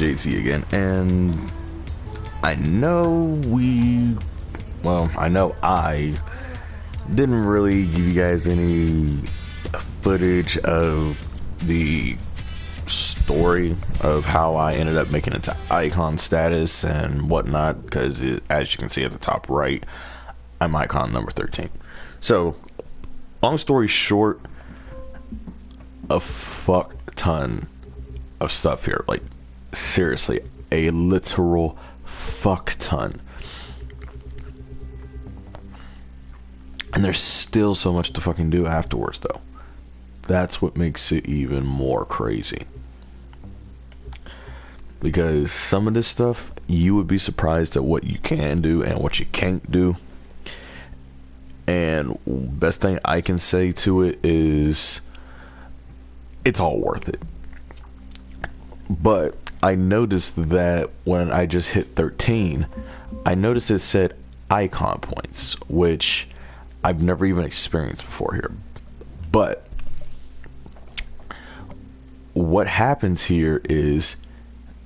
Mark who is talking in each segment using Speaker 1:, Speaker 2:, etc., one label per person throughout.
Speaker 1: JC again, and I know I didn't really give you guys any footage of the story of how I ended up making it to icon status and whatnot, because as you can see at the top right, I'm icon number 13. So, long story short, a fuck ton of stuff here. Like, seriously, a literal fuck ton. And there's still so much to fucking do afterwards, though. That's what makes it even more crazy. Because some of this stuff, you would be surprised at what you can do and what you can't do. And best thing I can say to it is, it's all worth it. But I noticed that when I just hit 13, I noticed it said icon points, which I've never even experienced before here. But what happens here is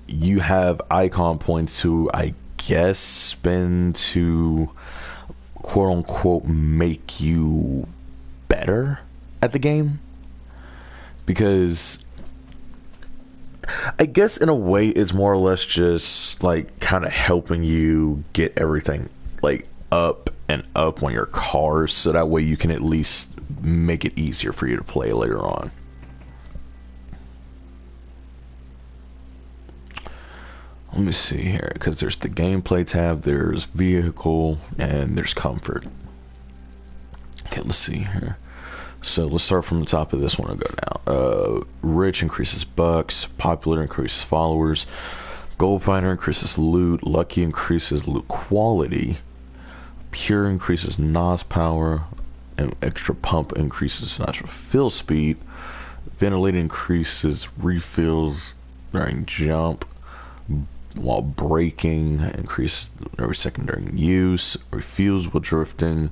Speaker 1: you have icon points to, I guess, spend to quote unquote make you better at the game. Because I guess in a way it's more or less just like kind of helping you get everything like up and up on your cars, so that way you can at least make it easier for you to play later on. Let me see here, because there's the gameplay tab, there's vehicle, and there's comfort. Okay, let's see here. So let's start from the top of this one and go down. Rich increases bucks, popular increases followers, gold fighter increases loot, lucky increases loot quality, pure increases NOS power, and extra pump increases natural fill speed, ventilating increases refills during jump, while braking increases every second during use, refuels while drifting,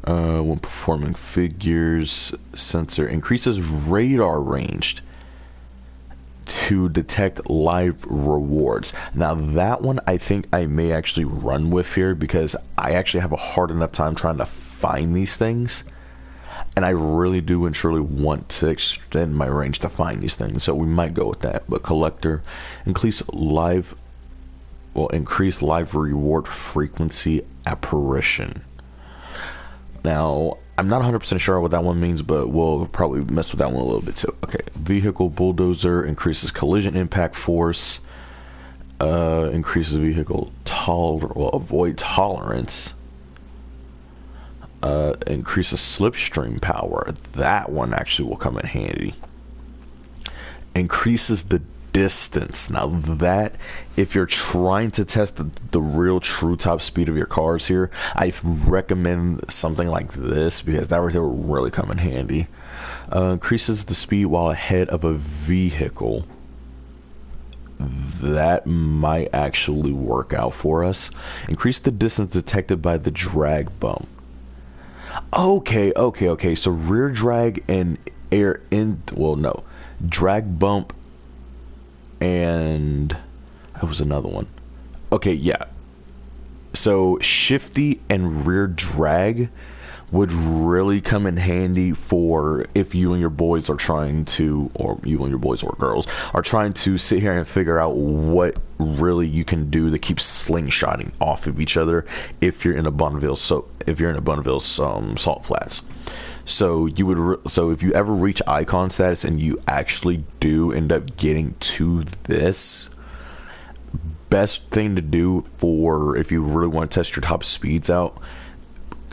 Speaker 1: when performing figures, sensor increases radar range to detect live rewards. Now that one I think I may actually run with here, because I actually have a hard enough time trying to find these things, and I really do and truly want to extend my range to find these things, so we might go with that. But collector, increase live reward frequency apparition. Now I'm not 100% sure what that one means, but we'll probably mess with that one a little bit too. Okay, vehicle bulldozer increases collision impact force, increases vehicle avoid tolerance, increases slipstream power. That one actually will come in handy. Increases the distance. Now that, if you're trying to test the real true top speed of your cars here, I recommend something like this, because that right there will really come in handy. Increases the speed while ahead of a vehicle. That might actually work out for us. Increase the distance detected by the drag bump. Okay, so rear drag and drag bump, and that was another one. Okay, yeah. So shifty and rear drag would really come in handy for if you and your boys are trying to, or you and your boys or girls are trying to sit here and figure out what really you can do to keep slingshotting off of each other if you're in a Bonneville Salt Flats. So you would so if you ever reach icon status and you actually do end up getting to this, best thing to do for if you really want to test your top speeds out,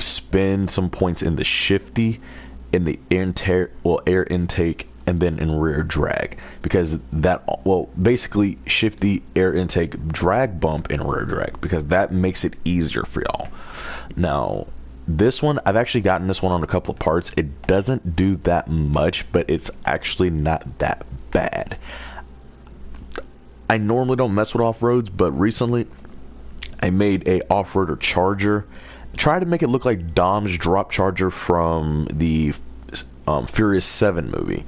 Speaker 1: spend some points in the shifty, in the air intake, and then in rear drag, because that, basically shifty, air intake, drag bump, and rear drag, because that makes it easier for y'all. Now this one, I've actually gotten this one on a couple of parts. It doesn't do that much, but it's actually not that bad. I normally don't mess with off-roads, but recently I made a off-roader charger. Try to make it look like Dom's drop charger from the Furious 7 movie,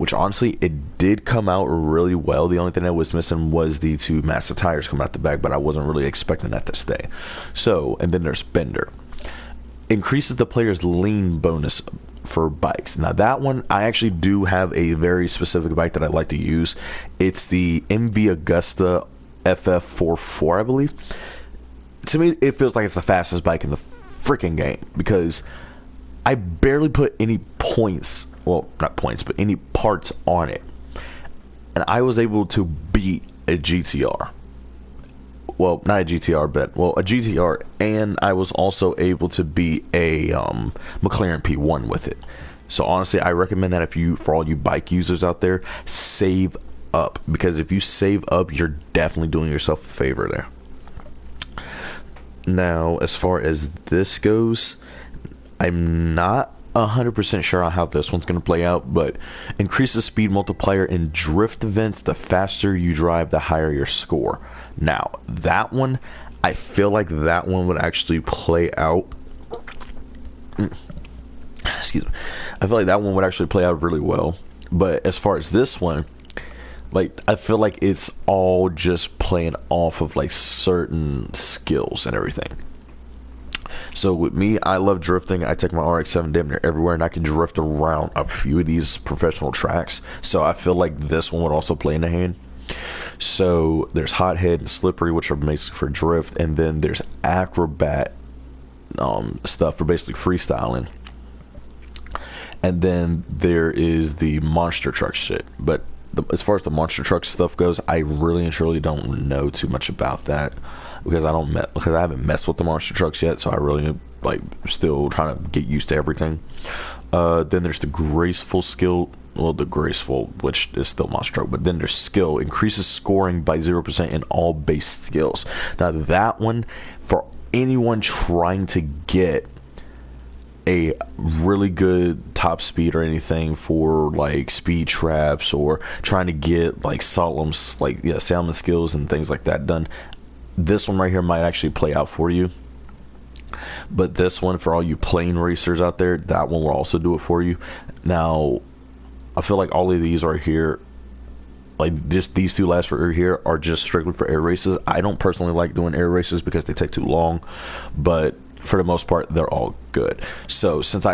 Speaker 1: which honestly it did come out really well. The only thing that was missing was the two massive tires coming out the back, but I wasn't really expecting that to stay. So, and then there's Bender. Increases the player's lean bonus for bikes. Now that one, I actually do have a very specific bike that I like to use. It's the MV Augusta FF44, I believe. To me, it feels like it's the fastest bike in the freaking game, because I barely put any points, well, not points, but any parts on it, and I was able to beat a GTR. Well, not a GTR, but a GTR, and I was also able to beat a McLaren P1 with it. So honestly, I recommend that for all you bike users out there, save up, because if you save up, you're definitely doing yourself a favor there. Now, as far as this goes, I'm not 100% sure on how this one's going to play out, but increase the speed multiplier in drift events. The faster you drive, the higher your score. Now, that one, I feel like that one would actually play out. Excuse me. I feel like that one would actually play out really well. But as far as this one, like, I feel like it's all just playing off of like certain skills and everything. So with me, I love drifting. I take my RX-7 damn near everywhere, and I can drift around a few of these professional tracks. So I feel like this one would also play in the hand. So there's Hothead and Slippery, which are basically for drift, and then there's Acrobat stuff for basically freestyling. And then there is the monster truck shit. But as far as the monster truck stuff goes, I really and truly don't know too much about that, because I haven't messed with the monster trucks yet. So I really still trying to get used to everything. Then there's the graceful skill. Well, the graceful, which is still monster truck, but then there's skill, increases scoring by 0% in all base skills. Now that one, for anyone trying to get a really good top speed or anything for like speed traps, or trying to get like salmon skills and things like that done, this one right here might actually play out for you. But this one, for all you plane racers out there, that one will also do it for you. Now I feel like all of these are here, like just these two last right here are just strictly for air races. I don't personally like doing air races because they take too long, but for the most part, they're all good. So since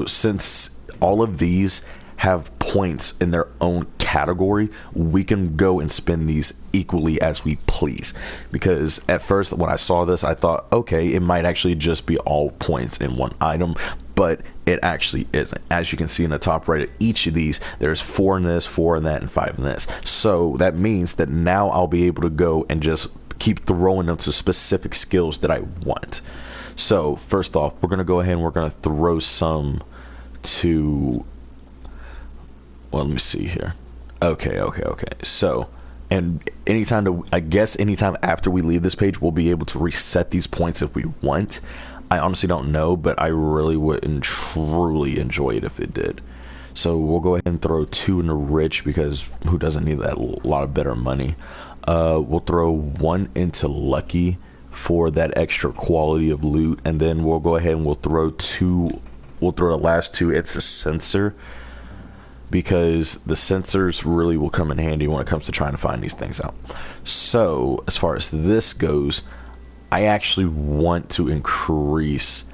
Speaker 1: since all of these have points in their own category, we can go and spend these equally as we please. Because at first when I saw this, I thought, okay, it might actually just be all points in one item, but it actually isn't. As you can see in the top right of each of these, there's 4 in this, 4 in that, and 5 in this. So that means that now I'll be able to go and just keep throwing them to specific skills that I want. So first off, we're going to go ahead and we're going to throw some to, well, let me see here. Okay. So, and anytime after we leave this page, we'll be able to reset these points if we want. I honestly don't know, but I really would and truly enjoy it if it did. So we'll go ahead and throw 2 into Rich, because who doesn't need that lot of better money? We'll throw 1 into Lucky for that extra quality of loot, and then we'll go ahead and we'll throw the last 2 it's a sensor, because the sensors really will come in handy when it comes to trying to find these things out. So as far as this goes, I actually want to increase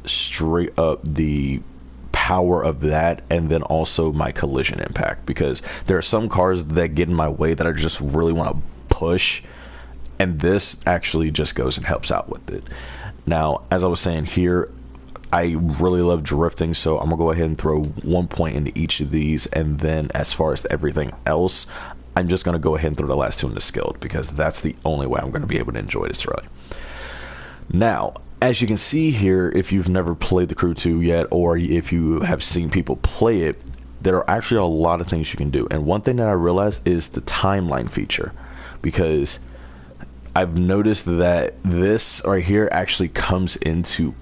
Speaker 1: straight up the power of that, and then also my collision impact, because there are some cars that get in my way that I just really want to push, and this actually just goes and helps out with it. Now, as I was saying here, I really love drifting, so I'm gonna go ahead and throw 1 point into each of these, and then as far as everything else, I'm just gonna go ahead and throw the last 2 into skilled, because that's the only way I'm gonna be able to enjoy this rally. Now, as you can see here, if you've never played the Crew 2 yet, or if you have seen people play it, there are actually a lot of things you can do. And one thing that I realized is the timeline feature, because I've noticed that this right here actually comes into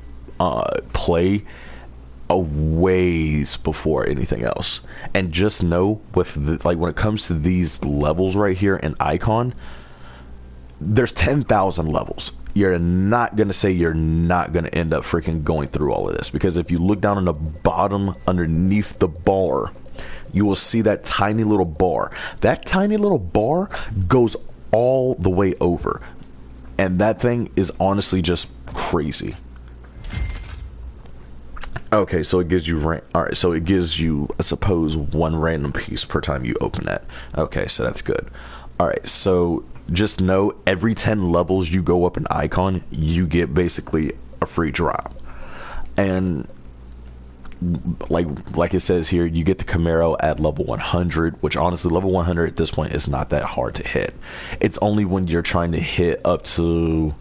Speaker 1: play a ways before anything else. And just know, with when it comes to these levels right here in Icon, there's 10,000 levels. You're not going to say you're not going to end up freaking going through all of this, because if you look down on the bottom underneath the bar, you will see that tiny little bar. That tiny little bar goes all the way over. And that thing is honestly just crazy. Okay, so it gives you alright, so it gives you, I suppose, one random piece per time you open that. Okay, so that's good. Alright, so just know every 10 levels you go up an icon, you get basically a free drop. And like it says here, you get the Camaro at level 100, which honestly level 100 at this point is not that hard to hit. It's only when you're trying to hit up to,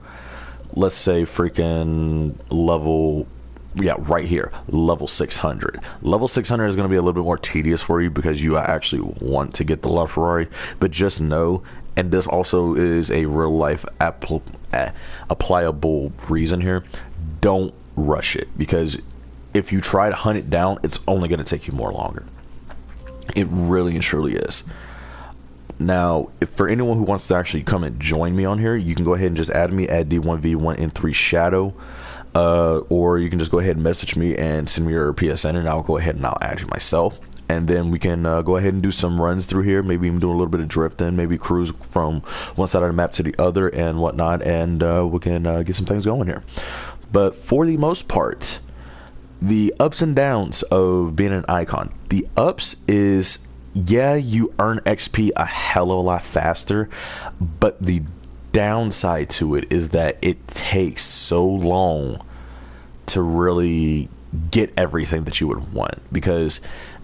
Speaker 1: let's say, freaking level, yeah, right here, level 600. Level 600 is going to be a little bit more tedious for you because you actually want to get the LaFerrari, but just know, and this also is a real life applicable reason here, don't rush it, because if you try to hunt it down, it's only going to take you more longer. It really and truly is. Now, if for anyone who wants to actually come and join me on here, you can go ahead and just add me at D1V1N3 Shadow, or you can just go ahead and message me and send me your PSN, and I'll go ahead and I'll add you myself. And then we can go ahead and do some runs through here, maybe even do a little bit of drifting, maybe cruise from one side of the map to the other and whatnot, and we can get some things going here. But for the most part, the ups and downs of being an icon. The ups is, yeah, you earn XP a hell of a lot faster, but the downside to it is that it takes so long to really get everything that you would want, because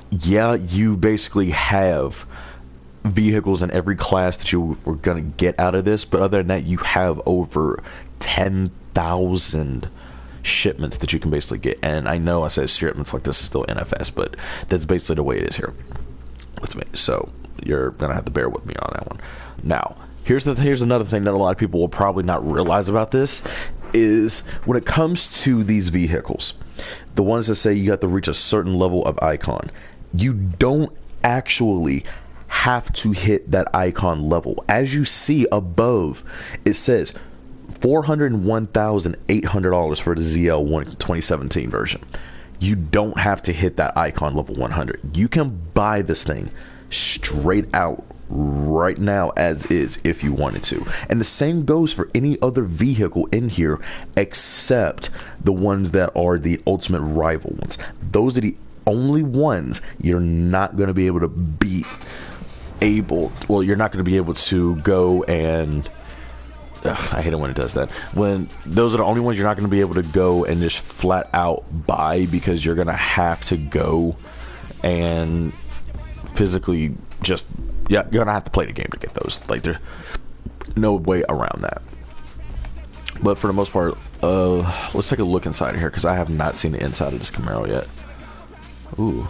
Speaker 1: yeah, you basically have vehicles in every class that you were going to get out of this, but other than that, you have over 10,000 shipments that you can basically get. And I know I said shipments like this is still NFS, but that's basically the way it is here with me, so you're gonna have to bear with me on that one. Now, here's another thing that a lot of people will probably not realize about this, is when it comes to these vehicles, the ones that say you have to reach a certain level of icon, you don't actually have to hit that icon level. As you see above, it says $401,800 for the ZL 2017 version. You don't have to hit that icon level 100. You can buy this thing straight out right now as is if you wanted to. And the same goes for any other vehicle in here except the ones that are the ultimate rival ones. Those are the only ones you're not going to be able to you're not going to be able to go and I hate it when it does that. When those are the only ones you're not going to be able to go and just flat out buy, because you're going to have to go and physically just, yeah, you're going to have to play the game to get those. Like, there's no way around that. But for the most part, let's take a look inside of here, because I have not seen the inside of this Camaro yet. Ooh.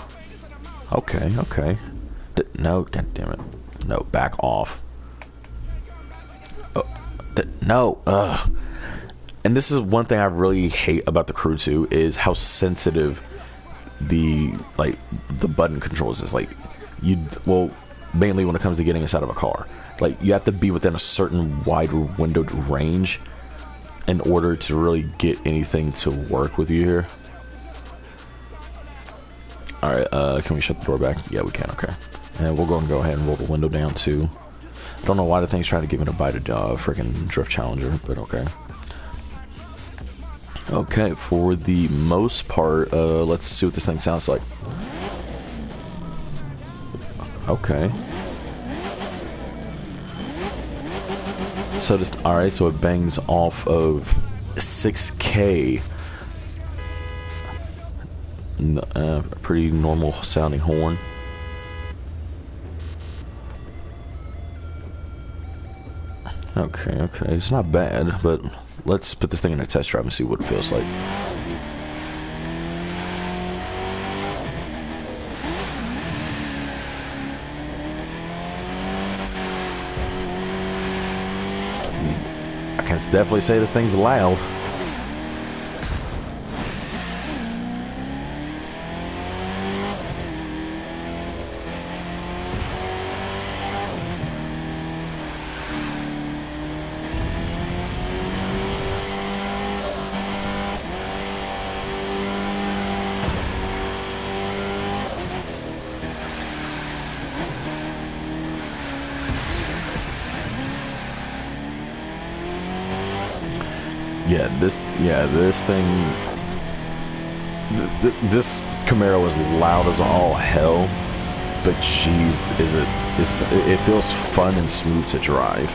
Speaker 1: Okay, okay. No, god damn it. No, back off. No, and this is one thing I really hate about the Crew 2 is how sensitive the button controls is. Like, mainly when it comes to getting inside of a car, like, you have to be within a certain wide windowed range in order to really get anything to work with you here. All right, can we shut the door back? Yeah, we can. Okay, and we'll go ahead and roll the window down too. I don't know why the thing's trying to give me a bite of freaking Drift Challenger, but okay. Okay, for the most part, let's see what this thing sounds like. Okay. So just, alright, so it bangs off of 6K. A pretty normal sounding horn. Okay, okay, it's not bad, but let's put this thing in a test drive and see what it feels like. I can definitely say this thing's loud. this thing, this Camaro is loud as all hell, but jeez, it feels fun and smooth to drive.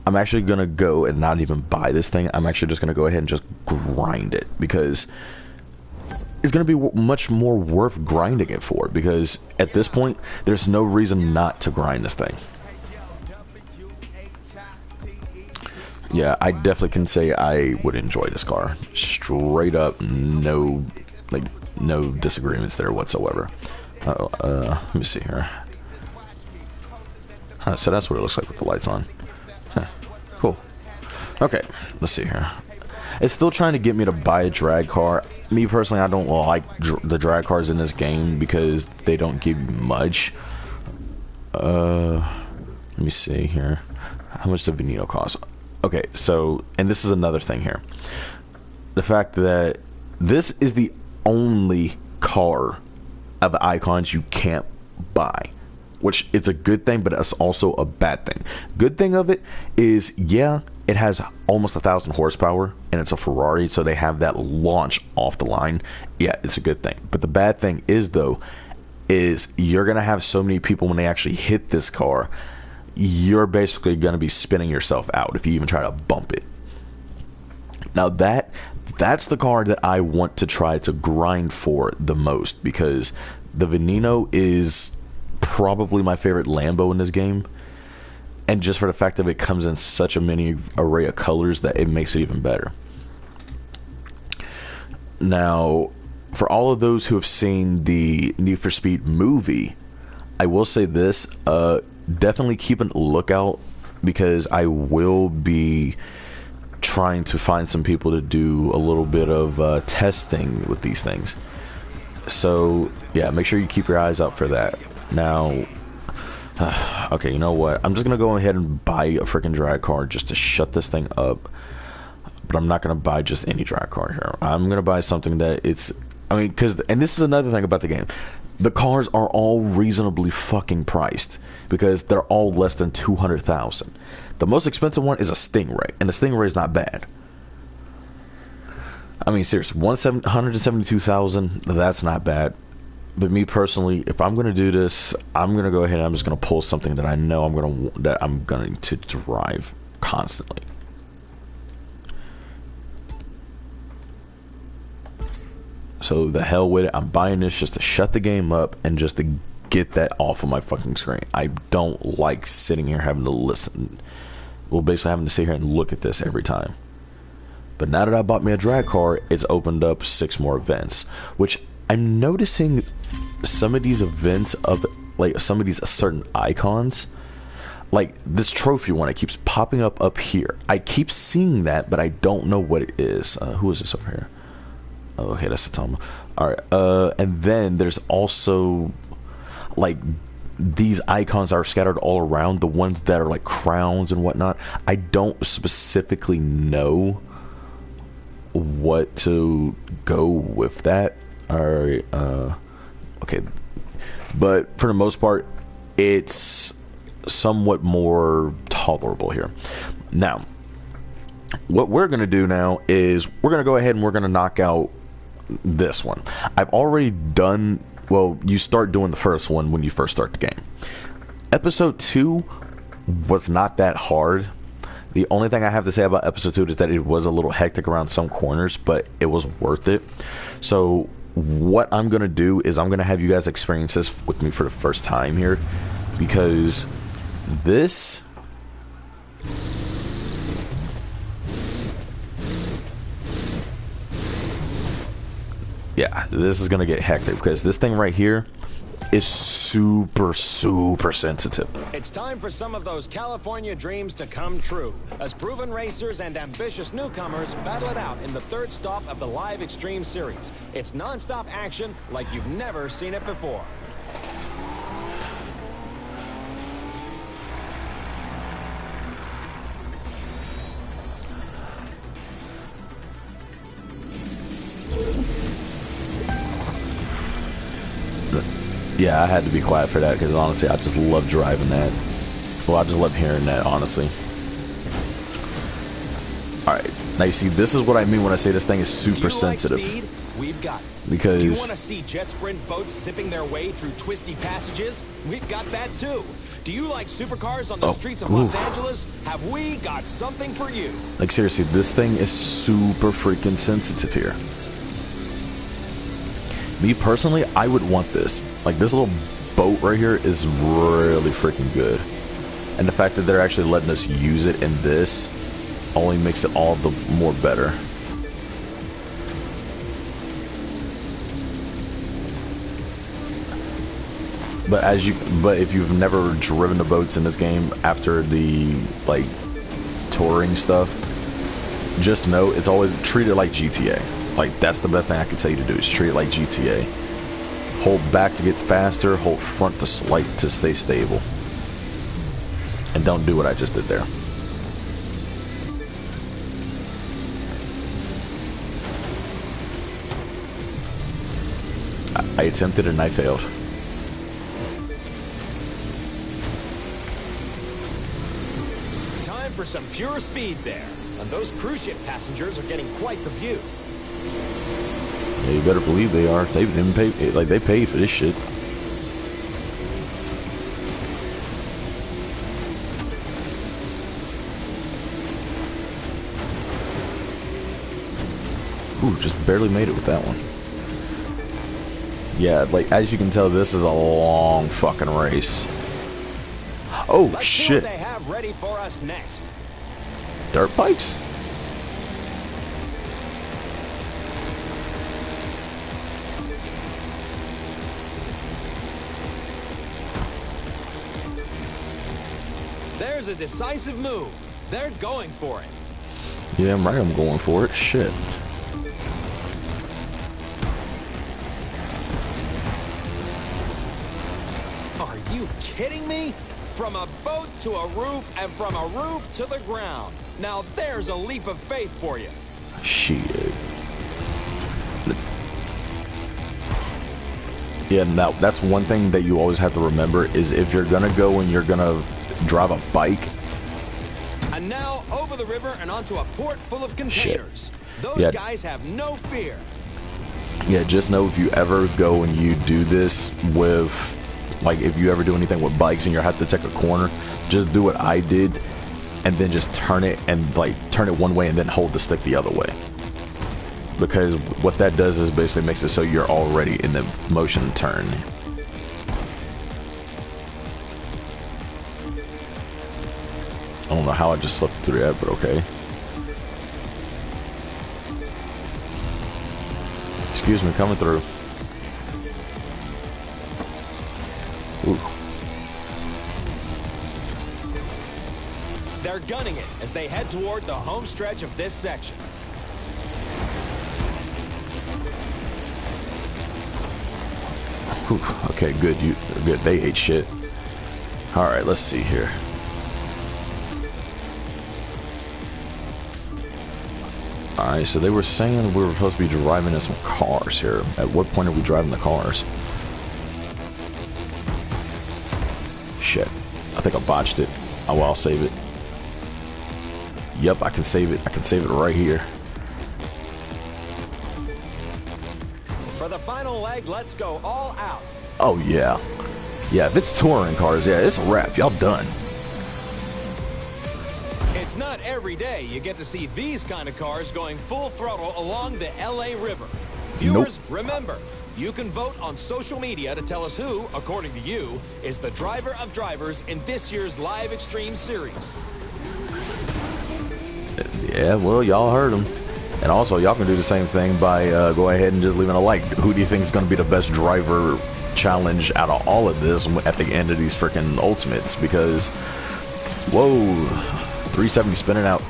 Speaker 1: I'm actually gonna go and not even buy this thing. I'm actually just gonna go ahead and just grind it, because it's gonna be much more worth grinding it for, because at this point there's no reason not to grind this thing. Yeah, I definitely can say I would enjoy this car. Straight up, no disagreements there whatsoever. Let me see here. So that's what it looks like with the lights on. Huh, cool. Okay, let's see here. It's still trying to get me to buy a drag car. Me personally, I don't like the drag cars in this game because they don't give you much. Let me see here. How much does the Veneno cost? Okay, so, and this is another thing here. The fact that this is the only car of the icons you can't buy, which it's a good thing, but it's also a bad thing. Good thing of it is, yeah, it has almost 1,000 horsepower, and it's a Ferrari, so they have that launch off the line. Yeah, it's a good thing. But the bad thing is, though, is you're going to have so many people when they actually hit this car, you're basically going to be spinning yourself out if you even try to bump it. Now that's the car that I want to try to grind for the most, because the Veneno is probably my favorite Lambo in this game, and just for the fact that it comes in such a many array of colors that it makes it even better. Now, for all of those who have seen the Need for Speed movie, I will say this, definitely keep a lookout, because I will be trying to find some people to do a little bit of testing with these things. So yeah, make sure you keep your eyes out for that. Now, okay, you know what? I'm just gonna go ahead and buy a freaking drag car just to shut this thing up. But I'm not gonna buy just any drag car here. I'm gonna buy something that it's, I mean, and this is another thing about the game. The cars are all reasonably fucking priced, because they're all less than 200,000. The most expensive one is a Stingray, and the Stingray is not bad. I mean, seriously, 172,000, that's not bad. But me personally, if I'm gonna do this, I'm gonna go ahead and I'm just gonna pull something that I know I'm going to drive constantly. So the hell with it, I'm buying this just to shut the game up and just to get that off of my fucking screen. I don't like sitting here having to listen. Well, basically having to sit here and look at this every time. But now that I bought me a drag car, it's opened up 6 more events, which I'm noticing some of these events of, like, some of these certain icons, like this trophy one, it keeps popping up here. I keep seeing that, but I don't know what it is. Who is this over here? Oh, okay, that's the Toma. Alright, and then there's also, like, these icons are scattered all around, the ones that are like crowns and whatnot. I don't specifically know what to go with that. Alright, okay. But for the most part, it's somewhat more tolerable here. Now, what we're going to do now is we're going to go ahead and we're going to knock out this one. I've already done, well, you start doing the first one when you first start the game. Episode 2 was not that hard. The only thing I have to say about episode 2 is that it was a little hectic around some corners, but it was worth it. So what I'm going to do is I'm going to have you guys experience this with me for the first time here, because this... yeah, this is gonna get hectic, because this thing right here is super sensitive.
Speaker 2: It's time for some of those California dreams to come true, as proven racers and ambitious newcomers battle it out in the 3rd stop of the Live Extreme series. It's non-stop action like you've never seen it before.
Speaker 1: Yeah, I had to be quiet for that, because honestly, I just love driving that. Well, I just love hearing that, honestly. Alright, now you see, this is what I mean when I say this thing is super sensitive.
Speaker 2: Like speed? We've got it.
Speaker 1: Because...
Speaker 2: Do you want to see jet sprint boats zipping their way through twisty passages? We've got that too. Do you like supercars on the streets of Los Angeles? Have we got something for you?
Speaker 1: Like, seriously, this thing is super freaking sensitive here. Me personally, I would want this. Like, this little boat right here is really freaking good. And the fact that they're actually letting us use it in this only makes it all the more better. But if you've never driven the boats in this game after the like touring stuff, just know it's always treated like GTA. Like, that's the best thing I can tell you to do, is treat it like GTA. Hold back to get faster, hold front to stay stable. And don't do what I just did there. I attempted and I failed.
Speaker 2: Time for some pure speed there. And those cruise ship passengers are getting quite the view.
Speaker 1: Yeah, you better believe they are. They didn't pay, like, they paid for this shit. Ooh, just barely made it with that one. Yeah, like, as you can tell, this is a long fucking race. Oh,
Speaker 2: Let's
Speaker 1: shit.
Speaker 2: see what they have ready for us next.
Speaker 1: Dirt bikes?
Speaker 2: There's a decisive move. They're going for it.
Speaker 1: Yeah, I'm right, I'm going for it. Shit.
Speaker 2: Are you kidding me? From a boat to a roof, and from a roof to the ground. Now there's a leap of faith for you.
Speaker 1: Shit. Yeah, now that's one thing that you always have to remember, is if you're gonna go and you're gonna drive a bike.
Speaker 2: And now over the river and onto a port full of containers. Those
Speaker 1: Yeah.
Speaker 2: guys have no fear.
Speaker 1: Yeah, just know if you ever go and you do this with, like, if you ever do anything with bikes and you have to take a corner, just do what I did and then just turn it, and like turn it one way and then hold the stick the other way. Because what that does is basically makes it so you're already in the motion turn. I don't know how I just slipped through that, but okay. Excuse me, coming through. Ooh.
Speaker 2: They're gunning it as they head toward the home stretch of this section.
Speaker 1: Whew. Okay, good. Good. They ate shit. All right, let's see here. All right, so they were saying we were supposed to be driving in some cars here. At what point are we driving the cars? Shit. I think I botched it. Oh, well, I'll save it. Yep, I can save it. I can save it right here.
Speaker 2: For the final leg, let's go all out.
Speaker 1: Oh, yeah. Yeah, if it's touring cars, yeah, it's a wrap. Y'all done.
Speaker 2: It's not every day you get to see these kind of cars going full throttle along the LA River. Viewers, remember, you can vote on social media to tell us who, according to you, is the driver of drivers in this year's Live Extreme Series.
Speaker 1: Yeah, well, y'all heard them. And also, y'all can do the same thing by go ahead and just leaving a like. Who do you think is going to be the best driver challenge out of all of this at the end of these freaking ultimates? Because, whoa, 370 spinning out.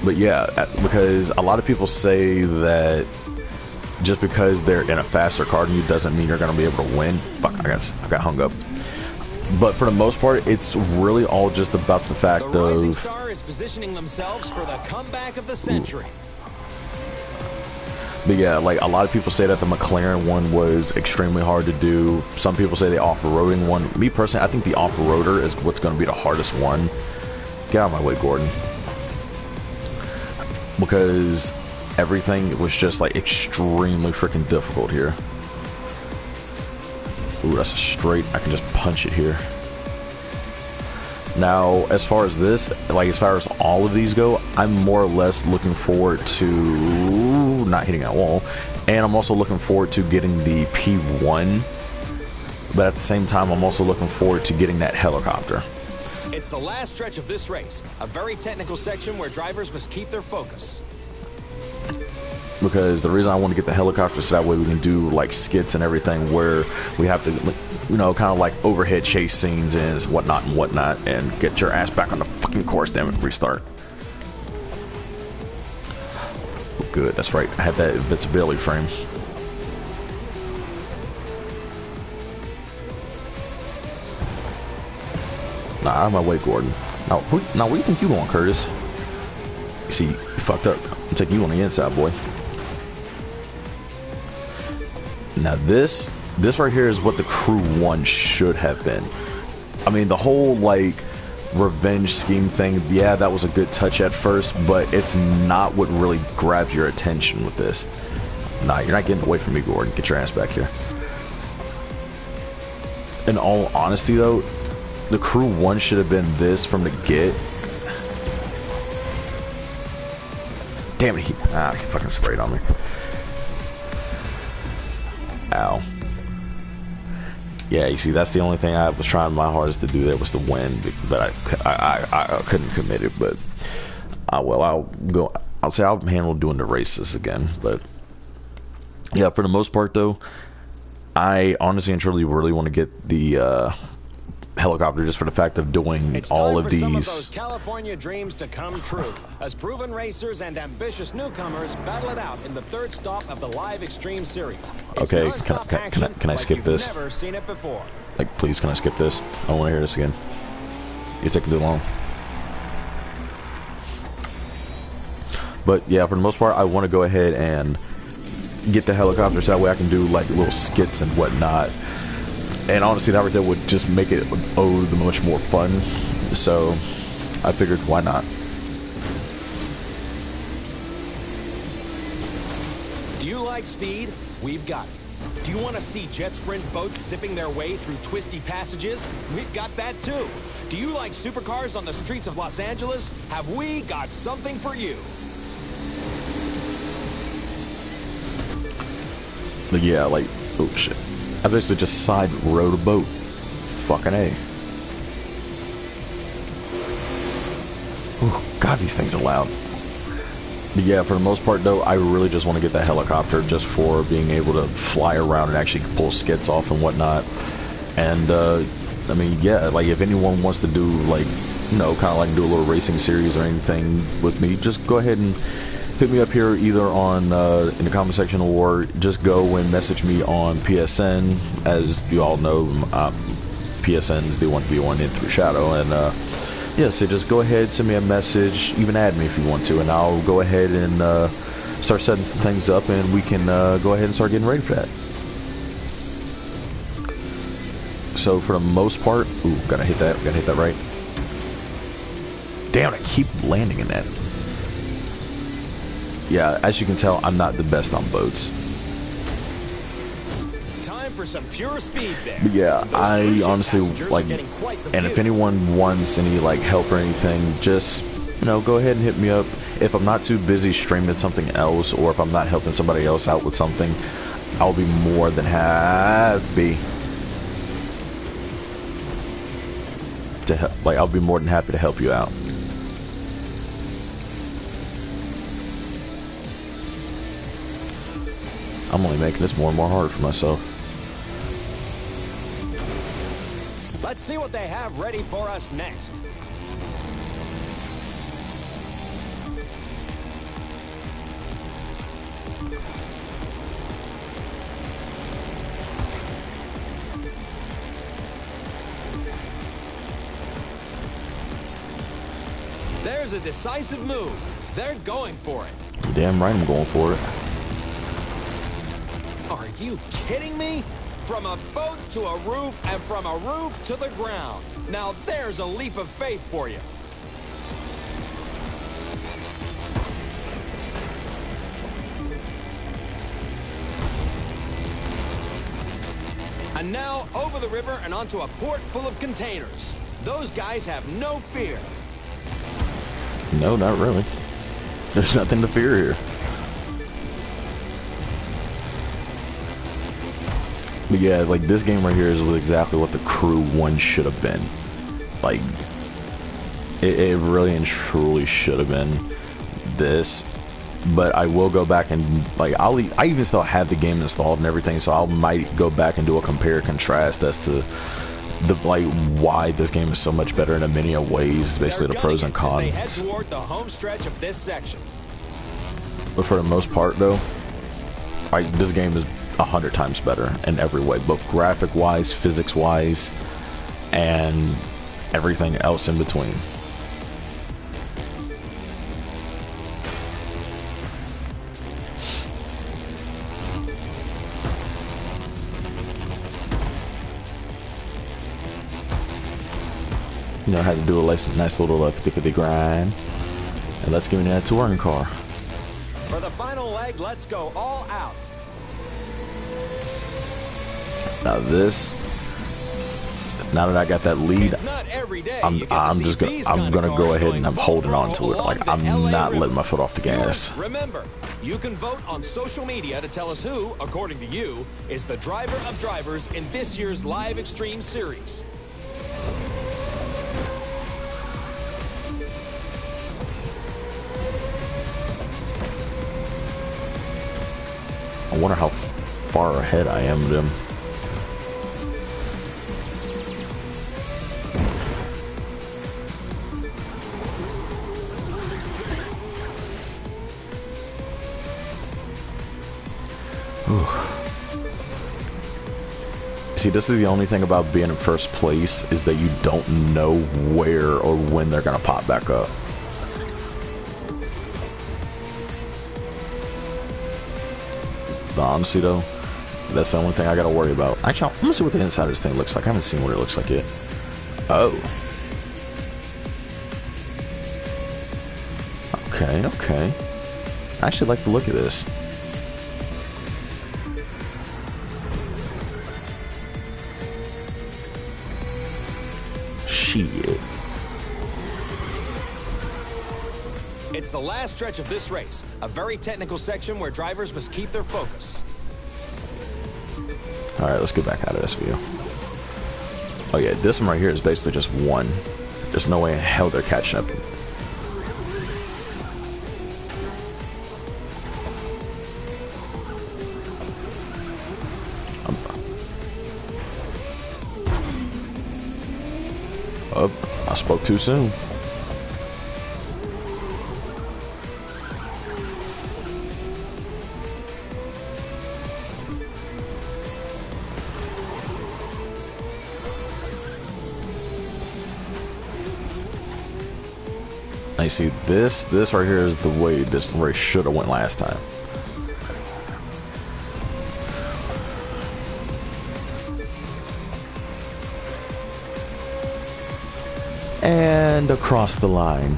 Speaker 1: But yeah, because a lot of people say that just because they're in a faster car than you doesn't mean you're going to be able to win. Fuck, I got hung up. But for the most part, it's really all just about the fact
Speaker 2: The rising
Speaker 1: of...
Speaker 2: star is positioning themselves for the comeback of the century.
Speaker 1: But yeah, like a lot of people say that the McLaren one was extremely hard to do. Some people say the off-roading one. Me personally, I think the off-roader is what's going to be the hardest one. Get out of my way, Gordon. Because everything was just like extremely freaking difficult here. Ooh, that's a straight. I can just punch it here. Now, as far as this, like as far as all of these go, I'm more or less looking forward to not hitting that wall, and I'm also looking forward to getting the P1, but at the same time, I'm also looking forward to getting that helicopter.
Speaker 2: It's the last stretch of this race, a very technical section where drivers must keep their focus.
Speaker 1: Because the reason I want to get the helicopter so that way we can do like skits and everything where we have to, you know, kind of like overhead chase scenes and whatnot, and get your ass back on the fucking course. Damn it, restart. Oh, good, that's right. I had that invincibility frame. Nah, out of my way, Gordon. Now, where do you think you going, Curtis? You see, you fucked up. I'm taking you on the inside, boy. Now this right here is what the crew 1 should have been. I mean, the whole like revenge scheme thing, yeah, that was a good touch at first, but it's not what really grabs your attention with this. Nah, you're not getting away from me, Gordon. Get your ass back here. In all honesty though, the crew 1 should have been this from the get. Damn it, he fucking sprayed on me. Ow. Yeah, you see, that's the only thing I was trying my hardest to do there was to win, but I couldn't commit it. But well, I'll say I'll handle doing the races again. But yeah, for the most part though, I honestly and truly really want to get the helicopter just for the fact of doing all of these.
Speaker 2: Some of those California dreams to come true as proven racers and ambitious newcomers battle it out in the 3rd stop of the live extreme series. It's
Speaker 1: okay, can I
Speaker 2: like
Speaker 1: skip this?
Speaker 2: Never seen it before.
Speaker 1: Like, please, can I skip this? I don't want to hear this again. You're taking too long. But yeah, for the most part, I want to go ahead and get the helicopter so that way I can do like little skits and whatnot. And honestly, that right there would just make it the much more fun. So I figured, why not?
Speaker 2: Do you like speed? We've got it. Do you want to see jet sprint boats zipping their way through twisty passages? We've got that too. Do you like supercars on the streets of Los Angeles? Have we got something for you?
Speaker 1: But yeah, like, oh shit. I basically just side rode a boat. Fucking A. Ooh, God, these things are loud. But yeah, for the most part though, I really just want to get that helicopter just for being able to fly around and actually pull skits off and whatnot. And I mean, yeah, like if anyone wants to do like, you know, kind of like do a little racing series or anything with me, just go ahead and hit me up here either on in the comment section, or just go and message me on PSN. As you all know, PSN's the 1v1 in through Shadow, and yeah, so just go ahead, send me a message, even add me if you want to, and I'll go ahead and start setting some things up, and we can go ahead and start getting ready for that. So for the most part, ooh, gotta hit that right. Damn, I keep landing in that. Yeah, as you can tell, I'm not the best on boats.
Speaker 2: Time for some pure speed there.
Speaker 1: But yeah, I honestly like, and if anyone wants any like help or anything, just, you know, go ahead and hit me up. If I'm not too busy streaming something else, or if I'm not helping somebody else out with something, I'll be more than happy to help. Like, I'll be more than happy to help you out. I'm only making this more and more hard for myself.
Speaker 2: Let's see what they have ready for us next. There's a decisive move. They're going for it.
Speaker 1: You're damn right I'm going for it.
Speaker 2: Are you kidding me? From a boat to a roof, and from a roof to the ground. Now there's a leap of faith for you. And now over the river and onto a port full of containers. Those guys have no fear.
Speaker 1: No, not really. There's nothing to fear here. But yeah, like this game right here is exactly what the Crew 1 should have been. Like, it really and truly should have been this. But I will go back and, like, I even still have the game installed and everything, so I might go back and do a compare contrast as to the, like, why this game is so much better in a many ways, basically the pros and cons.
Speaker 2: They head toward the home stretch of this section.
Speaker 1: But for the most part, though, like, this game is 100 times better in every way, both graphic-wise, physics-wise, and everything else in between. You know, I had to do a nice little 50-50 grind. And let's get into that touring car.
Speaker 2: For the final leg, let's go all out.
Speaker 1: Now this, now that I got that lead, I'm gonna go ahead and I'm holding on to it. Like, I'm not letting my foot off the gas.
Speaker 2: Remember, you can vote on social media to tell us who, according to you, is the driver of drivers in this year's Live Extreme Series.
Speaker 1: I wonder how far ahead I am of them. See, this is the only thing about being in first place, is that you don't know where or when they're gonna pop back up. But honestly though, that's the only thing I gotta worry about. Actually, I'm gonna see what the inside of this thing looks like. I haven't seen what it looks like yet. Oh. Okay, okay. I actually like the look of this. Shit.
Speaker 2: It's the last stretch of this race, a very technical section where drivers must keep their focus.
Speaker 1: Alright, let's get back out of this view. Oh yeah, this one right here is basically just one. There's no way in hell they're catching up. Oh, I spoke too soon. Now you see, this right here is the way this race should have went last time. And across the line.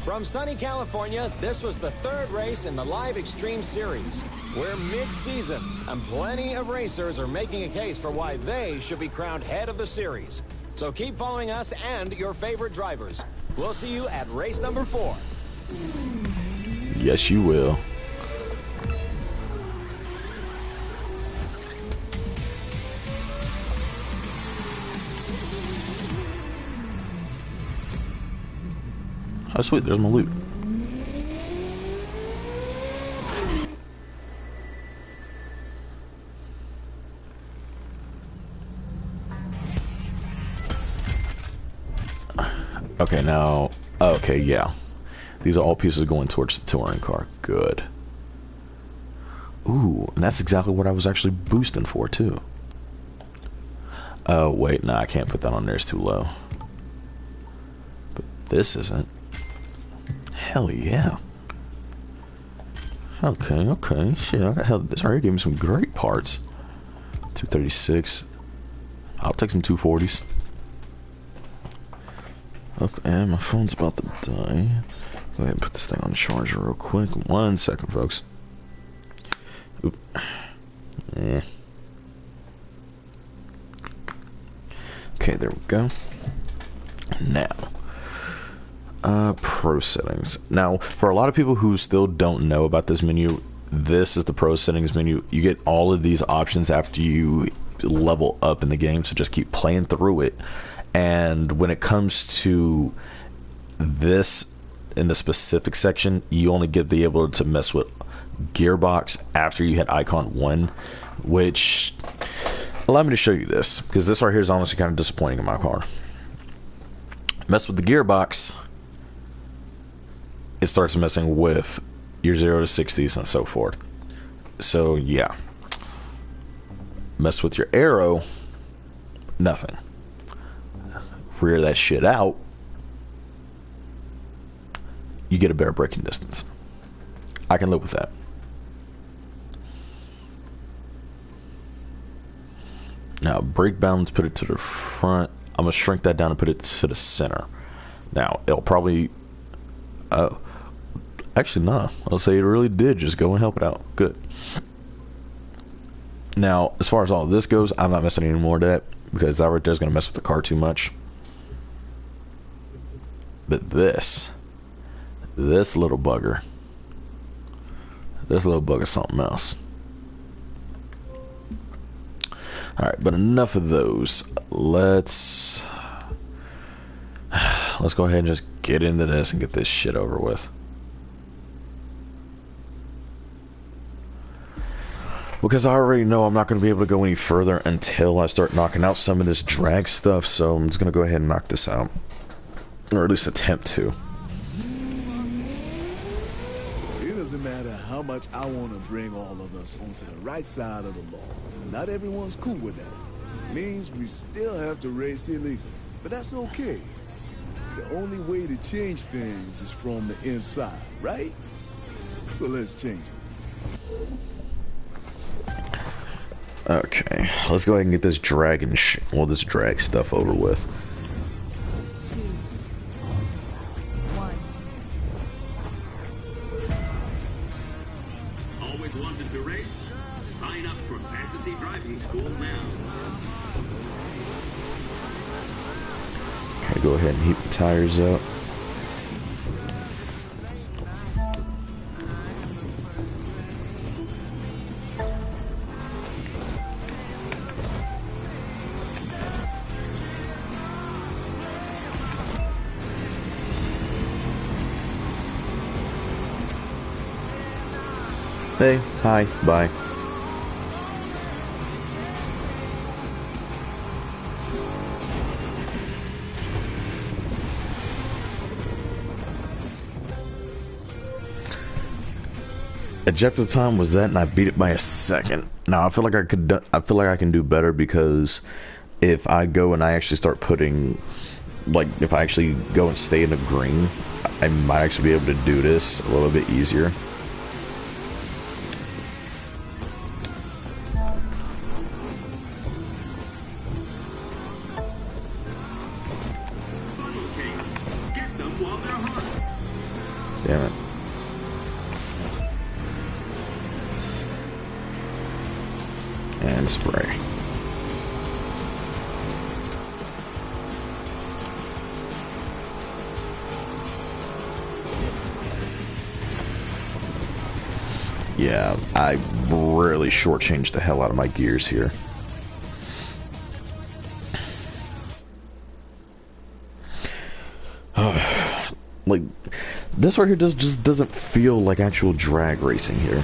Speaker 2: From sunny California, this was the third race in the Live Extreme Series. We're mid-season, and plenty of racers are making a case for why they should be crowned head of the series. So keep following us and your favorite drivers. We'll see you at race number 4.
Speaker 1: Yes, you will. Oh, sweet, there's my loot. Okay, now, okay, yeah. These are all pieces going towards the touring car. Good. Ooh, and that's exactly what I was actually boosting for, too. Oh, wait, no, I can't put that on there. It's too low. But this isn't. Hell yeah. Okay, okay. Shit, I got hell. This already gave me some great parts. 236. I'll take some 240s. Okay, my phone's about to die. Go ahead and put this thing on the charger real quick. 1 second, folks. Oop. Eh. Okay, there we go. Now, pro settings. Now, for a lot of people who still don't know about this menu, this is the pro settings menu. You get all of these options after you level up in the game, so just keep playing through it. And when it comes to this in the specific section, you only get the able to mess with gearbox after you hit icon 1, which allow me to show you this, because this right here is honestly kind of disappointing in my car. Mess with the gearbox, it starts messing with your 0 to 60s and so forth. So yeah, mess with your arrow, nothing. Rear that shit out, you get a better braking distance. I can live with that. Now, brake balance, put it to the front. I'm gonna shrink that down and put it to the center. Now, it'll probably actually, no. I'll say it really did just go and help it out. Good. Now, as far as all of this goes, I'm not messing any more of that, because that right there is gonna mess with the car too much. But this little bugger, is something else. Alright, but enough of those. Let's go ahead and just get into this and get this shit over with. Because I already know I'm not going to be able to go any further until I start knocking out some of this drag stuff, so I'm just going to go ahead and knock this out. Or at least attempt to.
Speaker 3: It doesn't matter how much I want to bring all of us onto the right side of the law. Not everyone's cool with that. Means we still have to race illegal, but that's okay. The only way to change things is from the inside, right? So let's change it.
Speaker 1: Okay, let's go ahead and get this this drag stuff over with.
Speaker 4: 2, 1.
Speaker 5: Always wanted to race? Sign up for Fantasy Driving School now.
Speaker 1: Okay, go ahead and heat the tires up. Hey, hi, bye. Ejector time was that, and I beat it by a second. Now I feel like I can do better, because if I go and I actually start putting, like, if I actually go and stay in the green, I might actually be able to do this a little bit easier. Damn it. And spray. Yeah, I really shortchanged the hell out of my gears here. Like, this right here just doesn't feel like actual drag racing here.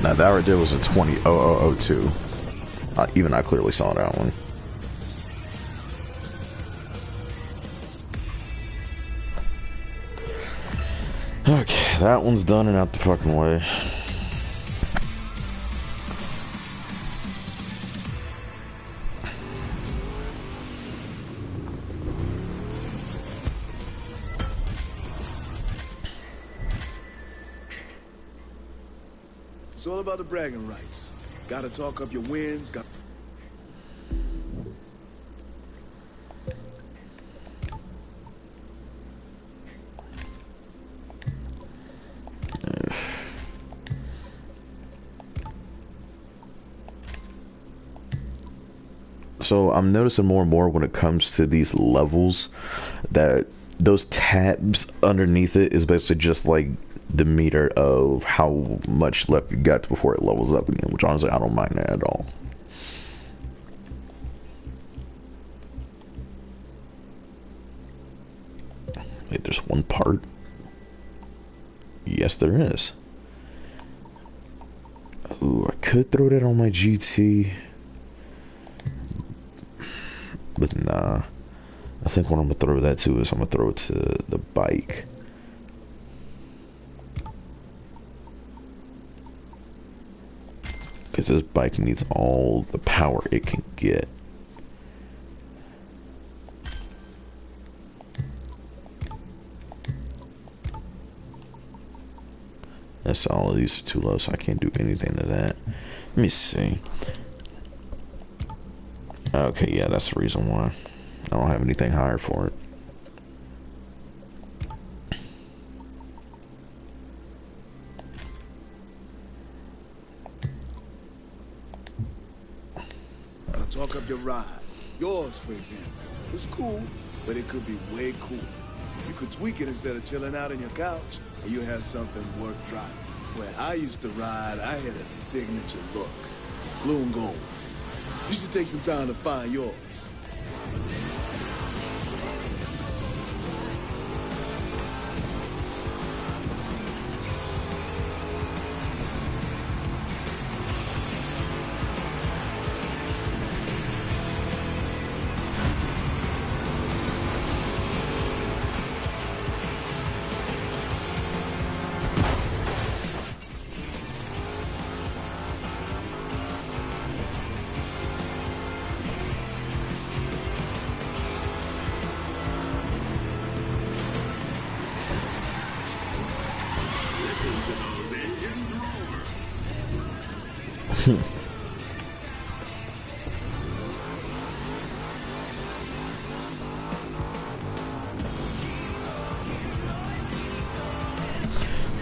Speaker 1: Now that right there was a 20.0002. Even I clearly saw that one. Okay, that one's done and out the fucking way.
Speaker 3: It's all about the bragging rights. Gotta talk up your wins, got...
Speaker 1: So I'm noticing more and more when it comes to these levels that those tabs underneath it is basically just like the meter of how much left you got before it levels up again, which honestly I don't mind that at all. Wait, there's one part? Yes, there is. Ooh, I could throw that on my GT. But nah, I think what I'm gonna throw that to is I'm gonna throw it to the bike. Because this bike needs all the power it can get. That's all of these are too low, so I can't do anything to that. Let me see. Okay, yeah, that's the reason why. I don't have anything higher for it.
Speaker 3: Now talk up your ride. Yours, for example. It's cool, but it could be way cooler. You could tweak it instead of chilling out on your couch, and you have something worth driving. Where I used to ride, I had a signature look. Blue and gold. You should take some time to find yours.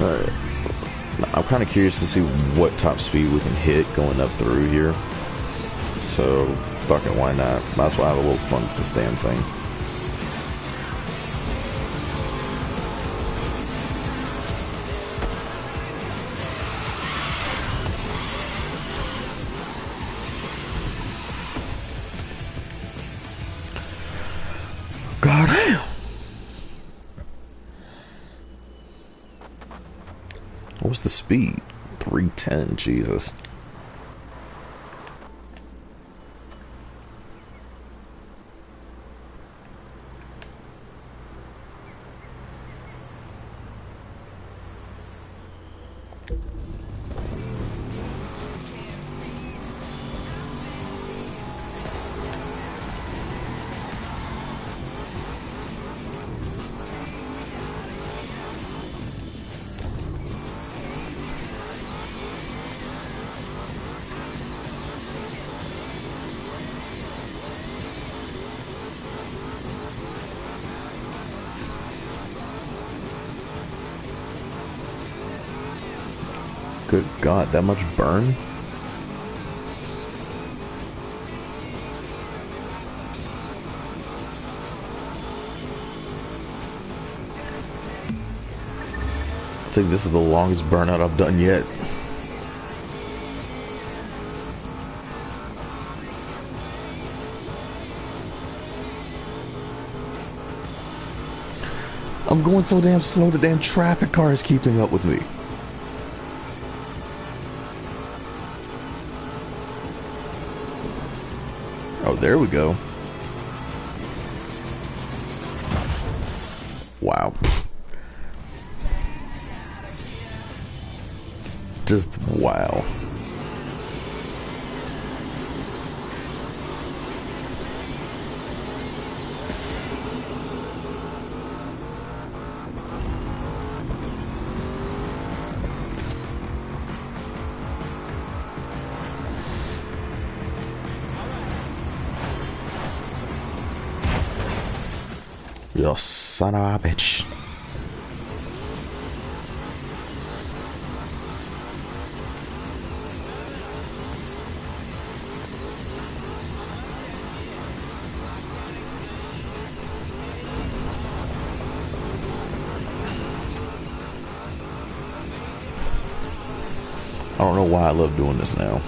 Speaker 1: Alright. I'm kind of curious to see what top speed we can hit going up through here. So, fuck it, why not? Might as well have a little fun with this damn thing. God damn! What's the speed? 310, Jesus. Good God, that much burn? I think this is the longest burnout I've done yet. I'm going so damn slow, the damn traffic car is keeping up with me. Oh, there we go. Wow. Just wow. You son of a bitch. I don't know why I love doing this now.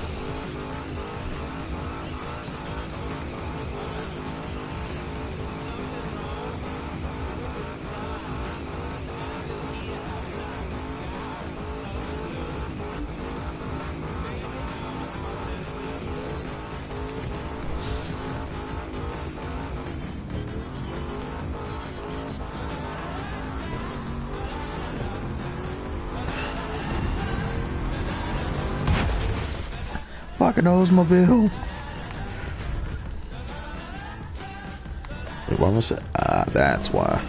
Speaker 1: Fucking Oldsmobile. Wait, what was it? Ah, that's why.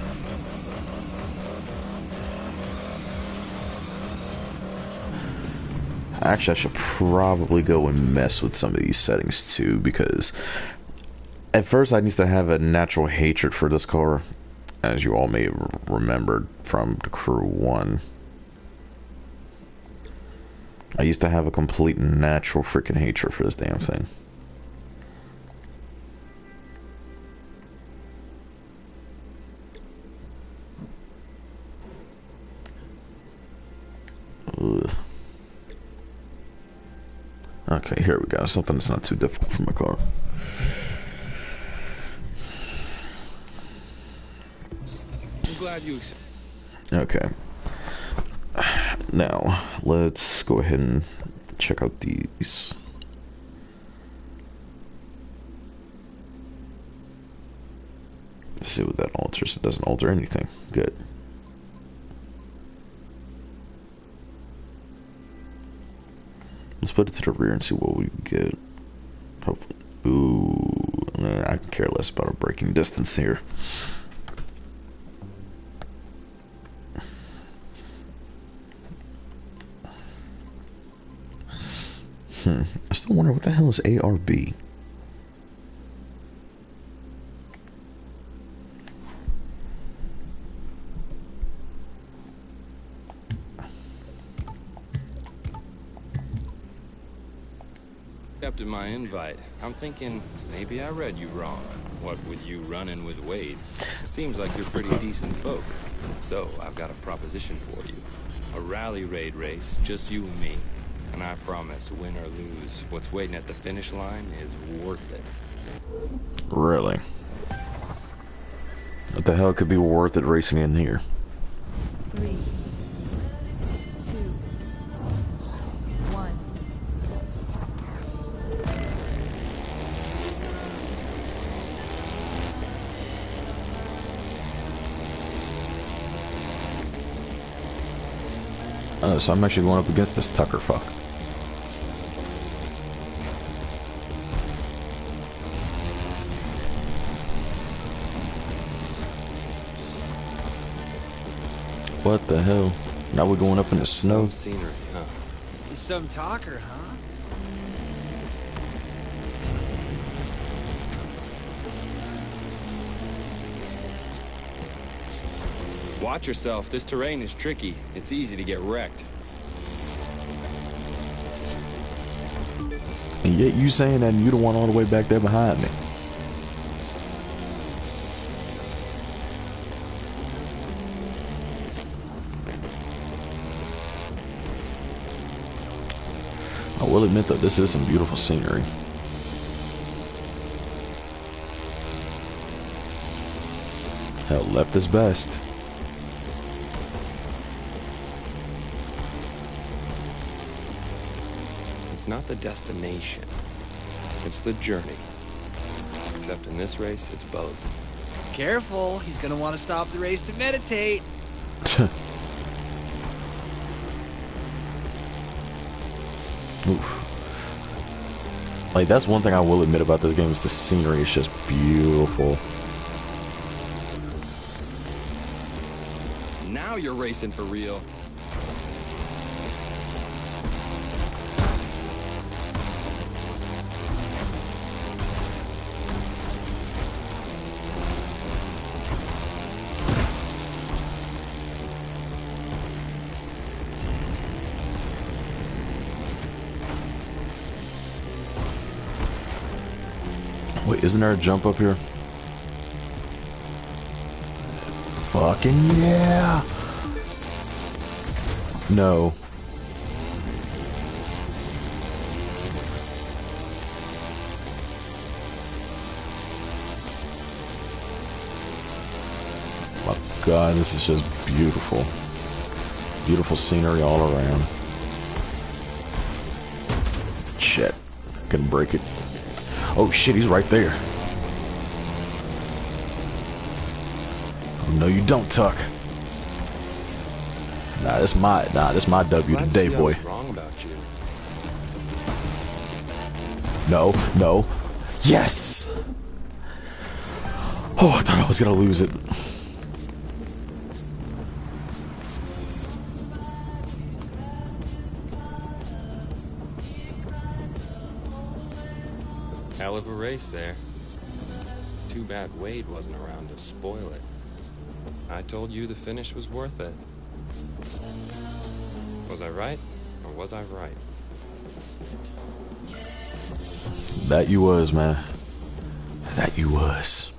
Speaker 1: Actually, I should probably go and mess with some of these settings too, because at first I used to have a natural hatred for this car, as you all may have remembered from the Crew 1. I used to have a complete natural freaking hatred for this damn thing. Ugh. Okay, here we go. Something that's not too difficult for my car.
Speaker 6: I'm glad you accept.
Speaker 1: Okay. Now, let's go ahead and check out these. Let's see what that alters. It doesn't alter anything. Good. Let's put it to the rear and see what we get. Hopefully. Ooh, I can care less about our braking distance here. I still wonder what the hell is ARB.
Speaker 6: Accepted my invite. I'm thinking maybe I read you wrong. What with you running with Wade? Seems like you're pretty decent folk. So I've got a proposition for you. A rally raid race, just you and me. And I promise, win or lose, what's waiting at the finish line is worth it.
Speaker 1: Really? What the hell could be worth it racing in here?
Speaker 4: 3, 2, 1.
Speaker 1: Oh, so I'm actually going up against this Tucker fuck. What the hell? Now we're going up in the snow.
Speaker 6: Some scenery, huh?
Speaker 7: He's some talker, huh?
Speaker 6: Watch yourself. This terrain is tricky. It's easy to get wrecked.
Speaker 1: And yet you saying that and you the one all the way back there behind me. I will admit though, this is some beautiful scenery. Hell, left is best.
Speaker 6: It's not the destination. It's the journey. Except in this race, it's both.
Speaker 7: Careful, he's gonna want to stop the race to meditate.
Speaker 1: Oof. Like, that's one thing I will admit about this game is the scenery is just beautiful.
Speaker 6: Now you're racing for real.
Speaker 1: Wait, isn't there a jump up here? Fucking yeah! No. My God, this is just beautiful. Beautiful scenery all around. Shit. Couldn't break it. Oh shit, he's right there. Oh, no, you don't, Tuck. Nah, this my W today, boy.
Speaker 6: Wrong about you.
Speaker 1: No, no. Yes! Oh, I thought I was gonna lose it.
Speaker 6: Hell of a race there. Too bad Wade wasn't around to spoil it. I told you the finish was worth it. Was I right, or was I right?
Speaker 1: That you was, man. That you was.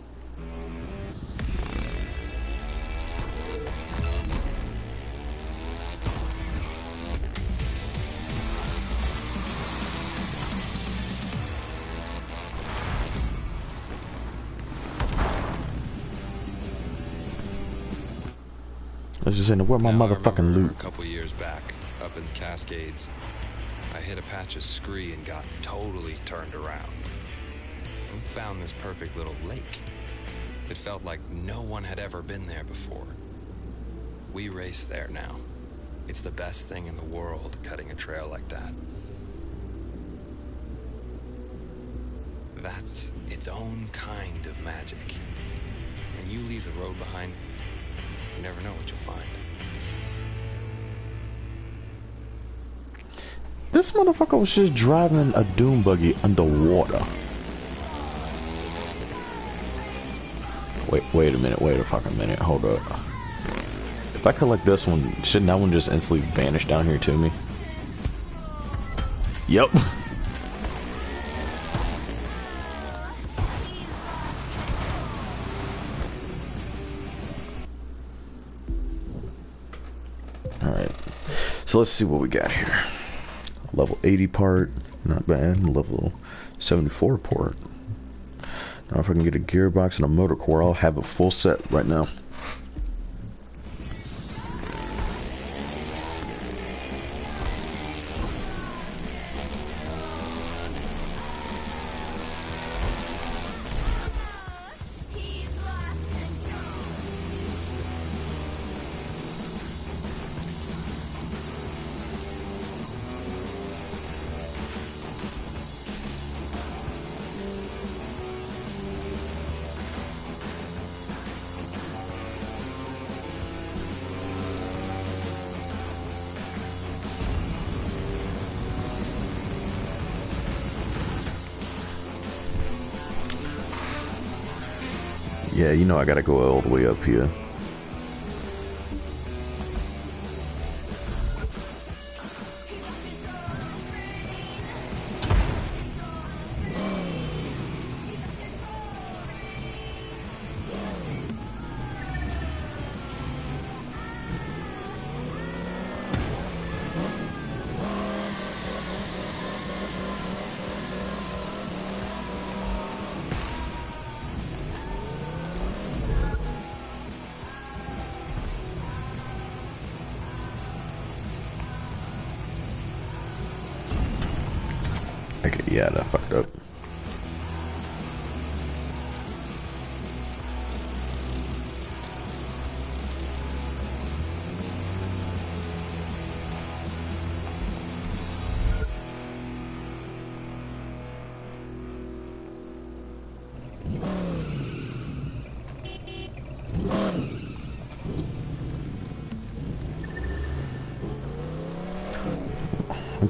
Speaker 1: I was just saying, where my motherfucking loot?
Speaker 6: A couple years back, up in the Cascades, I hit a patch of scree and got totally turned around. We found this perfect little lake. It felt like no one had ever been there before. We race there now. It's the best thing in the world, cutting a trail like that. That's its own kind of magic. When you leave the road behind, you never know what you'll find.
Speaker 1: This motherfucker was just driving a doom buggy underwater. Wait a minute, wait a fucking minute, hold up. If I collect this one, shouldn't that one just instantly vanish down here to me? Yep. Alright, so let's see what we got here. Level 80 part, not bad. Level 74 part. Now if I can get a gearbox and a motor core, I'll have a full set right now. Yeah, you know I gotta go all the way up here. Okay, yeah, that fucked up.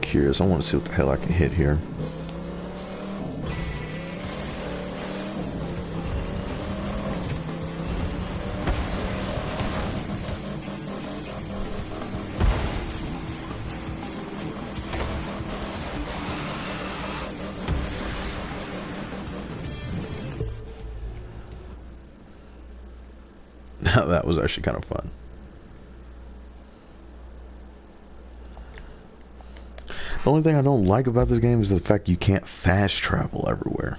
Speaker 1: curious. I want to see what the hell I can hit here. That was actually kind of fun. The only thing I don't like about this game is the fact you can't fast travel everywhere.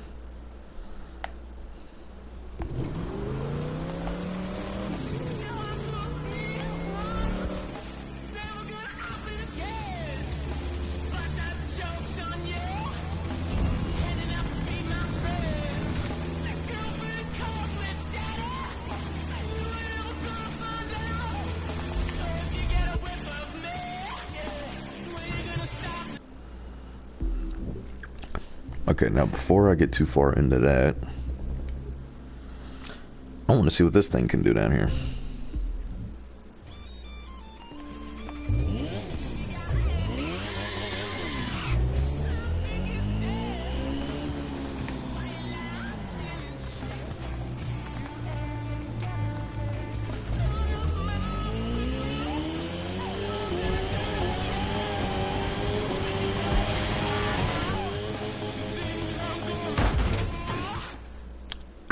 Speaker 1: Okay, now before I get too far into that, I want to see what this thing can do down here.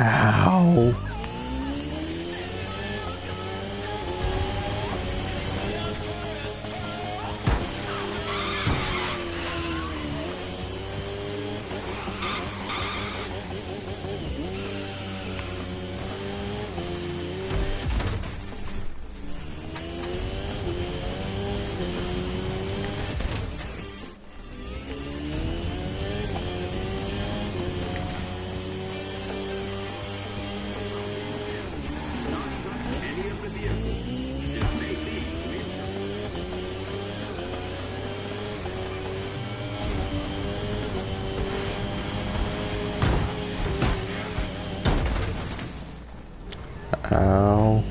Speaker 1: Ow. Ow.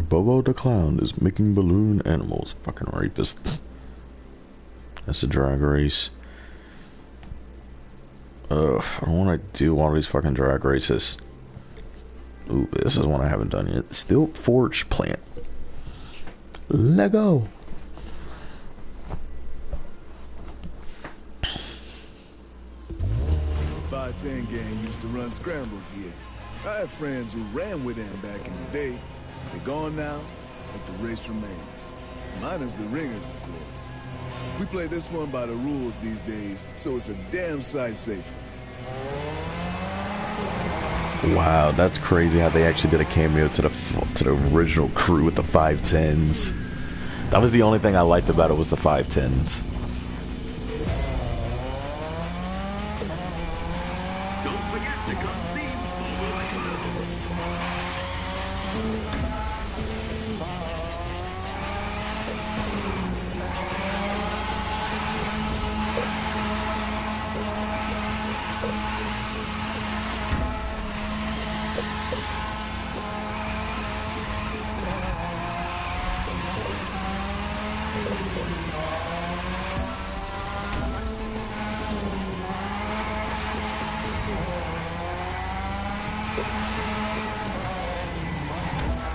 Speaker 1: Bobo the Clown is making balloon animals. Fucking rapist. That's a drag race. Ugh, I don't want to do all these fucking drag races. Ooh, this is one I haven't done yet. Steel Forge Plant. Lego.
Speaker 3: .510 gang used to run scrambles here. I had friends who ran with them back in the day. They're gone now, but the race remains. Minus the ringers, of course. We play this one by the rules these days, so it's a damn sight safer.
Speaker 1: Wow, that's crazy how they actually did a cameo to the original crew with the 510s. That was the only thing I liked about it, was the 510s.
Speaker 5: Don't forget to come see Bobo the Clown.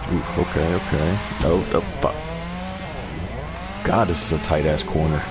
Speaker 1: Ooh, okay. No, fuck. God, this is a tight ass corner.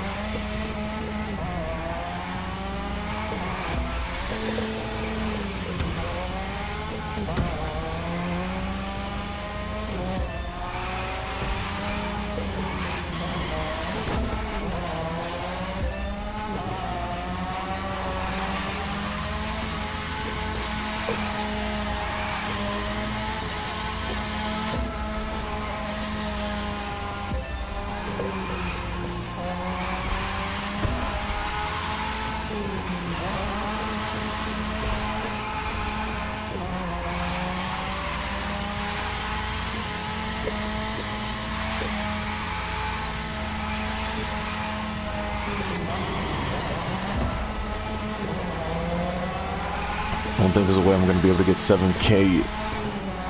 Speaker 1: I don't think there's a way I'm gonna be able to get 7K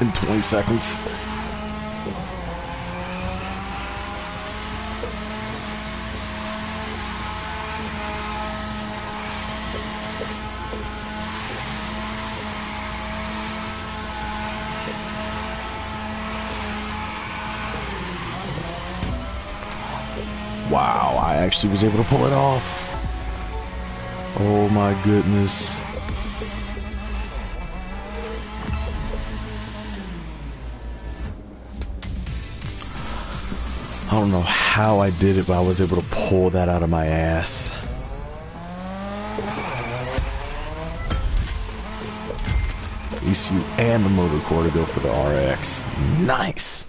Speaker 1: in 20 seconds. Wow, I actually was able to pull it off. Oh my goodness. I don't know how I did it, but I was able to pull that out of my ass. ECU and the motor core to go for the RX. Nice.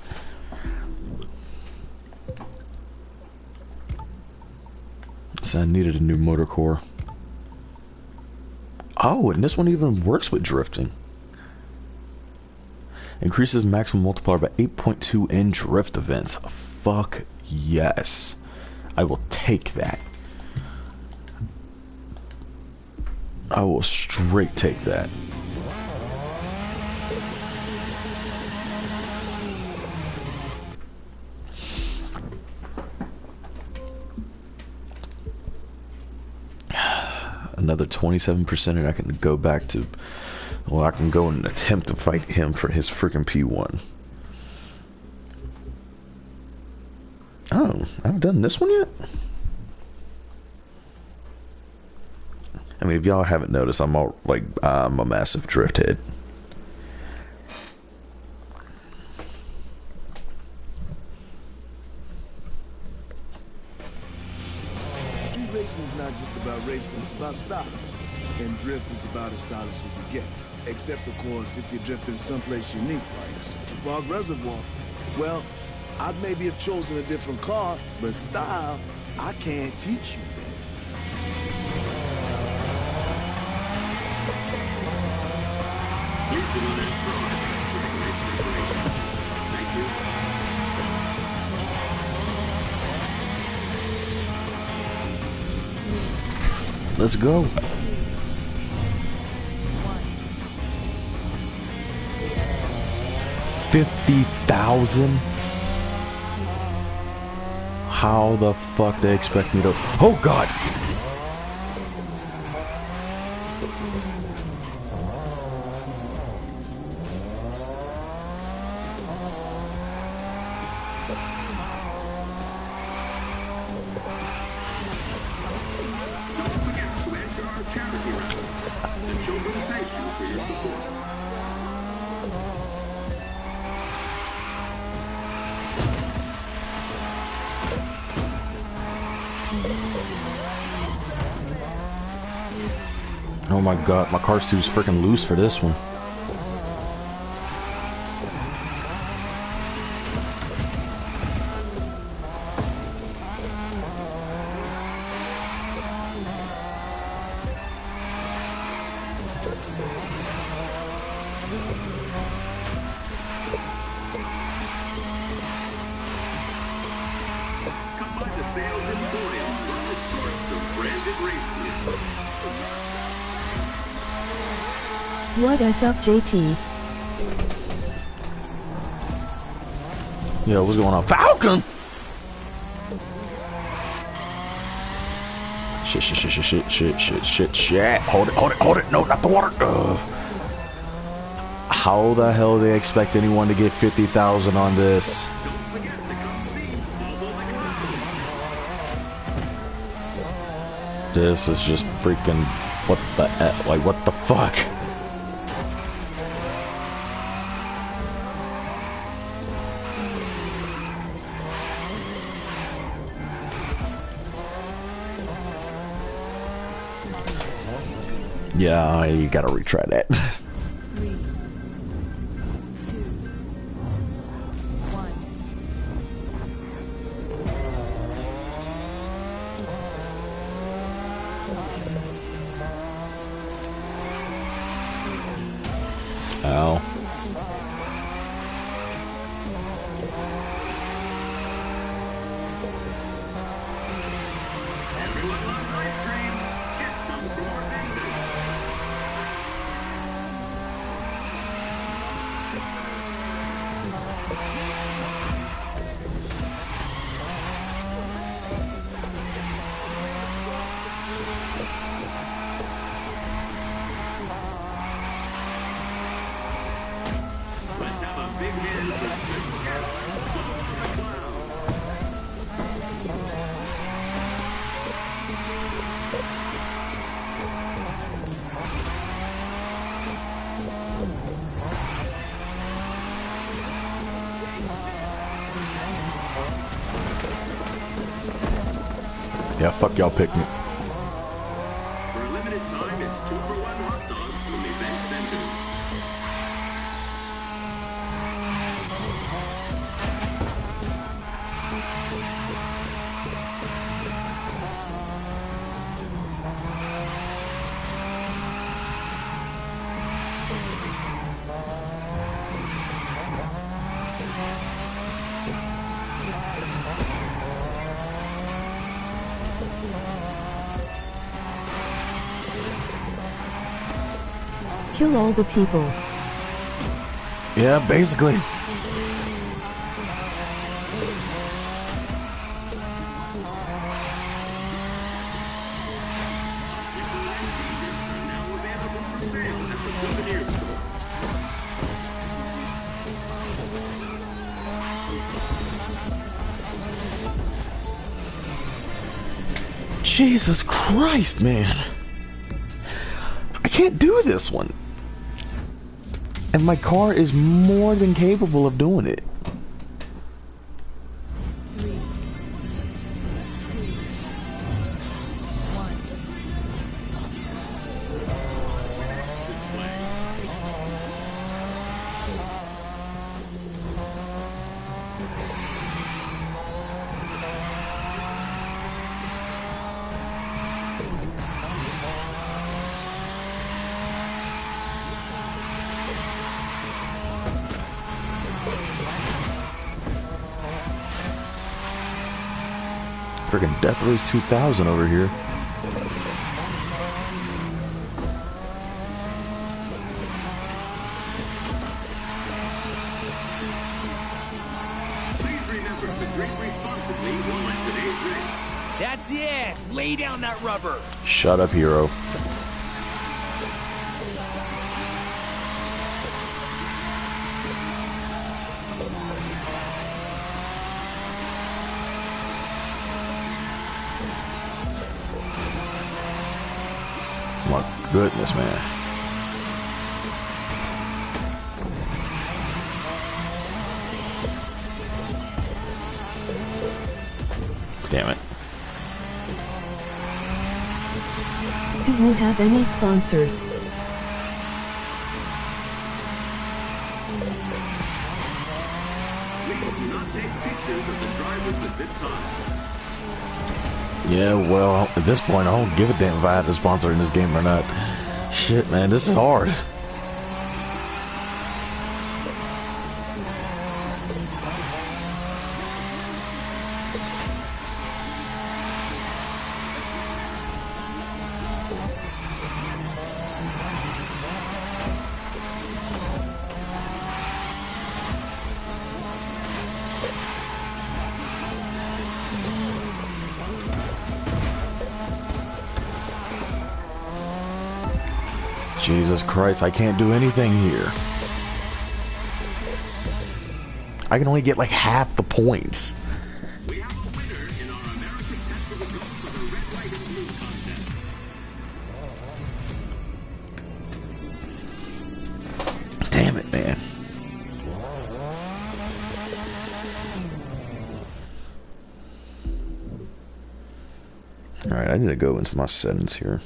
Speaker 1: So I needed a new motor core. Oh, and this one even works with drifting. Increases maximum multiplier by 8.2 in drift events. Fuck yes. I will take that. I will straight take that. Another 27% and I can go back to, well, I can go and attempt to fight him for his freaking P1. Oh, I haven't done this one yet? I mean, if y'all haven't noticed, I'm all, like, I'm a massive drift head.
Speaker 3: Racing is not just about racing, it's about style. And drift is about as stylish as it gets. Except, of course, if you're drifting someplace unique, like Central Park Reservoir. Well, I'd maybe have chosen a different car, but style, I can't teach you, man.
Speaker 5: Here's the one that's broad. Thank you.
Speaker 1: Let's go. 50,000? How the fuck they expect me to... Oh god! Oh my god, my car suit's freaking loose for this one.
Speaker 4: What is up, JT?
Speaker 1: Yo, what's going on? Falcon! Shit. Hold it. No, not the water. Ugh. How the hell do they expect anyone to get 50,000 on this? This is just freaking... What the... Like, what the fuck? Yeah, you gotta retry that.
Speaker 4: 3, 2, 1.
Speaker 1: Ow. Yeah, fuck y'all pick me.
Speaker 5: For a limited time, it's 2-for-1 hot dogs from Event Vendors.
Speaker 4: Kill all the people.
Speaker 1: Yeah, basically. Jesus Christ, man. I can't do this one. And my car is more than capable of doing it.
Speaker 4: 3, 2, 1.
Speaker 1: Freaking Death Race 2000 over here.
Speaker 5: Please remember to drink responsibly while at today's race.
Speaker 7: That's it! Lay down that rubber!
Speaker 1: Shut up, hero. My goodness, man. Damn it.
Speaker 4: Do you have any sponsors?
Speaker 5: Please do not take pictures of the drivers at this time.
Speaker 1: Yeah, well, at this point, I don't give a damn if I have a sponsor in this game or not. Shit, man, this is hard. Jesus Christ, I can't do anything here. I can only get like half the points.
Speaker 5: We have a winner in our American Test of Results of the Red, White, and Blue contest.
Speaker 1: Damn it, man. Alright, I need to go into my settings here.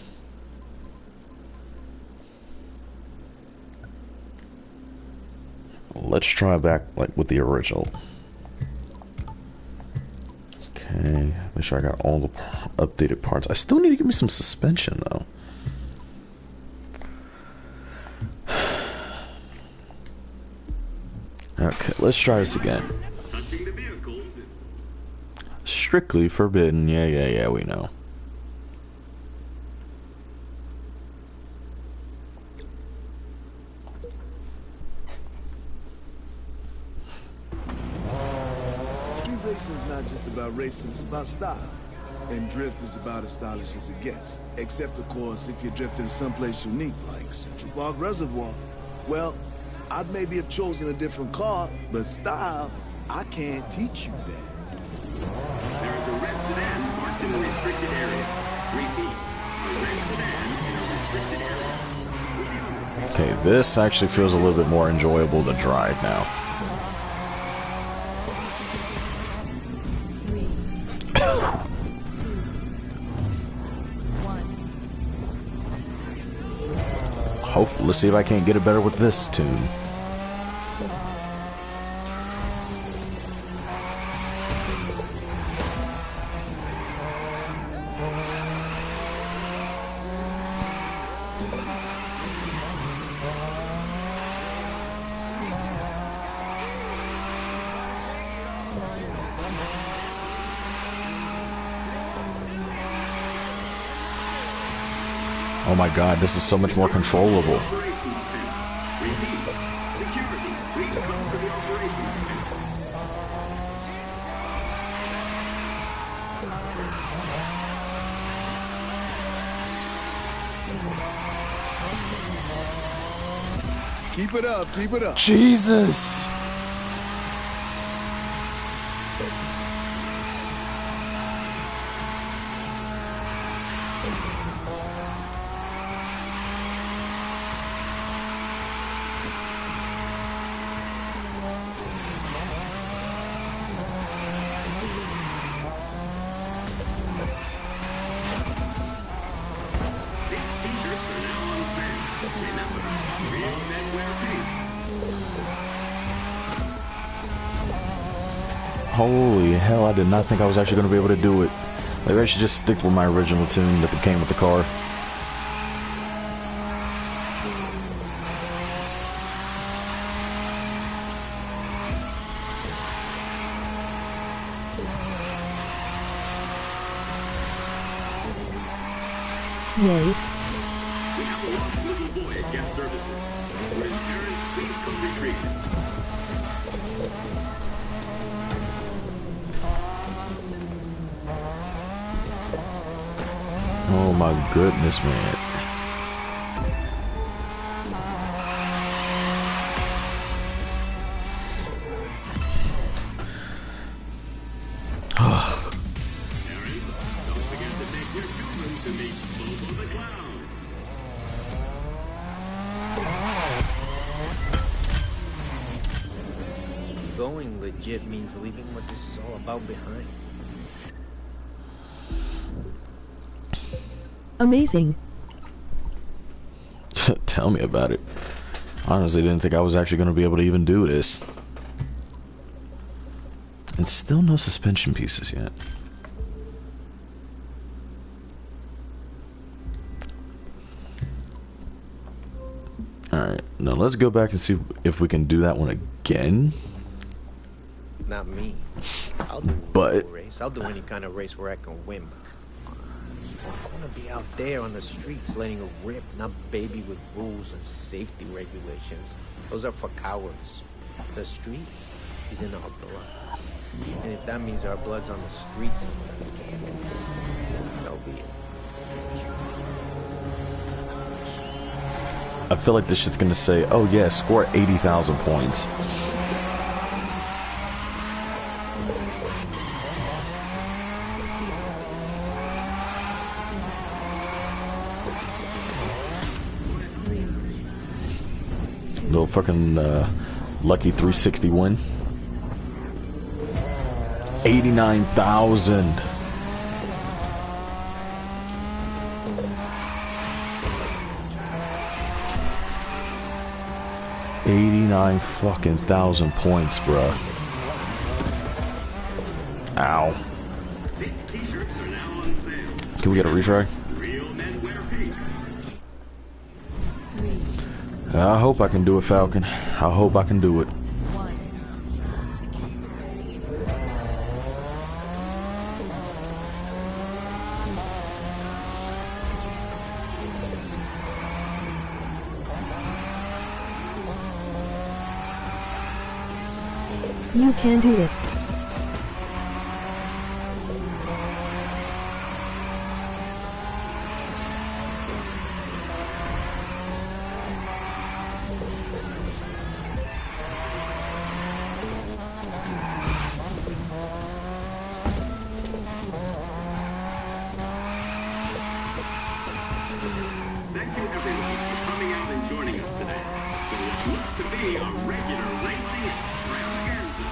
Speaker 1: Let's try back like with the original. Okay, make sure I got all the updated parts. I still need to give me some suspension though. Okay, let's try this again.
Speaker 5: Touching the vehicles.
Speaker 1: Strictly forbidden. Yeah, we know.
Speaker 3: Racing is not just about racing, it's about style. And drift is about as stylish as it gets. Except, of course, if you're drifting someplace unique, like Central Park Reservoir. Well, I'd maybe have chosen a different car, but style, I can't teach you that.
Speaker 5: There is a red sedan parked in the restricted area. Repeat, a red sedan in a restricted area.
Speaker 1: Okay, this actually feels a little bit more enjoyable to drive now. Let's see if I can't get it better with this tune. Oh my god, this is so much more controllable.
Speaker 3: Keep it up, keep it up.
Speaker 1: Jesus! Holy hell, I did not think I was actually going to be able to do it. Maybe I should just stick with my original tune that came with the car.
Speaker 4: Yay.
Speaker 5: We have a lost little boy at guest services. For his parents, please come retrieve him.
Speaker 1: Oh my goodness, man.
Speaker 5: Don't forget to take your children to meet Bobo the Clown.
Speaker 7: Going legit means leaving what this is all about behind.
Speaker 4: Amazing.
Speaker 1: Tell me about it. Honestly, didn't think I was actually going to be able to even do this. And still no suspension pieces yet. Alright, now let's go back and see if we can do that one again.
Speaker 7: Not me. I'll do
Speaker 1: But-
Speaker 7: a race. I'll do any kind of race where I can win. But I want to be out there on the streets letting it rip, not baby with rules and safety regulations. Those are for cowards. The street is in our blood. And if that means our blood's on the streets, so be it.
Speaker 1: I feel like this shit's gonna say, oh yeah, score 80,000 points. Little fucking lucky 361. 89,000. $89 fucking thousand points, bruh. Ow.
Speaker 5: T-shirts are now on sale.
Speaker 1: Can we get a retry?
Speaker 5: Real men wear pink.
Speaker 1: I hope I can do it, Falcon. I hope I can do it.
Speaker 4: You can do it.
Speaker 5: be a regular racing extravaganza.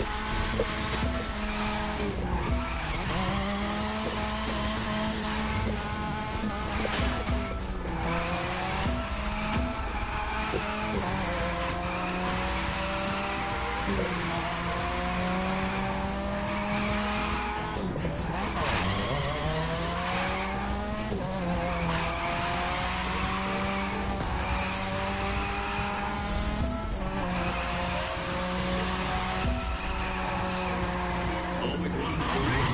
Speaker 5: Always wanted to race?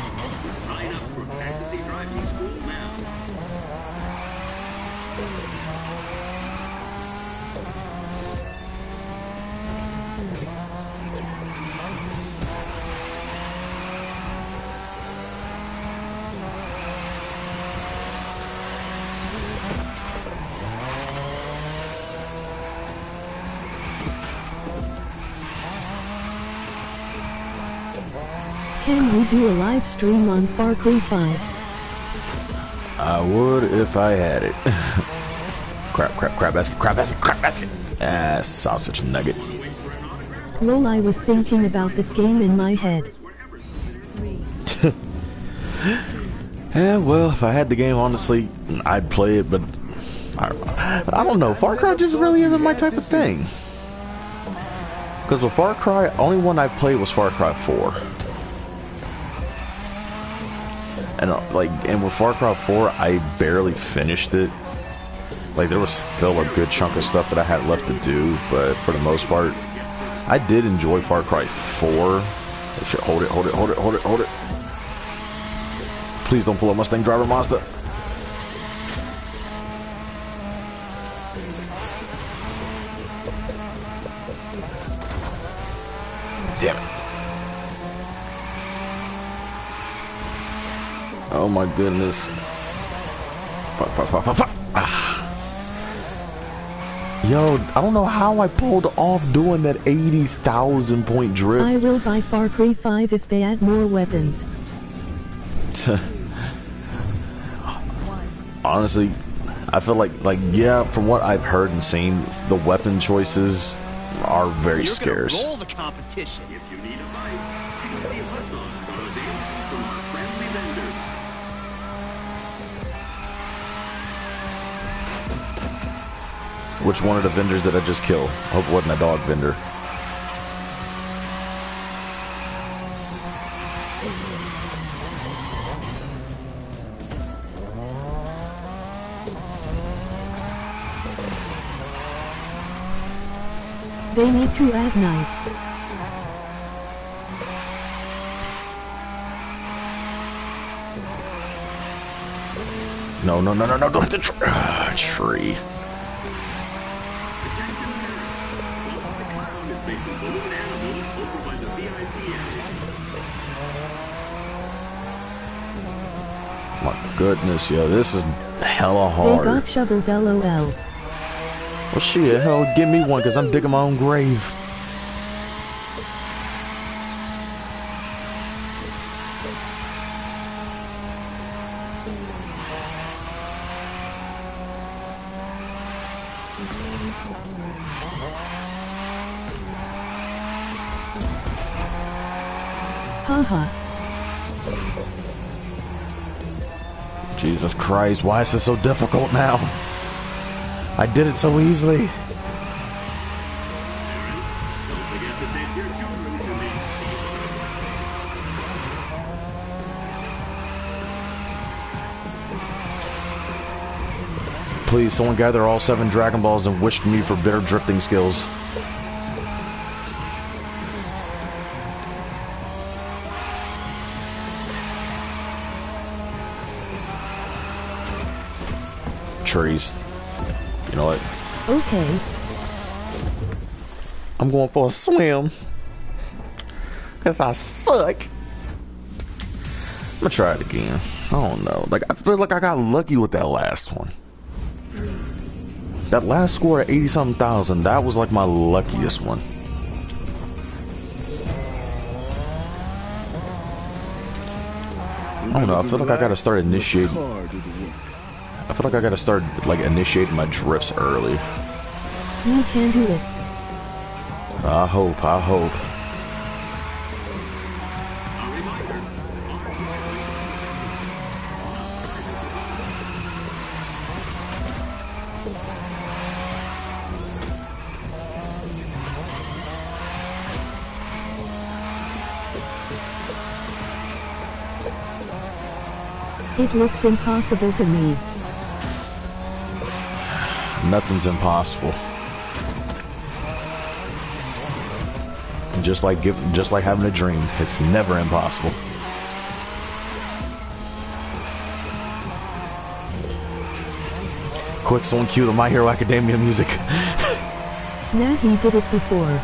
Speaker 5: Sign up for Fantasy Driving School now.
Speaker 4: Can we do a live stream on Far Cry 5?
Speaker 1: I would if I had it. Crap basket. Ah, sausage nugget.
Speaker 4: Lol, I was thinking about that game in my head.
Speaker 1: Yeah, well, if I had the game, honestly, I'd play it, but I don't know. Far Cry just really isn't my type of thing. Because with Far Cry, only one I played was Far Cry 4. And with Far Cry 4, I barely finished it. Like, there was still a good chunk of stuff that I had left to do, but for the most part, I did enjoy Far Cry 4. Oh, shit, hold it. Please don't pull a Mustang Driver Monster. Damn it. Oh my goodness. Fuck. Ah. Yo, I don't know how I pulled off doing that 80,000 point drift.
Speaker 4: I will buy Far Cry 5 if they add more weapons.
Speaker 1: Honestly, I feel like yeah, from what I've heard and seen, the weapon choices are very scarce.
Speaker 8: You're gonna roll the competition.
Speaker 5: If you need a bite, tasty hot dogs are available from our friendly vendors.
Speaker 1: Which one of the vendors did I just kill? I hope it wasn't a dog vendor.
Speaker 4: They need to add knives.
Speaker 1: No, don't hit the tree. My goodness, yo, this is hella
Speaker 4: They
Speaker 1: hard.
Speaker 4: got shovels, lol.
Speaker 1: Well, shit, hell, give me one, because I'm digging my own grave.
Speaker 4: Haha.
Speaker 1: Jesus Christ, why is this so difficult now? I did it so easily. Please, someone gather all 7 Dragon Balls and wish me for better drifting skills. Trees. You know what?
Speaker 4: Okay.
Speaker 1: I'm going for a swim. Cause I suck. I'm gonna try it again. I don't know. Like, I feel like I got lucky with that last one. That last score at 80-something thousand, that was like my luckiest one. I don't know, I feel like I gotta start initiating. I feel like I gotta start like initiating my drifts early.
Speaker 4: You can do it.
Speaker 1: I hope, I hope.
Speaker 4: It looks impossible to me.
Speaker 1: Nothing's impossible. Just like having a dream, it's never impossible. Quick, someone cue the My Hero Academia music.
Speaker 4: Nah, he did it before.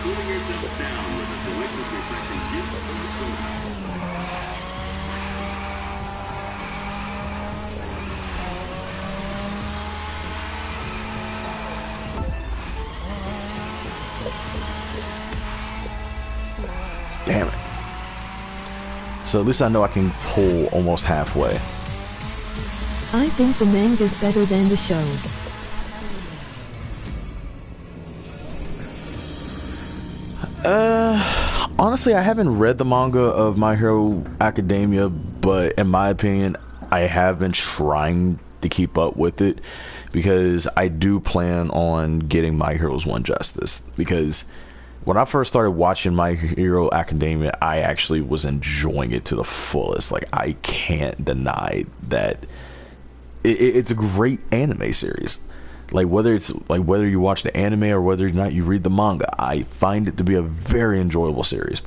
Speaker 5: Cooling yourself down with a delicious refreshing juice or soda.
Speaker 1: Damn it. So at least I know I can pull almost halfway.
Speaker 4: I think the manga's better than the show.
Speaker 1: Honestly, I haven't read the manga of My Hero Academia, but in my opinion, I have been trying to keep up with it because I do plan on getting My Heroes 1 Justice. Because when I first started watching My Hero Academia, I actually was enjoying it to the fullest. Like, I can't deny that it's a great anime series. Like whether you watch the anime or whether or not you read the manga, I find it to be a very enjoyable series.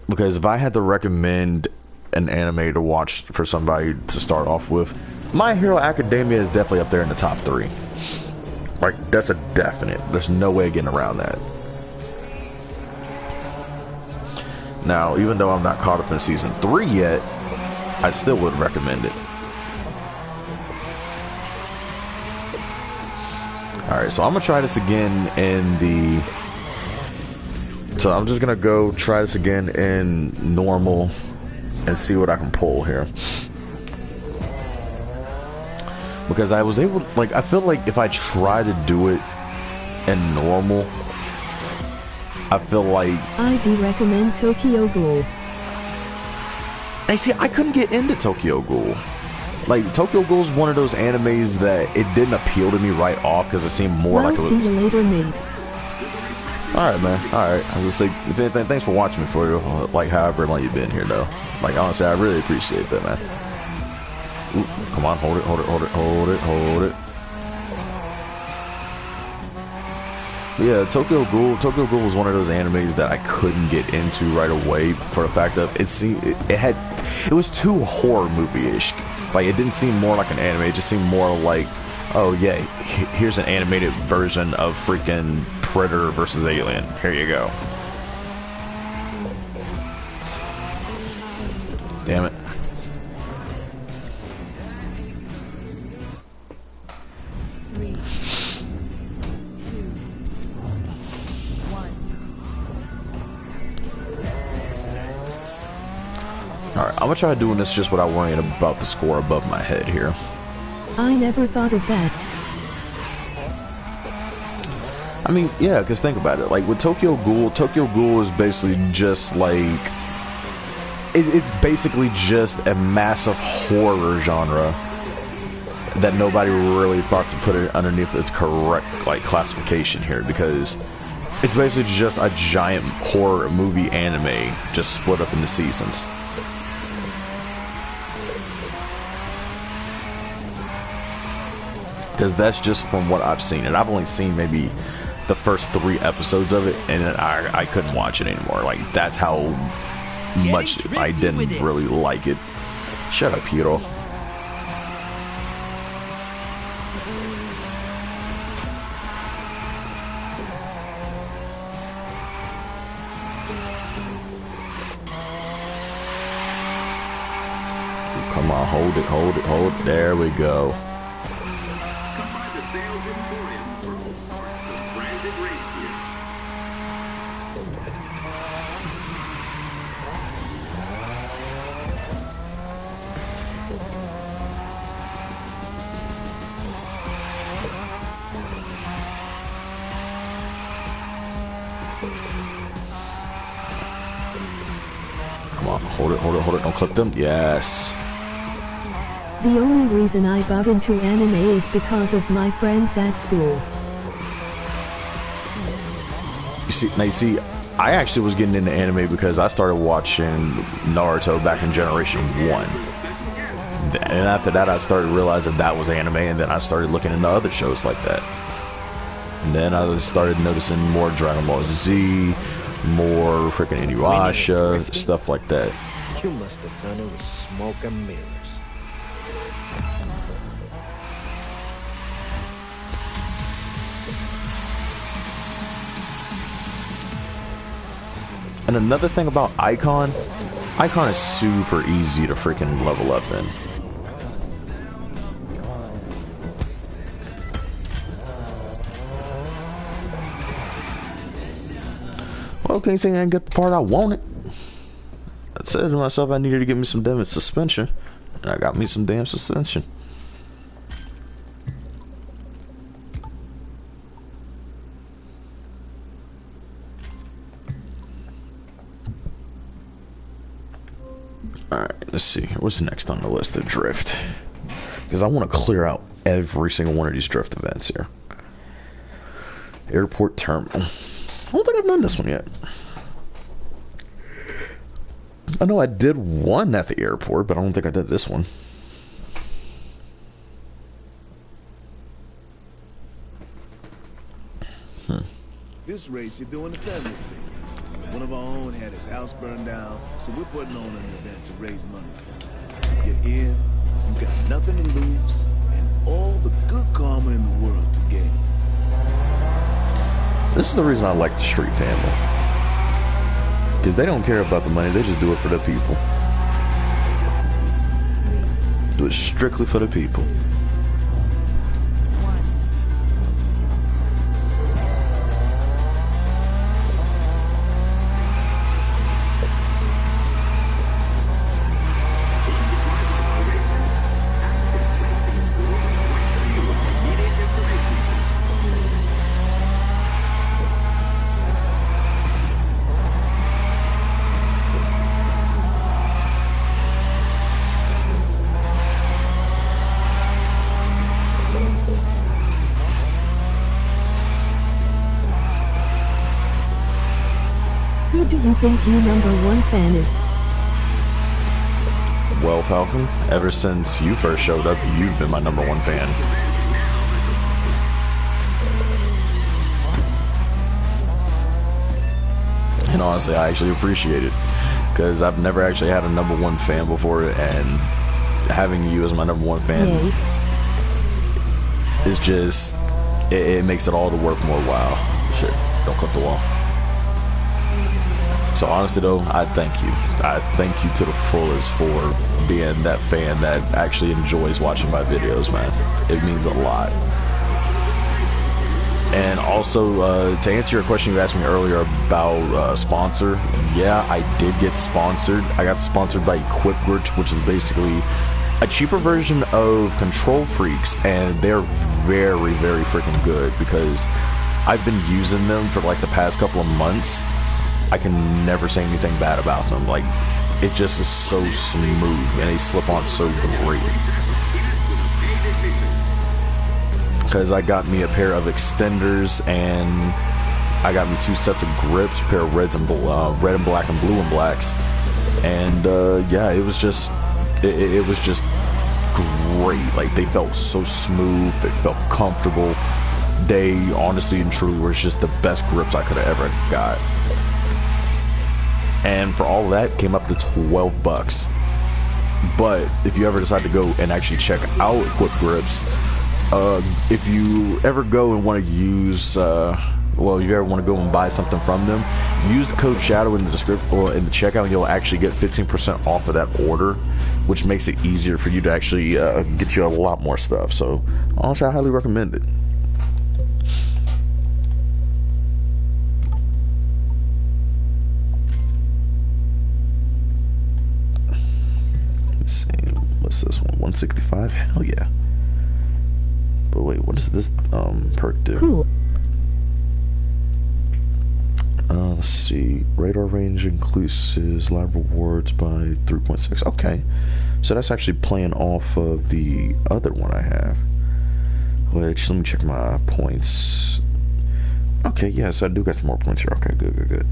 Speaker 1: Because if I had to recommend an anime to watch for somebody to start off with, My Hero Academia is definitely up there in the top 3. Like, that's a definite. There's no way of getting around that. Now, even though I'm not caught up in season 3 yet, I still would recommend it. Alright, so I'm gonna try this again in the... So I'm just gonna go try this again in normal and see what I can pull here. Because I was able... Like, I feel like if I try to do it in normal, I feel like...
Speaker 4: I do recommend Tokyo Ghoul.
Speaker 1: Hey, see, I couldn't get into Tokyo Ghoul. Like, Tokyo Ghoul is one of those animes that it didn't appeal to me right off because it seemed more like it was...
Speaker 4: See you later, mate.
Speaker 1: Alright, man. Alright. I was just say, if anything, thanks for watching me for like however long you've been here, though. Like, honestly, I really appreciate that, man. Ooh, come on, hold it, hold it, hold it, hold it, hold it. But yeah, Tokyo Ghoul was one of those animes that I couldn't get into right away for the fact that it was too horror movie-ish. Like, it didn't seem more like an anime, it just seemed more like, oh yeah, here's an animated version of freaking Predator versus Alien. Here you go. Damn it. Alright, I'm gonna try doing this just without worrying about the score above my head here.
Speaker 4: I never thought of that.
Speaker 1: I mean, yeah, because think about it. Like, with Tokyo Ghoul is basically just like... It's basically just a massive horror genre that nobody really thought to put it underneath its correct, like, classification here, because it's basically just a giant horror movie anime just split up into seasons. because that's just from what I've seen, and I've only seen maybe the first 3 episodes of it, and then I couldn't watch it anymore. Like, that's how much I didn't really like it. Shut up, Hiro. Come on, hold it, hold it, hold it. There we go.
Speaker 5: Come by the Sales Emporium for all sorts of branded race gear.
Speaker 1: Come on, hold it, hold it, hold it. Don't clip them. Yes.
Speaker 4: The only reason I got into anime is because of my friends at school.
Speaker 1: You see, I actually was getting into anime because I started watching Naruto back in Generation 1. And after that, I started realizing that was anime, and then I started looking into other shows like that. And then I started noticing more Dragon Ball Z, more freaking Inuyasha, stuff like that.
Speaker 7: You must have done it with smoke and mirrors.
Speaker 1: And another thing about Icon is super easy to freaking level up in. Well, can't say I didn't get the part I wanted. I said to myself I needed to get me some damn suspension, and I got me some damn suspension. Alright, let's see. What's next on the list of drift? Because I want to clear out every single one of these drift events here. Airport terminal. I don't think I've done this one yet. I know I did one at the airport, but I don't think I did this one.
Speaker 3: This race, you're doing the family thing. One of our own had his house burned down, so we're putting on an event to raise money for him. You're in, you got nothing to lose, and all the good karma in the world to gain.
Speaker 1: This is the reason I like the Street family. Because they don't care about the money, they just do it for the people. Do it strictly for the people.
Speaker 4: Who do you think your #1 fan is?
Speaker 1: Well, Falcon, ever since you first showed up, you've been my #1 fan. And honestly, I actually appreciate it. Because I've never actually had a #1 fan before, and having you as my #1 fan
Speaker 4: Yay.
Speaker 1: is just, it makes it all the worth more while. Shit, don't clip the wall. So honestly though, I thank you. I thank you to the fullest for being that fan that actually enjoys watching my videos, man. It means a lot. And also, to answer your question you asked me earlier about sponsor, yeah, I did get sponsored. I got sponsored by Equipward, which is basically a cheaper version of Control Freaks, and they're very, very freaking good because I've been using them for like the past couple of months. I can never say anything bad about them. Like, it just is so smooth and they slip on so great. Because I got me a pair of extenders and I got me 2 sets of grips, a pair of red and black and blue and blacks. And yeah, it was just, it was just great. Like, they felt so smooth, they felt comfortable. They honestly and truly were just the best grips I could have ever got. And for all of that, came up to $12. But if you ever decide to go and actually check out Equip Grips, if you ever go and want to use, well, if you ever want to go and buy something from them, use the code SHADOW in the description or in the checkout, and you'll actually get 15% off of that order, which makes it easier for you to actually get you a lot more stuff. So honestly, I highly recommend it. Let's see, what's this one? 165? Hell yeah. But wait, what does this perk do?
Speaker 4: Cool.
Speaker 1: Let's see. Radar range increases live rewards by 3.6. Okay. So that's actually playing off of the other one I have. Which, let me check my points. Okay, yes, I do got some more points here. Okay, good, good, good.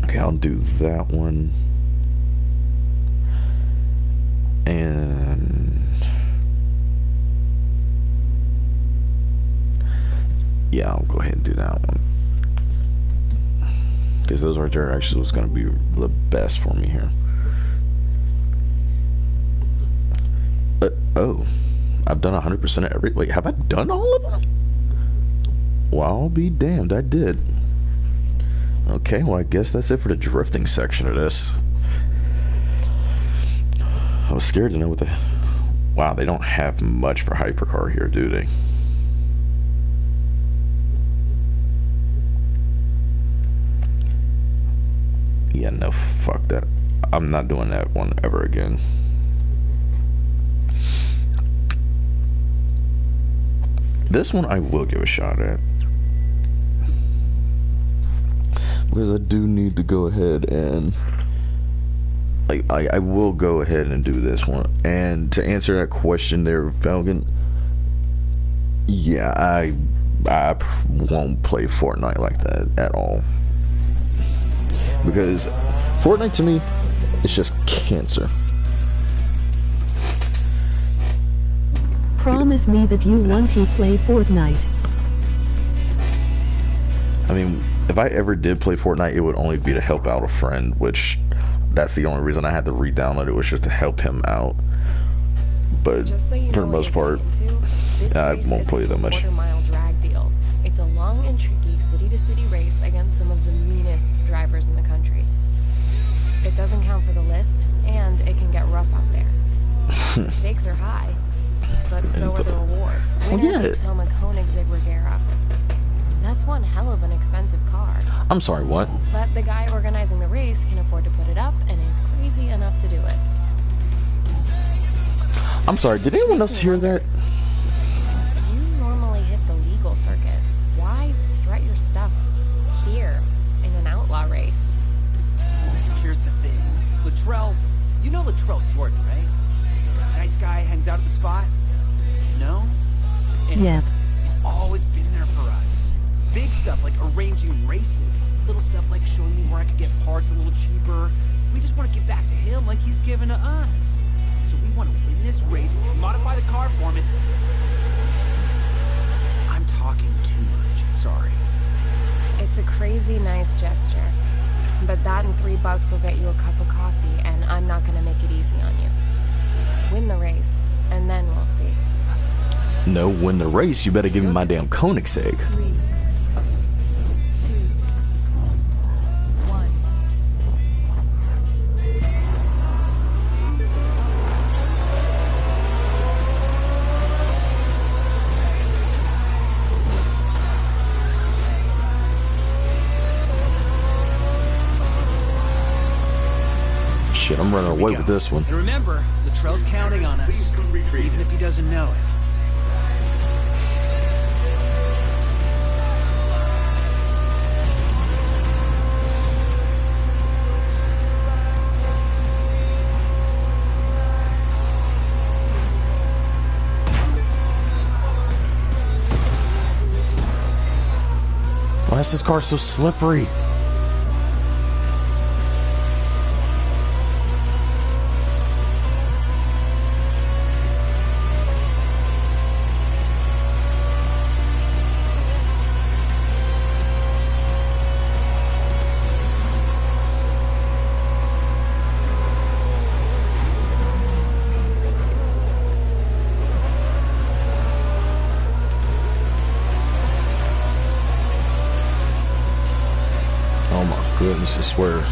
Speaker 1: Okay, I'll do that one. And yeah, I'll go ahead and do that one. Because those right there actually was going to be the best for me here. Oh, I've done 100% of every... Wait, have I done all of them? Well, I'll be damned, I did. Okay, well, I guess that's it for the drifting section of this. I was scared to know what the... Wow, they don't have much for hypercar here, do they? Yeah, no, fuck that. I'm not doing that one ever again. This one I will give a shot at. Because I do need to go ahead and... I will go ahead and do this one. And to answer that question there, Falcon, yeah, I won't play Fortnite like that at all. Because Fortnite to me, it's just cancer.
Speaker 4: Promise me that you want to play Fortnite.
Speaker 1: I mean, if I ever did play Fortnite, it would only be to help out a friend, which... That's the only reason I had to re-download it, was just to help him out. But
Speaker 8: so
Speaker 1: for the most part, I won't play that much.
Speaker 8: Quarter-mile drag deal. It's a long and tricky city-to-city race against some of the meanest drivers in the country. It doesn't count for the list, and it can get rough out there. The stakes are high, but so are the rewards. Winner takes home a Koenigsegg Regera. That's one hell of an expensive car.
Speaker 1: I'm sorry, what?
Speaker 8: But the guy organizing the race can afford to put it up and is crazy enough to do it.
Speaker 1: I'm sorry, did anyone else hear that?
Speaker 8: You normally hit the legal circuit. Why strut your stuff here in an outlaw race?
Speaker 9: Here's the thing. Latrell's... You know Latrell Jordan, right? Nice guy, hangs out at the spot. No? And
Speaker 4: Yep.
Speaker 9: He's always been there for us. Big stuff like arranging races. Little stuff like showing me where I could get parts a little cheaper. We just want to give back to him like he's given to us. So we want to win this race, modify the car for him. I'm talking too much. Sorry.
Speaker 8: It's a crazy nice gesture. But that and $3 will get you a cup of coffee, and I'm not going to make it easy on you. Win the race, and then we'll see.
Speaker 1: No, win the race, you better give me my damn Koenigsegg.
Speaker 8: 3, 2, 1.
Speaker 1: Shit, I'm running away with this one.
Speaker 9: And remember, Latrell's counting on us, even if he doesn't know it.
Speaker 1: Why Why is this car so slippery? Oh my goodness, I swear.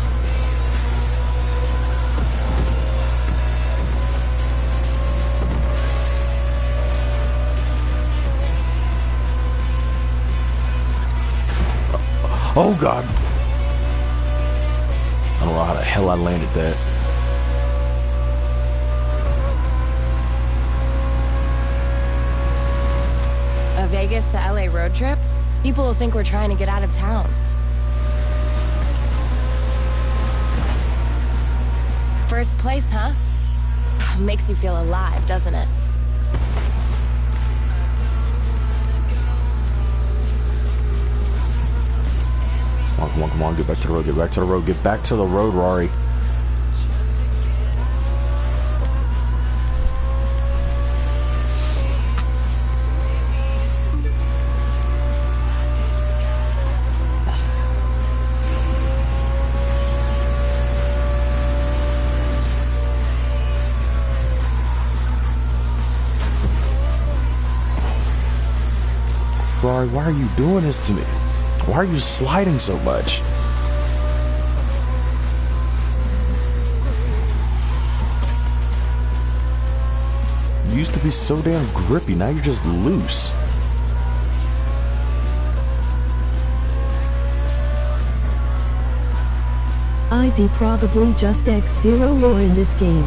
Speaker 1: Oh God. I don't know how the hell I landed that.
Speaker 8: A Vegas to LA road trip? People will think we're trying to get out of town. First place, huh? Makes you feel alive, doesn't it?
Speaker 1: Come on, come on, come on, get back to the road, get back to the road, get back to the road, Rory. Rory, why are you doing this to me? Why are you sliding so much? You used to be so damn grippy, now you're just loose.
Speaker 4: ID probably just X0 lore in this game.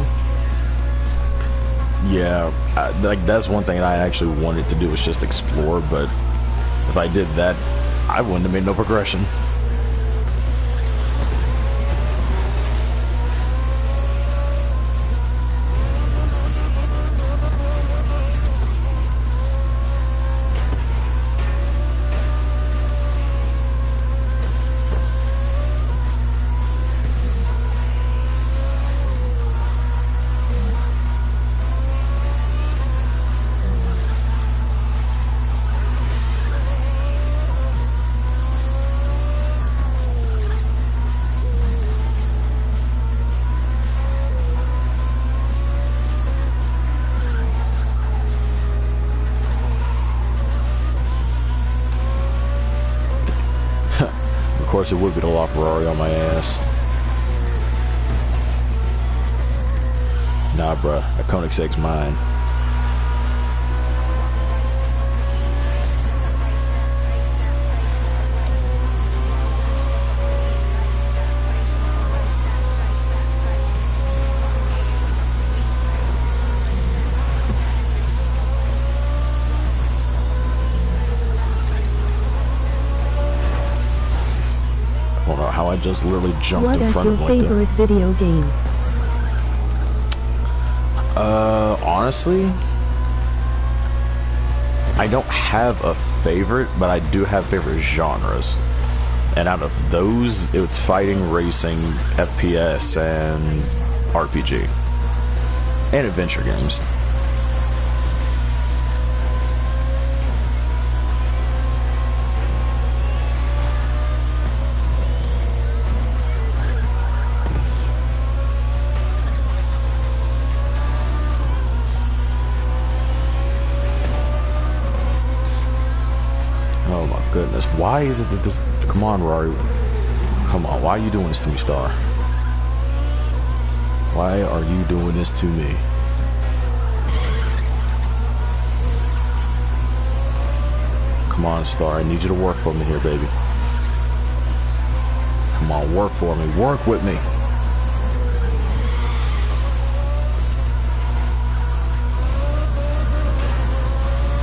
Speaker 1: Yeah, like that's one thing I actually wanted to do was just explore, but if I did that, I wouldn't have made no progression. Of course, it would be the lock Ferrari on my ass. Nah, bruh, that Koenigsegg's mine. How I just literally jumped in front of him like that.
Speaker 4: What is your favorite video game?
Speaker 1: Honestly, I don't have a favorite, but I do have favorite genres. And out of those, it's fighting, racing, FPS, and RPG. And adventure games. Oh my goodness, why is it that this... Come on, Rory. Come on, why are you doing this to me, Star? Why are you doing this to me? Come on, Star, I need you to work for me here, baby. Come on, work for me. Work with me.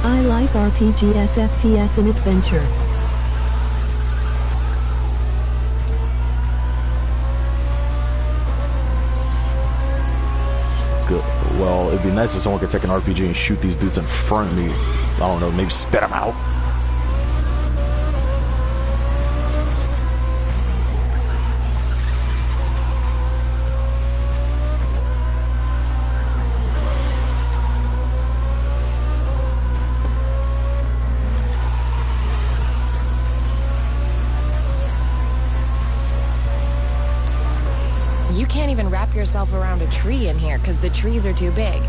Speaker 4: I like RPGs, FPS, and adventure.
Speaker 1: Good. Well, it'd be nice if someone could take an RPG and shoot these dudes in front of me. I don't know, maybe spit them out.
Speaker 8: can't even wrap yourself around a tree in here because the trees are too big.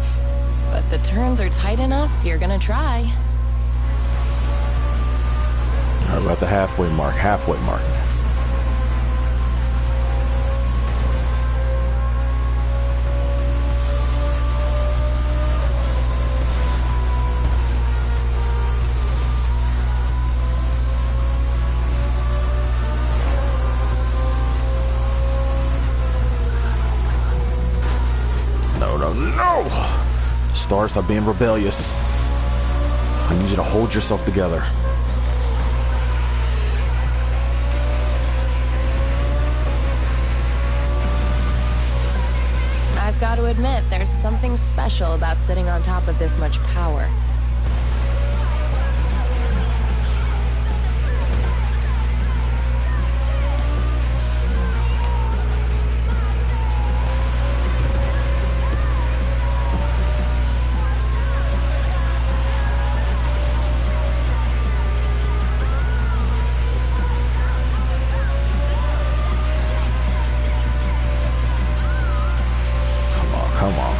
Speaker 8: But the turns are tight enough, you're gonna try.
Speaker 1: All right, we're at the halfway mark. Halfway mark. No! Stars, stop being rebellious. I need you to hold yourself together.
Speaker 8: I've got to admit, there's something special about sitting on top of this much power.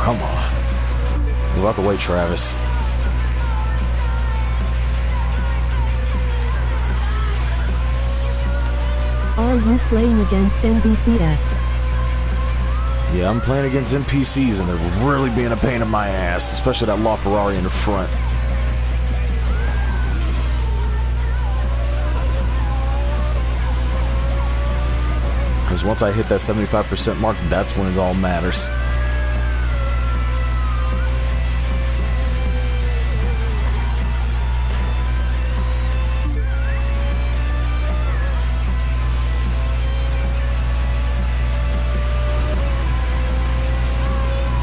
Speaker 1: Come on. Move out the way, Travis.
Speaker 4: Are you playing against NPCs?
Speaker 1: Yeah, I'm playing against NPCs and they're really being a pain in my ass, especially that LaFerrari in the front. Because once I hit that 75% mark, that's when it all matters.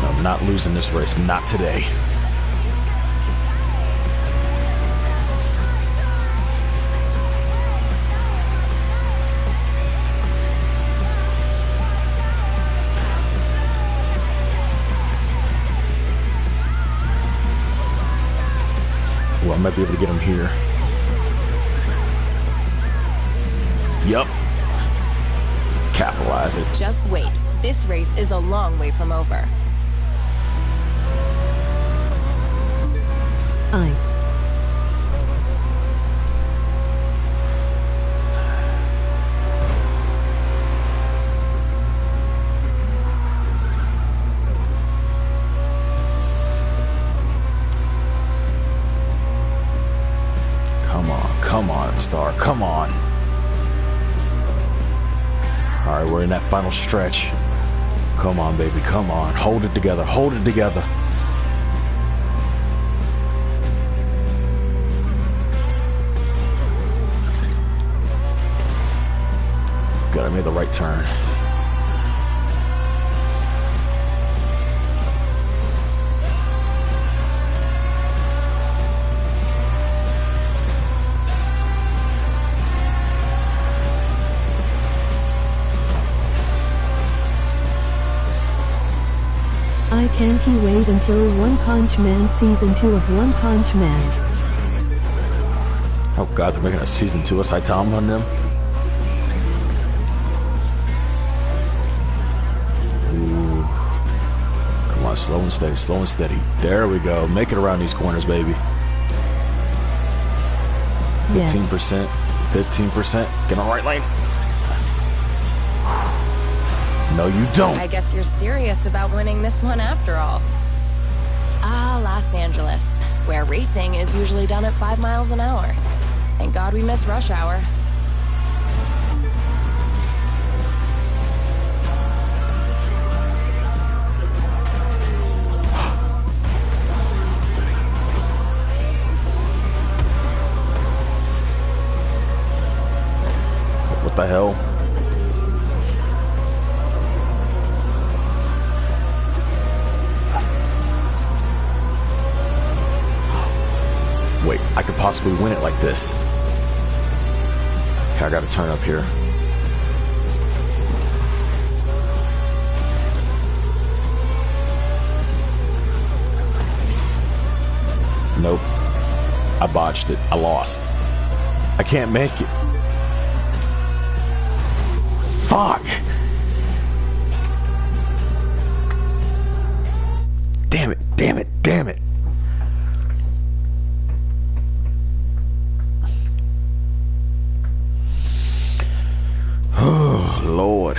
Speaker 1: I'm not losing this race, not today. Well, I might be able to get him here. Yup. Capitalize it.
Speaker 8: Just wait. This race is a long way from over.
Speaker 1: Come on, Star, come on. All right, we're in that final stretch. Come on, baby, come on. Hold it together, hold it together. Good, I made the right turn.
Speaker 4: I can't wait until One Punch Man Season 2 of One Punch Man.
Speaker 1: Oh god, they're making a season 2 of Saitama on them? Ooh. Come on, slow and steady, slow and steady. There we go. Make it around these corners, baby. 15%, 15%. Get on the right lane. No, you don't.
Speaker 8: I guess you're serious about winning this one after all. Ah, Los Angeles, where racing is usually done at 5 miles an hour. Thank God we missed rush hour.
Speaker 1: What the hell? Wait, I could possibly win it like this. Okay, I gotta turn up here. Nope. I botched it. I lost. I can't make it. Fuck! Damn it, damn it, damn it. Oh, Lord.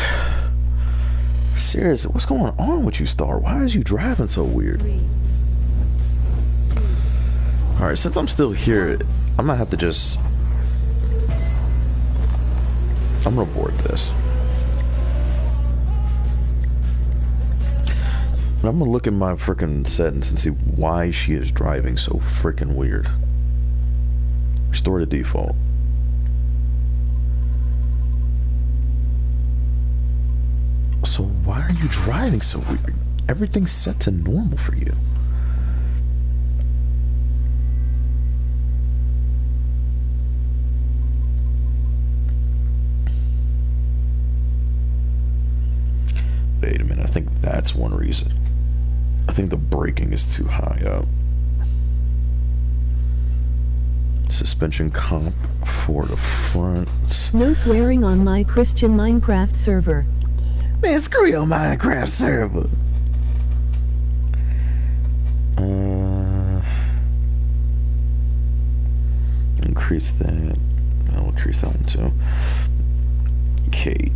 Speaker 1: Seriously, what's going on with you, Star? Why is you driving so weird? Alright, since I'm still here, I'm gonna have to just... I'm gonna board this. And I'm gonna look at my freaking settings and see why she is driving so freaking weird. Restore to default. So why are you driving so weird? Everything's set to normal for you. Wait a minute, I think that's one reason. I think the braking is too high up. Suspension comp for the front.
Speaker 4: No swearing on my Christian Minecraft server.
Speaker 1: Man, screw your Minecraft server. Increase that. I'll increase that one too. Okay.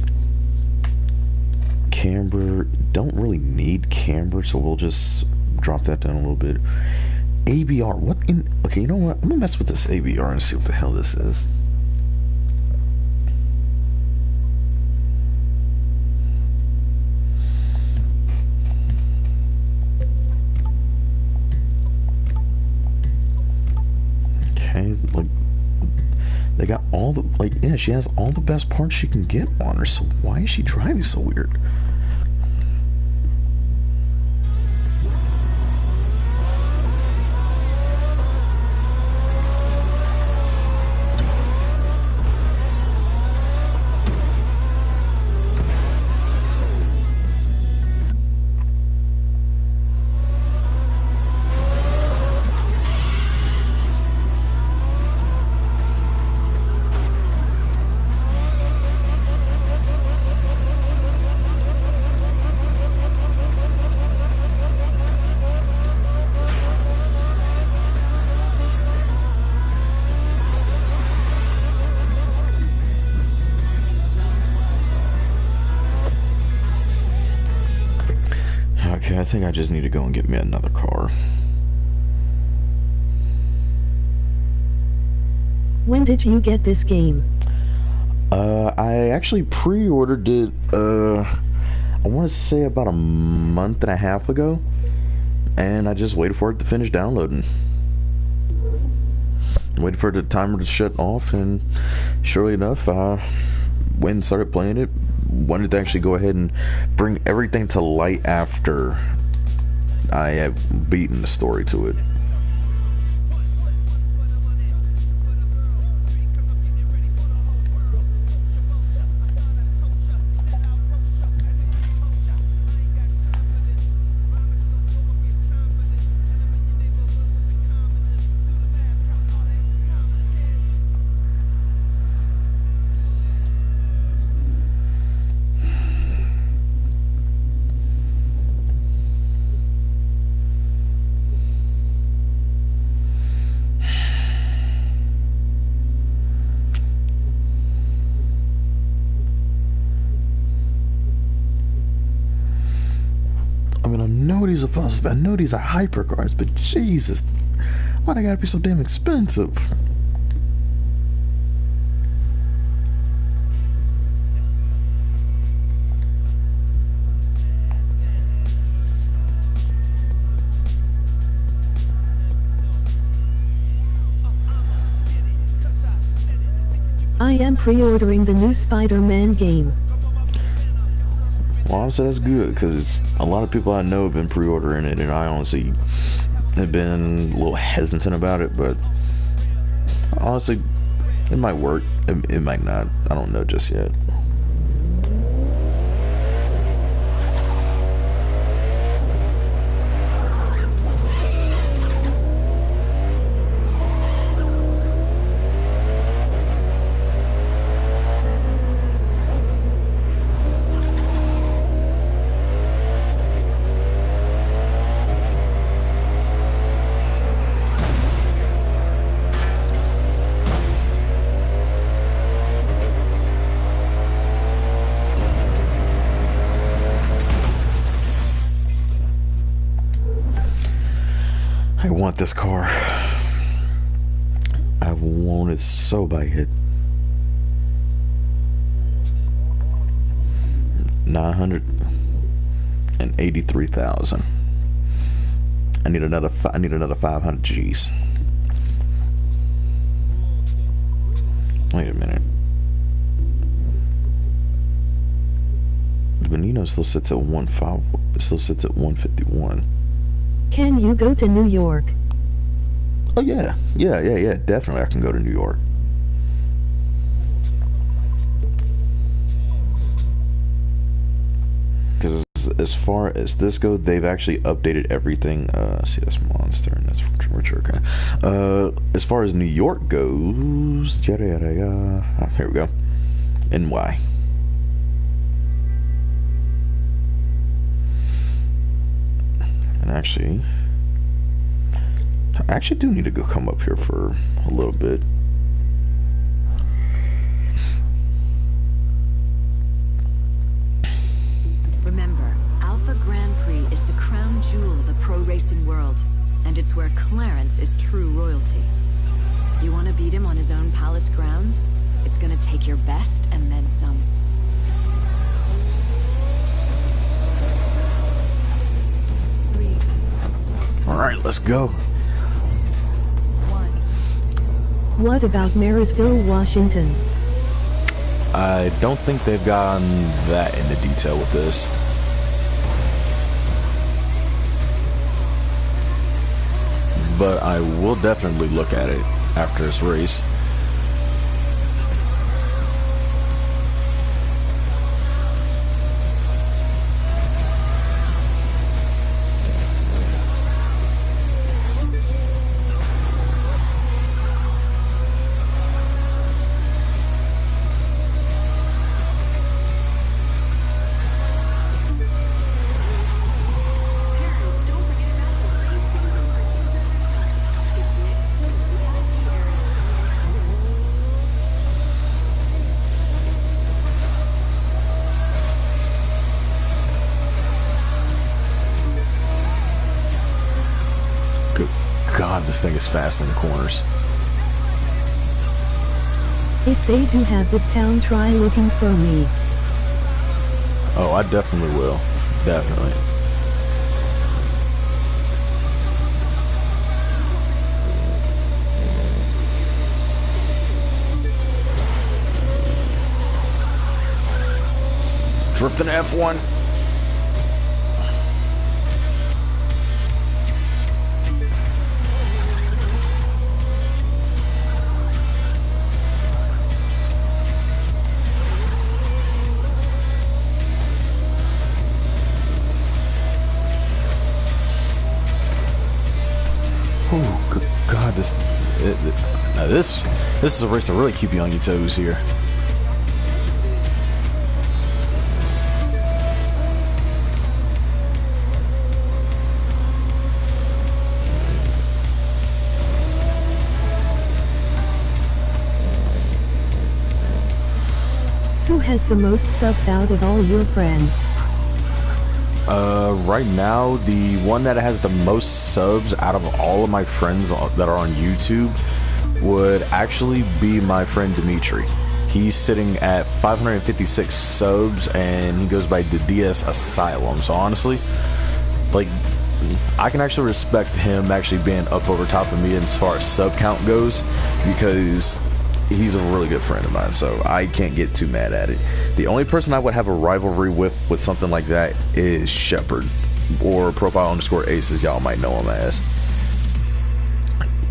Speaker 1: Camber. Don't really need camber, so we'll just drop that down a little bit. ABR. What in? Okay, you know what? I'm gonna mess with this ABR and see what the hell this is. Okay, like they got all the yeah, she has all the best parts she can get on her. So why is she driving so weird? Okay, I think I just need to go and get me another car.
Speaker 4: When did you get this game?
Speaker 1: I actually pre-ordered it, I want to say about a month and a half ago. And I just waited for it to finish downloading. Waited for the timer to shut off, and surely enough, I went and started playing it. Wanted to actually go ahead and bring everything to light after I have beaten the story to it. I know these are hypercars, but Jesus, why they gotta be so damn expensive?
Speaker 4: I am pre-ordering the new Spider-Man game.
Speaker 1: Well, honestly, that's good, because a lot of people I know have been pre-ordering it, and I honestly have been a little hesitant about it, but honestly, it might work. It might not. I don't know just yet. want this car. I want it so bad. 983,000. I need another 500 G's. Wait a minute. Benino still sits at 1.5. Still sits at 151.
Speaker 4: Can you go to New York?
Speaker 1: Oh yeah, definitely I can go to New York. Because as far as this goes, they've actually updated everything. See, that's Monster, and that's from Richard. As far as New York goes, yada yada yada. Here we go. NY. And I actually do need to go come up here for a little bit.
Speaker 10: Remember, Alpha Grand Prix is the crown jewel of the pro racing world, and it's where Clarence is true royalty. You want to beat him on his own palace grounds? It's gonna take your best and then some.
Speaker 1: All right, let's go.
Speaker 4: What about Marysville, Washington?
Speaker 1: I don't think they've gotten that into detail with this. But I will definitely look at it after this race. God, this thing is fast in the corners.
Speaker 4: If they do have the town, try looking for me.
Speaker 1: Oh, I definitely will. Definitely. Drifting F1. Oh, good God, this is a race to really keep you on your toes here.
Speaker 4: Who has the most subs out of all your friends?
Speaker 1: Right now, the one that has the most subs out of all of my friends that are on YouTube would actually be my friend Dimitri. He's sitting at 556 subs, and he goes by the DS Asylum. So honestly, like, I can actually respect him actually being up over top of me as far as sub count goes, because he's a really good friend of mine, so I can't get too mad at it. The only person I would have a rivalry with something like that is Shepard, or Profile_Ace, as y'all might know him as.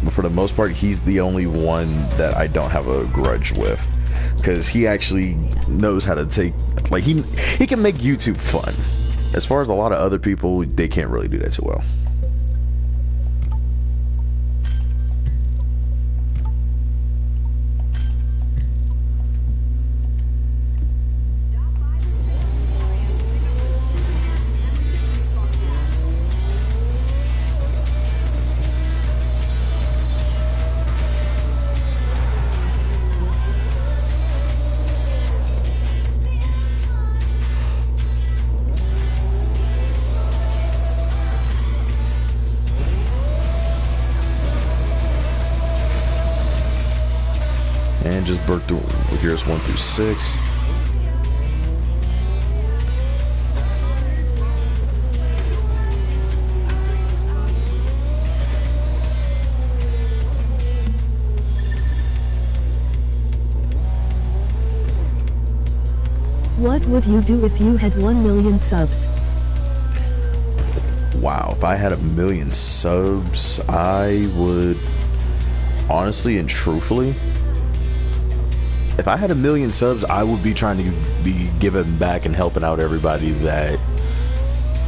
Speaker 1: But for the most part, he's the only one that I don't have a grudge with, because he actually knows how to take, like, he can make YouTube fun. As far as a lot of other people, they can't really do that too well. 1 through 6.
Speaker 4: What would you do if you had 1 million subs?
Speaker 1: Wow, if I had 1 million subs, I would honestly and truthfully, if I had 1 million subs, I would be trying to be giving back and helping out everybody that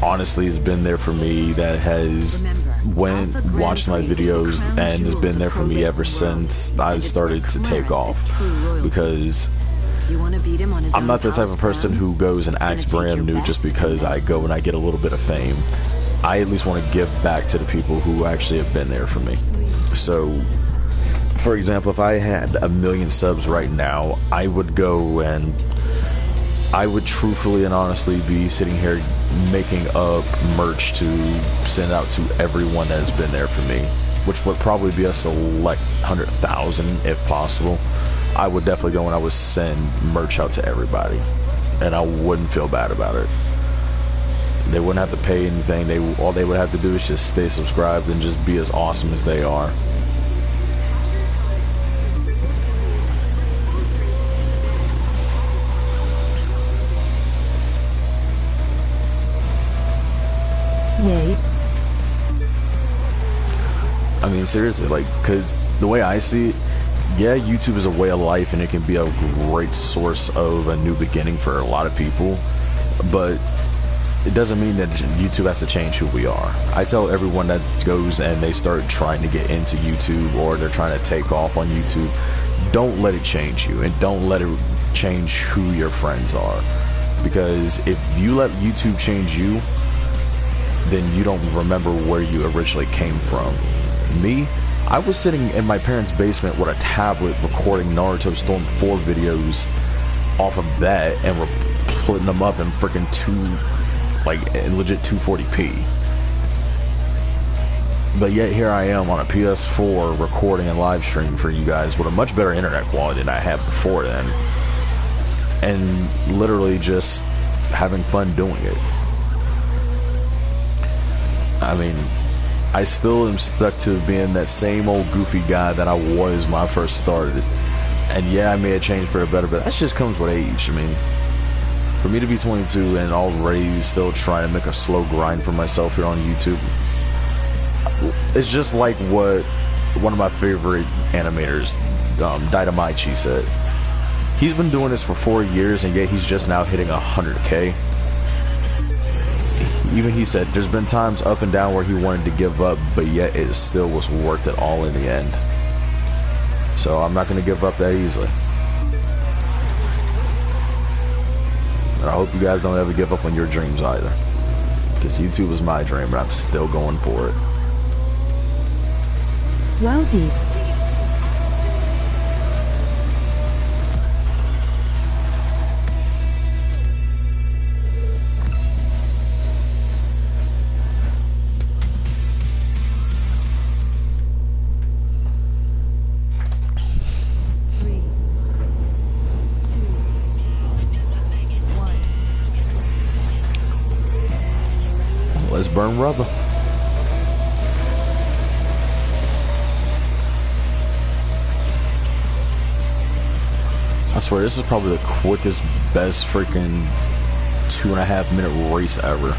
Speaker 1: honestly has been there for me, that has watched my videos and has been there for me ever since I started to take off. Because I'm not the type of person who goes and acts brand new just because I go and I get a little bit of fame. I at least want to give back to the people who actually have been there for me. So, for example, if I had 1 million subs right now, I would go and I would truthfully and honestly be sitting here making up merch to send out to everyone that has been there for me, which would probably be a select 100,000 if possible. I would definitely go and I would send merch out to everybody, and I wouldn't feel bad about it. They wouldn't have to pay anything. All they would have to do is just stay subscribed and just be as awesome as they are.
Speaker 4: Yay.
Speaker 1: I mean, seriously, like, because the way I see it, yeah, YouTube is a way of life and it can be a great source of a new beginning for a lot of people, but it doesn't mean that YouTube has to change who we are. I tell everyone that goes and they start trying to get into YouTube or they're trying to take off on YouTube, don't let it change you, and don't let it change who your friends are. Because if you let YouTube change you, then you don't remember where you originally came from. Me, I was sitting in my parents' basement with a tablet recording Naruto Storm 4 videos off of that, and we're putting them up in freaking in legit 240p. But yet here I am on a PS4 recording and live streaming for you guys with a much better internet quality than I had before then, and literally just having fun doing it. I mean, I still am stuck to being that same old goofy guy that I was when I first started. And yeah, I may have changed for the better, but that just comes with age. I mean, for me to be 22 and already still trying to make a slow grind for myself here on YouTube, it's just like what one of my favorite animators, Dynamite, said. He's been doing this for 4 years, and yet he's just now hitting 100K. Even he said there's been times up and down where he wanted to give up, but yet it still was worth it all in the end. So I'm not going to give up that easily. And I hope you guys don't ever give up on your dreams either. Because YouTube was my dream, and I'm still going for it.
Speaker 4: Wow, deep.
Speaker 1: Let's burn rubber. I swear, this is probably the quickest, best freaking 2.5 minute race ever.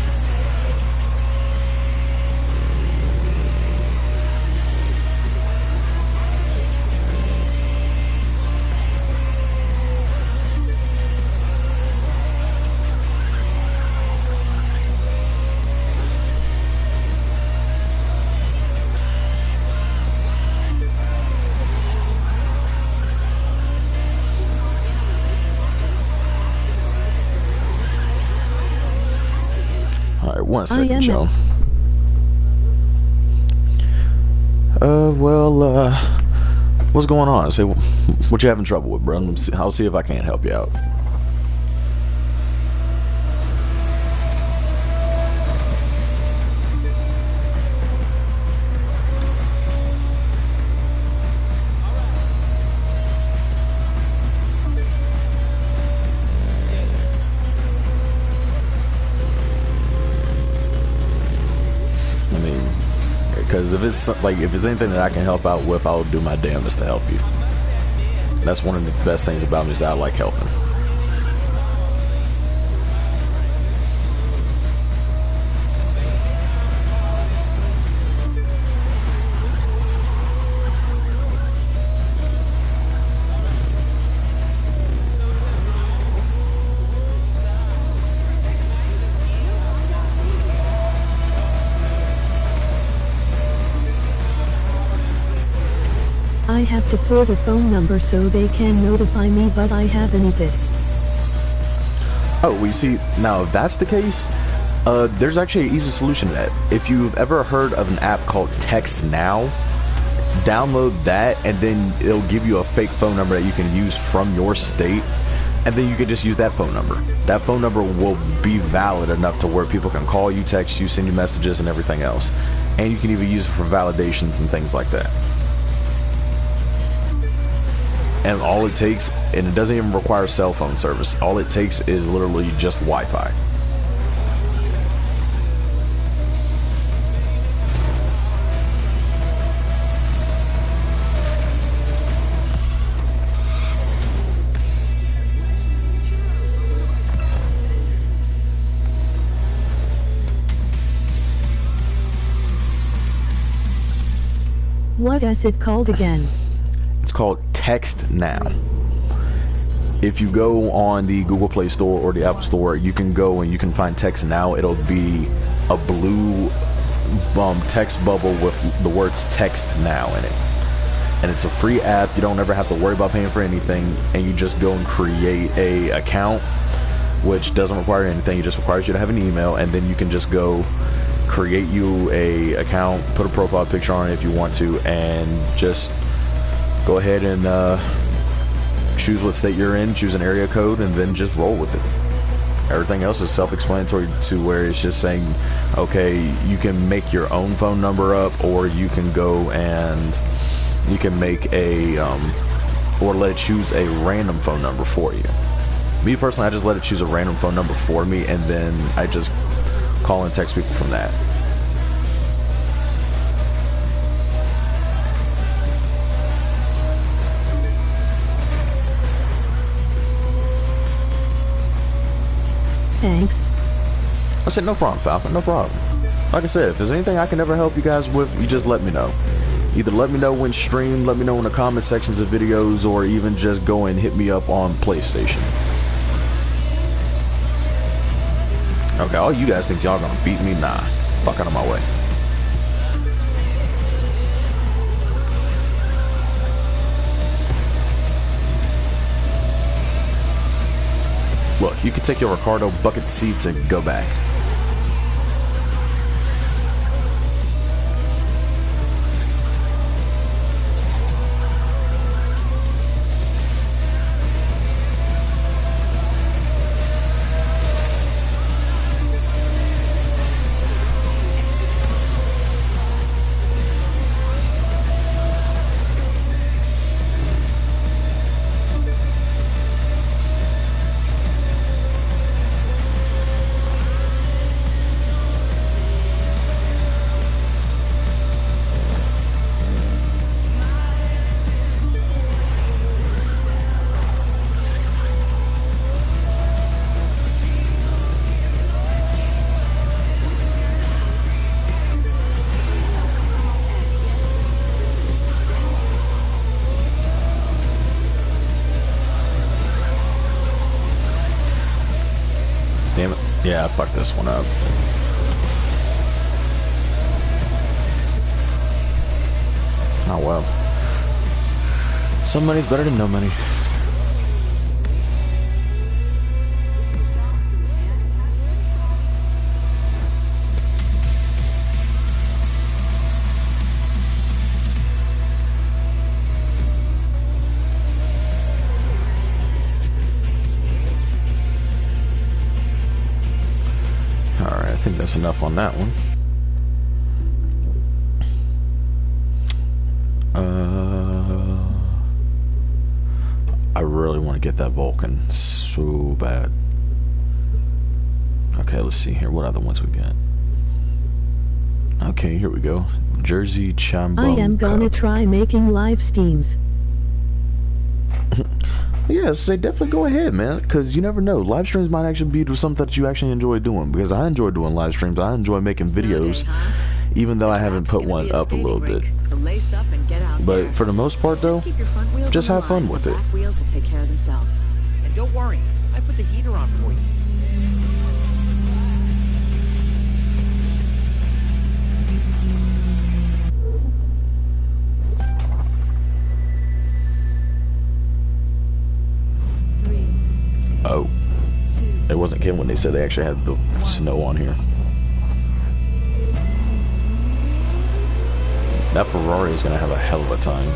Speaker 1: Alright, 1 second, Joe. What's going on? Say, what you having trouble with, bro? I'll see if I can't help you out. because if it's like if it's anything that I can help out with, I'll do my damnedest to help you. That's one of the best things about me is that I like helping.
Speaker 4: I have to port a phone number so they can notify me, but I haven't it.
Speaker 1: Oh, we see. Now, if that's the case, there's actually an easy solution to that. If you've ever heard of an app called Text Now, download that, and then it'll give you a fake phone number that you can use from your state, and then you can just use that phone number. That phone number will be valid enough to where people can call you, text you, send you messages, and everything else. And you can even use it for validations and things like that. And all it takes, and it doesn't even require cell phone service, all it takes is literally just Wi-Fi.
Speaker 4: What is it called again?
Speaker 1: It's called Text Now. If you go on the Google Play Store or the Apple Store, you can go and you can find Text Now. It'll be a blue text bubble with the words Text Now in it. And it's a free app. You don't ever have to worry about paying for anything, and you just go and create a account, which doesn't require anything. It just requires you to have an email, and then you can just go create you a account, put a profile picture on it if you want to, and just go ahead and choose what state you're in, choose an area code, and then just roll with it. Everything else is self-explanatory to where it's just saying, okay, you can make your own phone number up, or you can go and you can make a or let it choose a random phone number for you. Me personally, I just let it choose a random phone number for me, and then I just call and text people from that.
Speaker 4: Thanks.
Speaker 1: I said, no problem, Falcon, no problem. Like I said, if there's anything I can ever help you guys with, you just let me know. Either let me know when stream, let me know in the comment sections of videos, or even just go and hit me up on PlayStation. Okay, all you guys think y'all gonna beat me? Nah. Fuck out of my way. Look, you can take your Ricardo bucket seats and go back. Damn it. Yeah, I fucked this one up. Oh well. Some money's better than no money. I think that's enough on that one. I really want to get that Vulcan so bad. Okay, let's see here. What other ones we got? Okay, here we go. Jersey
Speaker 4: I am gonna
Speaker 1: Chambon.
Speaker 4: try making live streams.
Speaker 1: Yes, they definitely go ahead, man, because you never know. Live streams might actually be something that you actually enjoy doing, because I enjoy doing live streams. I enjoy making videos, even though I haven't put one up a little bit.
Speaker 10: So lace up and get out
Speaker 1: But
Speaker 10: there.
Speaker 1: for the most part, though,
Speaker 10: Just keep your front wheels
Speaker 1: just
Speaker 10: on the
Speaker 1: have fun
Speaker 10: line.
Speaker 1: with
Speaker 10: The
Speaker 1: it.
Speaker 10: back wheels will take care of themselves.
Speaker 9: And don't worry, I put the heater on for you.
Speaker 1: Oh, it wasn't Kim when they said they actually had the snow on here. That Ferrari is gonna have a hell of a time.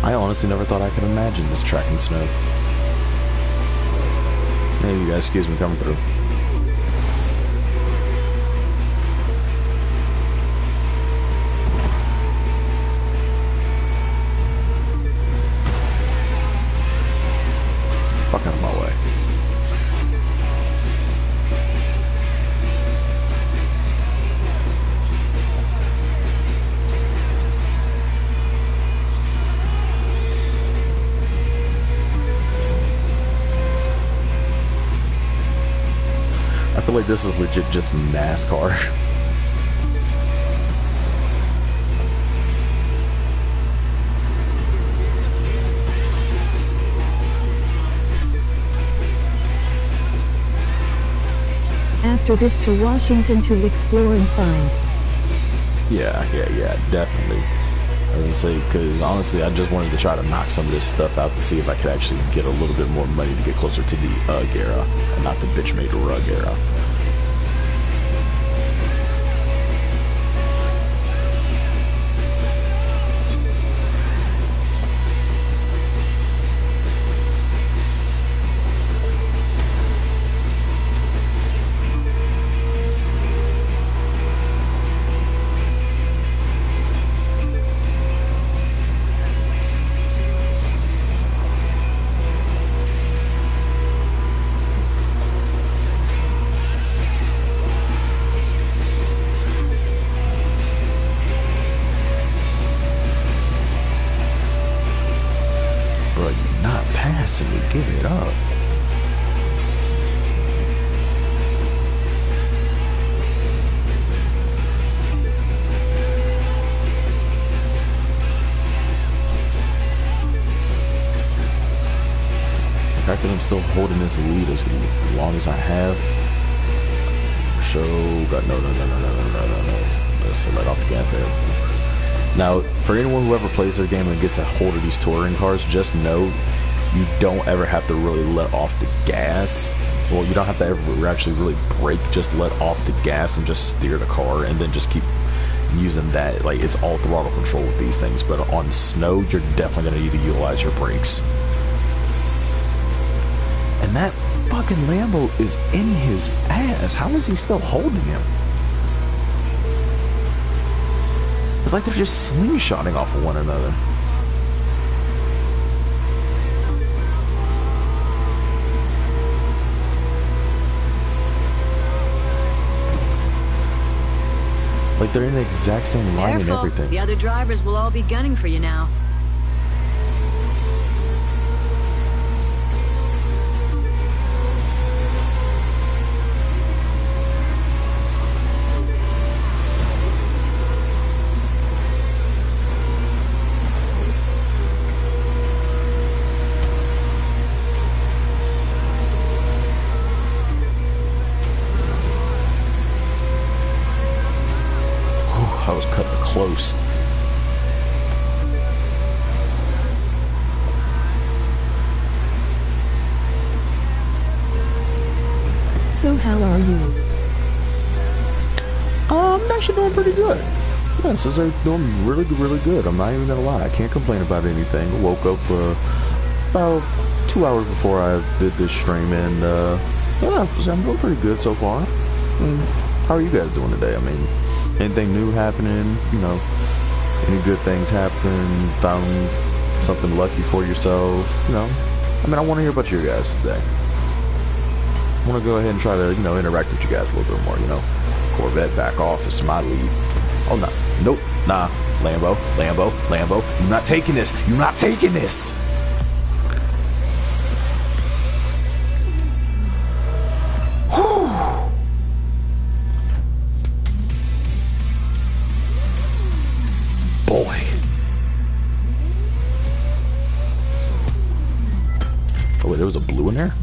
Speaker 1: I honestly never thought I could imagine this track in snow. Hey, you guys, excuse me coming through. Fuck out of my way. I feel like this is legit just NASCAR.
Speaker 4: After this to Washington to explore and find.
Speaker 1: Yeah, definitely. I was gonna say, because honestly, I just wanted to try to knock some of this stuff out to see if I could actually get a little bit more money to get closer to the UGG era, and not the bitch made rug era. Bro, you're not passing me. Give it up. The fact that I'm still holding this lead as long as I have. So, got no. Let's let off the gas there. Now, for anyone who ever plays this game and gets a hold of these touring cars, just know you don't ever have to really let off the gas. Well, you don't have to ever actually really brake. Just let off the gas and just steer the car, and then just keep using that. Like, it's all throttle control with these things. But on snow, you're definitely going to need to utilize your brakes. And that fucking Lambo is in his ass. How is he still holding him? It's like they're just slingshotting off of one another. Like they're in the exact same line and
Speaker 10: Careful.
Speaker 1: everything.
Speaker 10: The other drivers will all be gunning for you now.
Speaker 1: I was cutting close.
Speaker 4: So how are you?
Speaker 1: I'm actually doing pretty good. Yes, I'm doing really good. I'm not even gonna lie. I can't complain about anything. Woke up about 2 hours before I did this stream, and yeah, I'm doing pretty good so far. How are you guys doing today? I mean, anything new happening? You know, Any good things happen? Found something lucky for yourself? You know, I mean, I want to hear about you guys today. I want to go ahead and try to, you know, interact with you guys a little bit more, you know. Corvette, back off. It's my lead. Oh, no. Nope. Nah. Lambo. Lambo. Lambo. You're not taking this. You're not taking this. Boy. Oh, wait, there was a blue in there?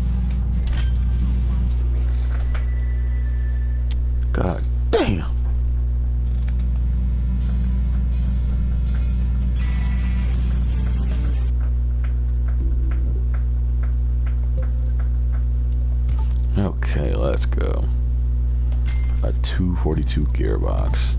Speaker 1: God damn. Okay, let's go. A 242 gearbox.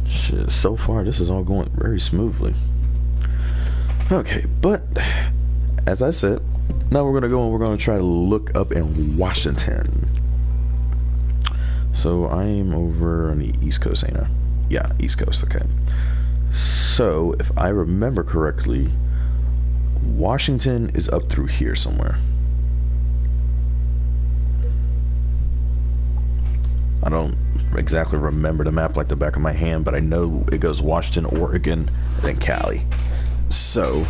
Speaker 1: Shit, so far this is all going very smoothly. Okay, but as I said, now we're gonna go and we're gonna try to look up in Washington. So I am over on the East Coast, ain't I? Yeah, East Coast, okay. So if I remember correctly, Washington is up through here somewhere. I don't exactly remember the map like the back of my hand, but I know it goes Washington, Oregon, and then Cali. So,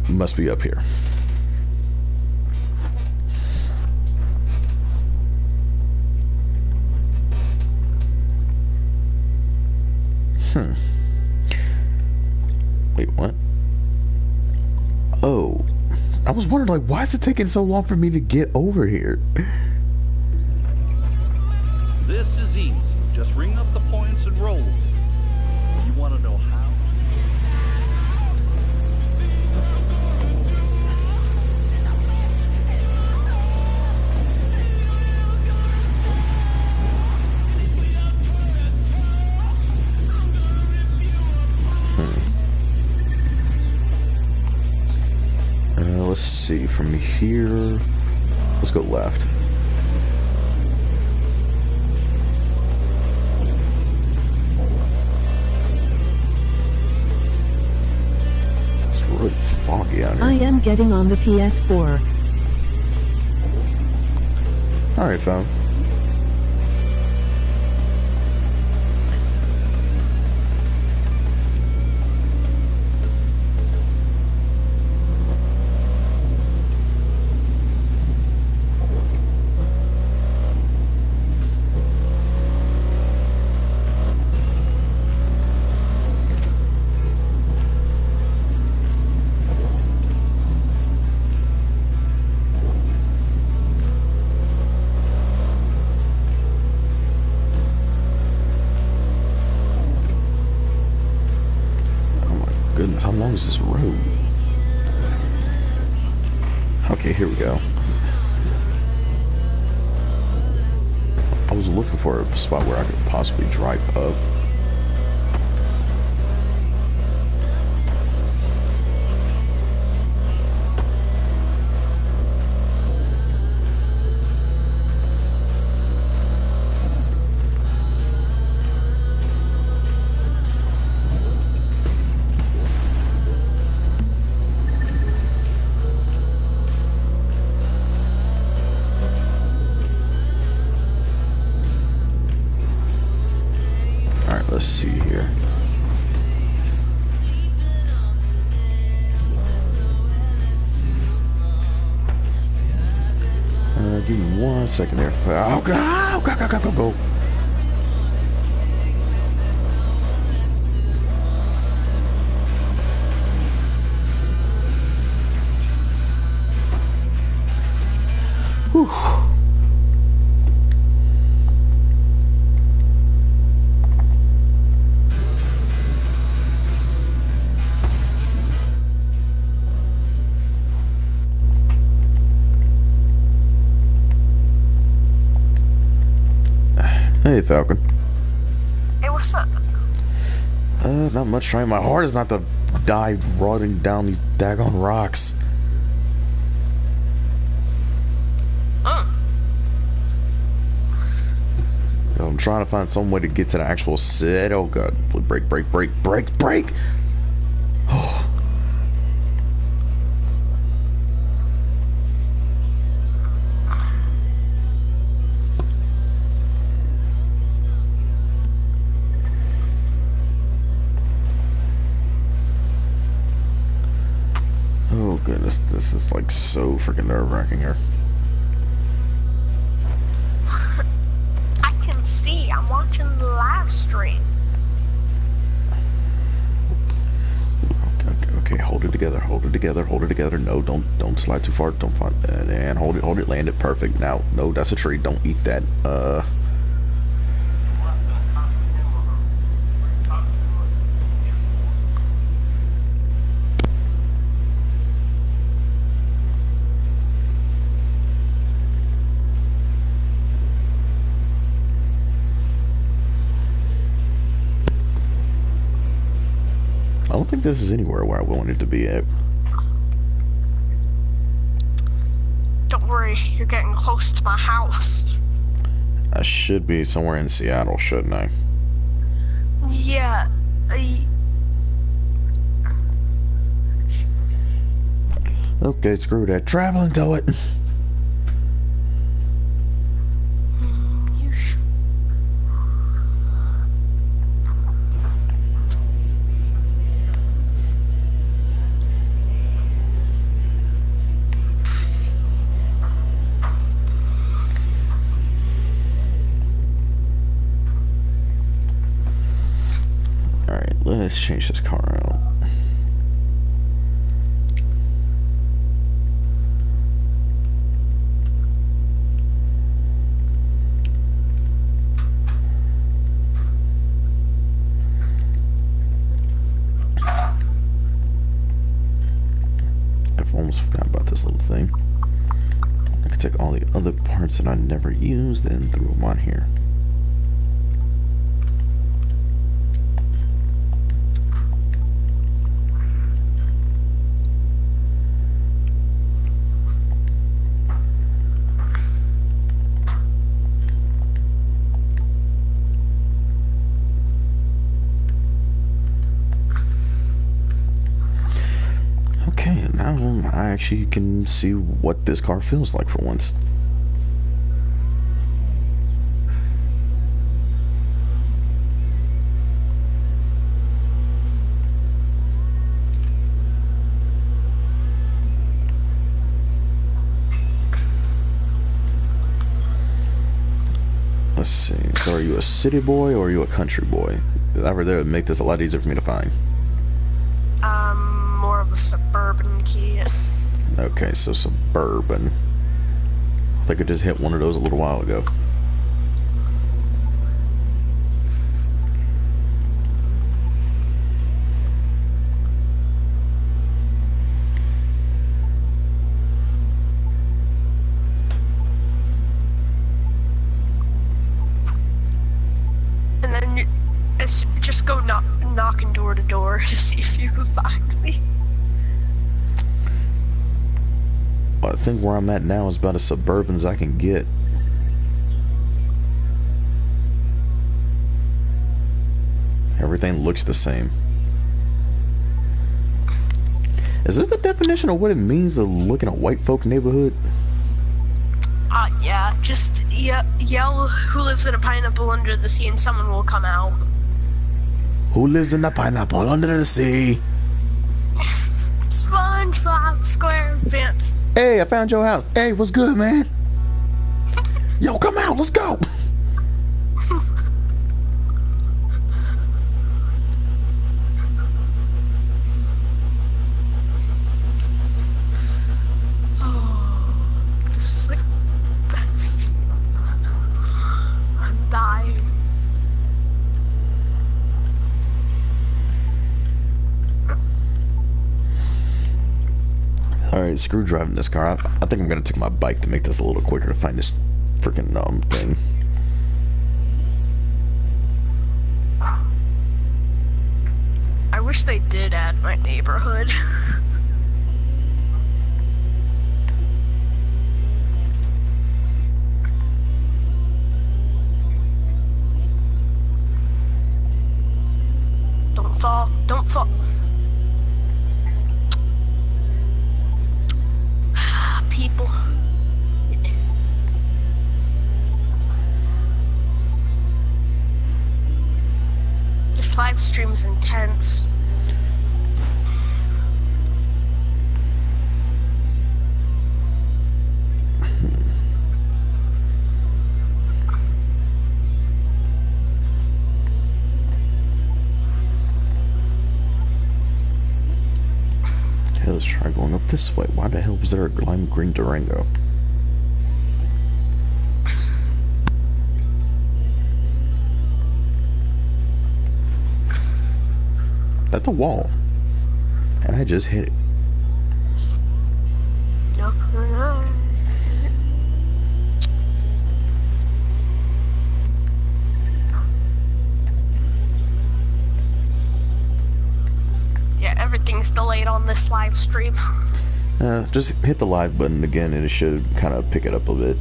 Speaker 1: it must be up here. Wait, what? Oh, I was wondering, like, why is it taking so long for me to get over here?
Speaker 11: This is easy. Just ring up the points and roll. You want to know how?
Speaker 1: Let's see, from here, let's go left. It's really foggy out here.
Speaker 4: I am getting on the PS4.
Speaker 1: Alright, fam. Goodness, how long is this road? Okay, here we go. I was looking for a spot where I could possibly drive up. Let's see here. Give me 1 second there. Oh, go. Whew. Hey, Falcon.
Speaker 12: Hey, what's up?
Speaker 1: Not much. Trying my hardest not to die rotting down these daggone rocks. I'm trying to find some way to get to the actual set. Oh god. Break. Oh. Oh goodness, this is like so freaking nerve-wracking here.
Speaker 12: I can see. I'm watching the live stream.
Speaker 1: Okay, hold it together. No, don't slide too far. Don't find and hold it, land it perfect. Now, no, that's a tree. Don't eat that. I don't think this is anywhere where I want it to be at.
Speaker 12: Don't worry, you're getting close to my house.
Speaker 1: I should be somewhere in Seattle, shouldn't I?
Speaker 12: Yeah.
Speaker 1: Okay, screw that. Traveling to it. Let's change this car out. I've almost forgot about this little thing. I could take all the other parts that I never used and throw them on here. I actually can see what this car feels like for once. Let's see. So are you a city boy or are you a country boy? Over there would make this a lot easier for me to find.
Speaker 12: More of a suburban kid.
Speaker 1: Okay, so suburban. I think I just hit one of those a little while ago.
Speaker 12: And then just go knocking door to door to see if you can find me.
Speaker 1: Well, I think where I'm at now is about as suburban as I can get. Everything looks the same. Is this the definition of what it means to look in a white folk neighborhood?
Speaker 12: Yeah, just yell who lives in a pineapple under the sea and someone will come out.
Speaker 1: Who lives in a pineapple under the sea?
Speaker 12: SpongeBob SquarePants.
Speaker 1: Hey, I found your house. Hey, what's good, man? Yo, come out, let's go.
Speaker 12: Oh, this is like the best. I'm dying.
Speaker 1: Alright, screw driving this car. I think I'm gonna take my bike to make this a little quicker to find this freaking thing.
Speaker 12: I wish wish they did add my neighborhood. Don't fall. Don't fall. People. This live stream is intense.
Speaker 1: Okay, let's try going up this way. Why the hell was there a lime green Durango? That's a wall. And I just hit it.
Speaker 12: No. Yeah, everything's delayed on this live stream.
Speaker 1: Just hit the live button again and it should kind of pick it up a bit.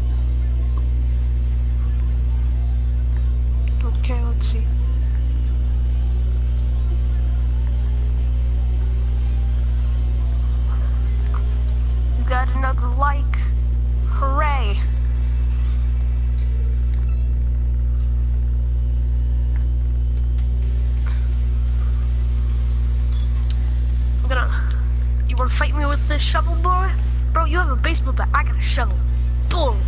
Speaker 12: Okay, let's see. You got another like. Hooray. You wanna fight me with this shovel, boy? Bro, you have a baseball bat. I got a shovel. Boom.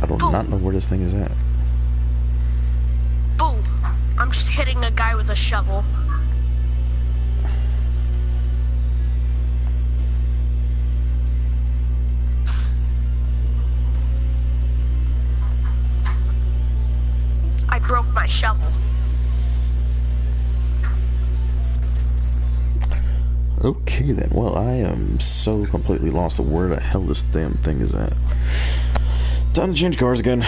Speaker 1: I do not know where this thing is at.
Speaker 12: Boom. I'm just hitting a guy with a shovel. I broke my shovel.
Speaker 1: Okay then, well I am so completely lost of where the hell this damn thing is at. Time to change cars again.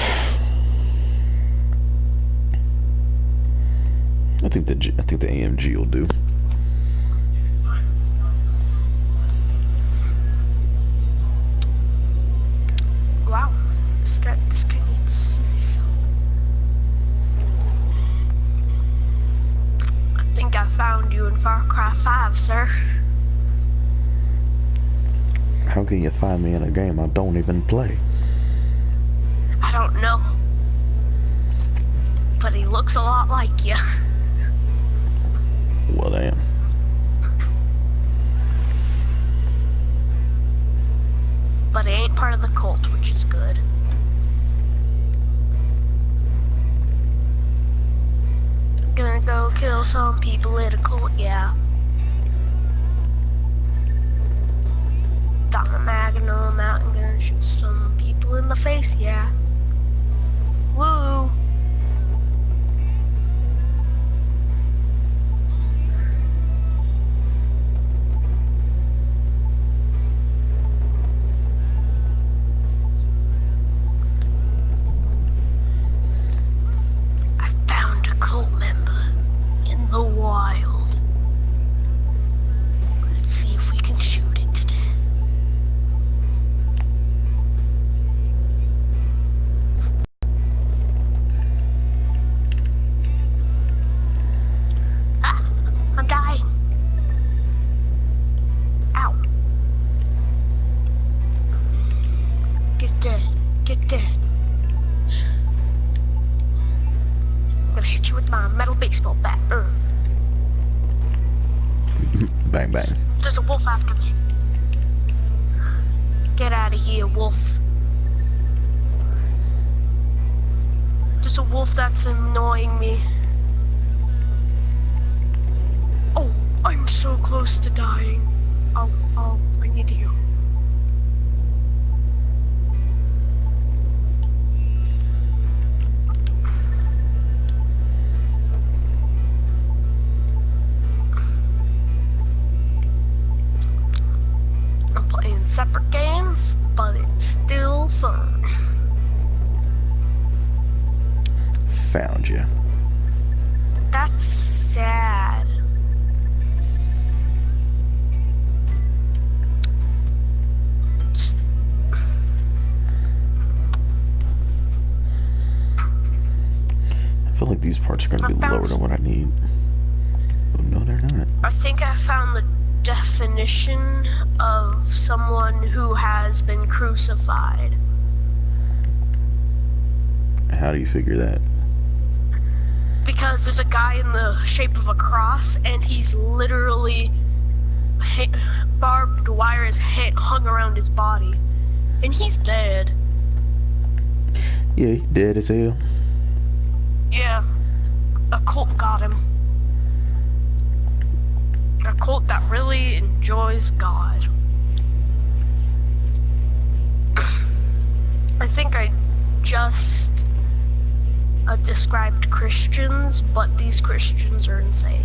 Speaker 1: I think the AMG will do.
Speaker 12: Wow, this guy needs. I think I found you in Far Cry 5, sir.
Speaker 1: How can you find me in a game I don't even play?
Speaker 12: I don't know. But he looks a lot like you.
Speaker 1: Well, damn.
Speaker 12: But he ain't part of the cult, which is good. Gonna go kill some people in a cult, yeah. Got my magnum out and gonna shoot some people in the face, yeah. Woo! I found a cult member in the wild. Let's see if we can shoot it to death. Ah, I'm dying. Ow. Get dead. Get dead. I'm gonna hit you with my metal baseball bat.
Speaker 1: Bang bang.
Speaker 12: There's a wolf after me. Get out of here, wolf. There's a wolf that's annoying me. Oh, I'm so close to dying. Oh, I need you. I'm playing separate games, but it's still fun.
Speaker 1: Found you.
Speaker 12: That's sad.
Speaker 1: might be lower than what I need. Oh, no, they're not.
Speaker 12: I think I found the definition of someone who has been crucified.
Speaker 1: How do you figure that?
Speaker 12: Because there's a guy in the shape of a cross, and he's literally barbed wire is hung around his body, and he's dead.
Speaker 1: Yeah, he dead as hell.
Speaker 12: Yeah, a cult got him. A cult that really enjoys God. I think I just described Christians, but these Christians are insane.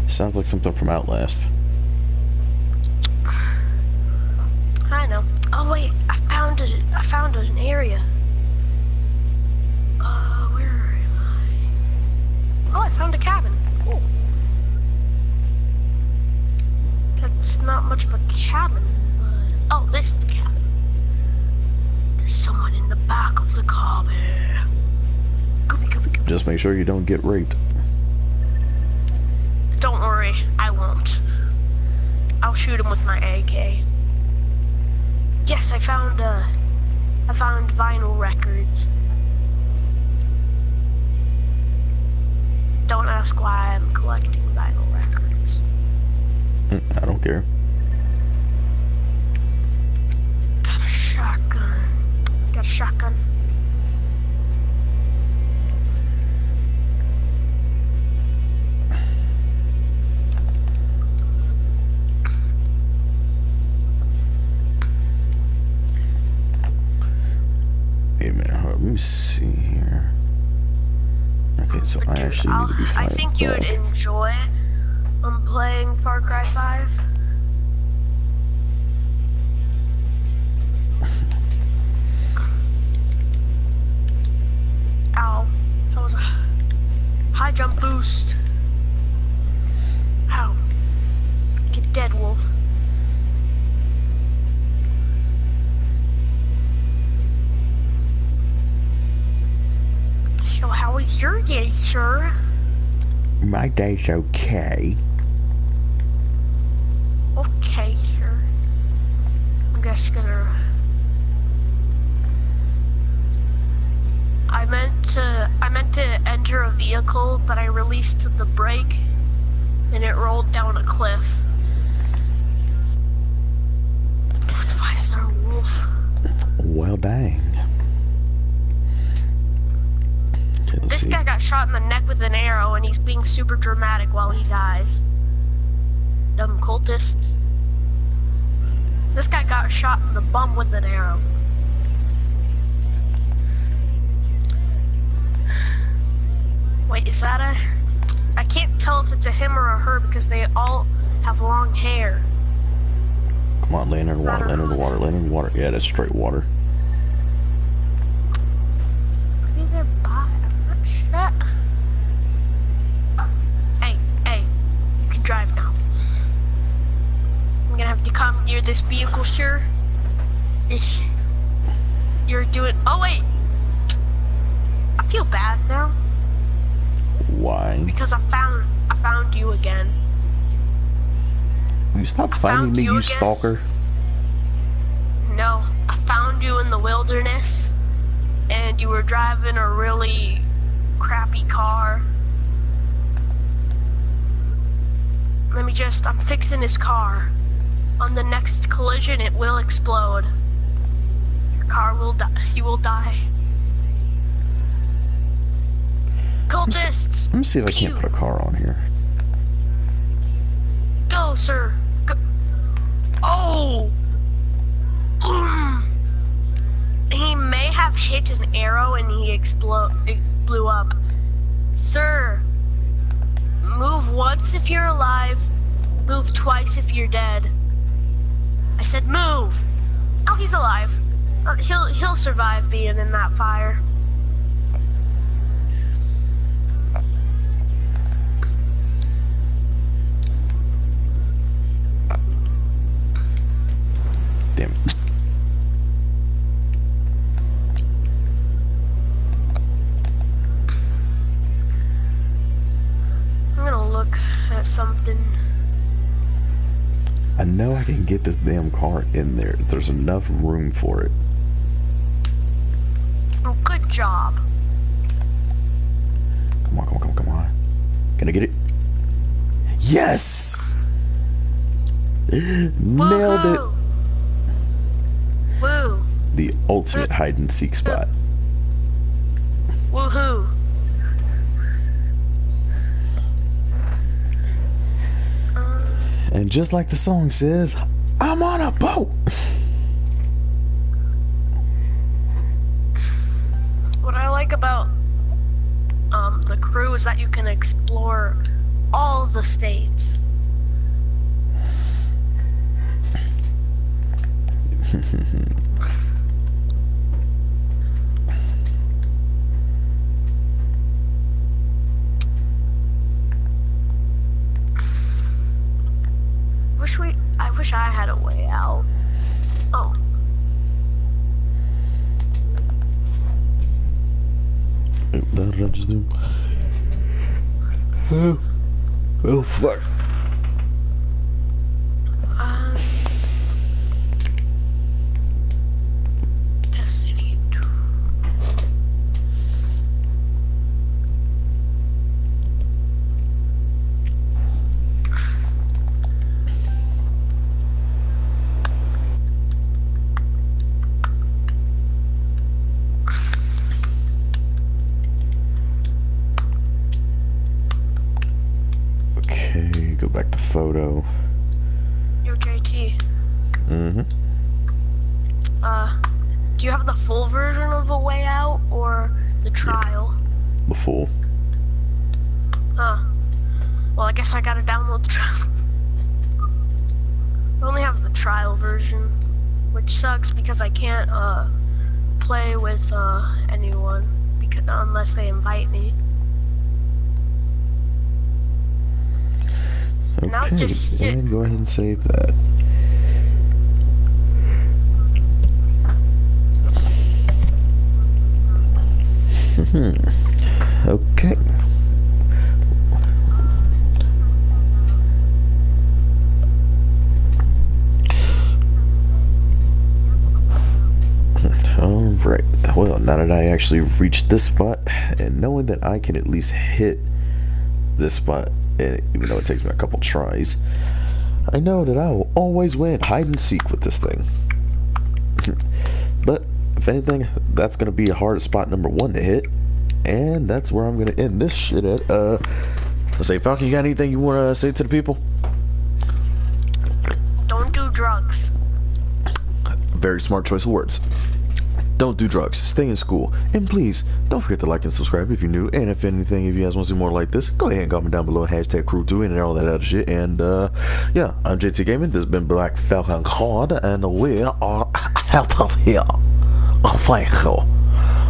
Speaker 1: Sounds like something from Outlast.
Speaker 12: I know. Oh wait, I found it. I found an area. Where am I? Oh, I found a cabin. Cool. That's not much of a cabin, but oh, this is the cabin. There's someone in the back of the cabin. Gooby.
Speaker 1: Just make sure you don't get raped.
Speaker 12: Don't worry, I won't. I'll shoot him with my AK. Yes, I found vinyl records. Don't ask why I'm collecting vinyl records.
Speaker 1: I don't care.
Speaker 12: Got a shotgun.
Speaker 1: Wait a minute, hold on, let me see here. Okay, so I actually need to be fighting.
Speaker 12: I think you would enjoy playing Far Cry 5. Ow. That was a high jump boost. Ow. Get dead, wolf. So how was your day, sir?
Speaker 1: My day's okay.
Speaker 12: Okay, sir. I'm just gonna... I meant to enter a vehicle, but I released the brake, and it rolled down a cliff. Why is there a wolf?
Speaker 1: Well, dang. Okay,
Speaker 12: This guy got shot in the neck with an arrow, and he's being super dramatic while he dies. Dumb cultists. This guy got shot in the bum with an arrow. Wait, is that a... I can't tell if it's a him or a her because they all have long hair.
Speaker 1: Come on, land in the water, land in the water, land in the water. Yeah, that's straight water.
Speaker 12: Maybe they're by, I'm not sure. Hey, you can drive now. I'm gonna have to come near this vehicle, sir. You're doing, oh wait. I feel bad now.
Speaker 1: Why?
Speaker 12: Because I found you again.
Speaker 1: Will you stop finding me, you stalker?
Speaker 12: No, I found you in the wilderness, and you were driving a really crappy car. I'm fixing his car. On the next collision, it will explode. Your car will die. He will die. Cultists!
Speaker 1: Let me see if I can't put a car on here.
Speaker 12: Go, sir. Go. Oh! He may have hit an arrow and it blew up. Sir, move once if you're alive, move twice if you're dead. I said move! Oh, he's alive. He'll survive being in that fire.
Speaker 1: Damn it.
Speaker 12: get something.
Speaker 1: I know I can get this damn car in there. There's enough room for it.
Speaker 12: Oh, good job.
Speaker 1: Come on, come on, come on, come on. Can I get it? Yes! Nailed it!
Speaker 12: Woo!
Speaker 1: The ultimate hide and seek spot.
Speaker 12: Woohoo!
Speaker 1: And just like the song says, I'm on a boat!
Speaker 12: What I like about the crew is that you can explore all the states. I wish I had a way out. Oh.
Speaker 1: What did I just do? Oh fuck.
Speaker 12: Destiny 2.
Speaker 1: Okay, go back to photo.
Speaker 12: Yo, JT.
Speaker 1: Mm-hmm.
Speaker 12: Do you have the full version of The Way Out or the trial?
Speaker 1: The full.
Speaker 12: Huh. Well, I guess I gotta download the trial. I only have the trial version, which sucks because I can't play with anyone unless they invite me.
Speaker 1: Okay, and go ahead and save that. Okay. Alright, well, now that I actually reached this spot, and knowing that I can at least hit this spot, and even though it takes me a couple tries, I know that I will always win hide and seek with this thing. But if anything, that's gonna be a hard spot number 1 to hit, and that's where I'm gonna end this shit at. Let's say, Falcon, you got anything you want to say to the people?
Speaker 12: Don't do drugs.
Speaker 1: Very smart choice of words. Don't do drugs, stay in school, and please don't forget to like and subscribe if you're new. And if anything, if you guys want to see more like this, go ahead and comment down below, hashtag crew2 and all that other shit. And yeah, I'm JT Gaming. This has been Black Falcon Card, and we are out of here. Thank you.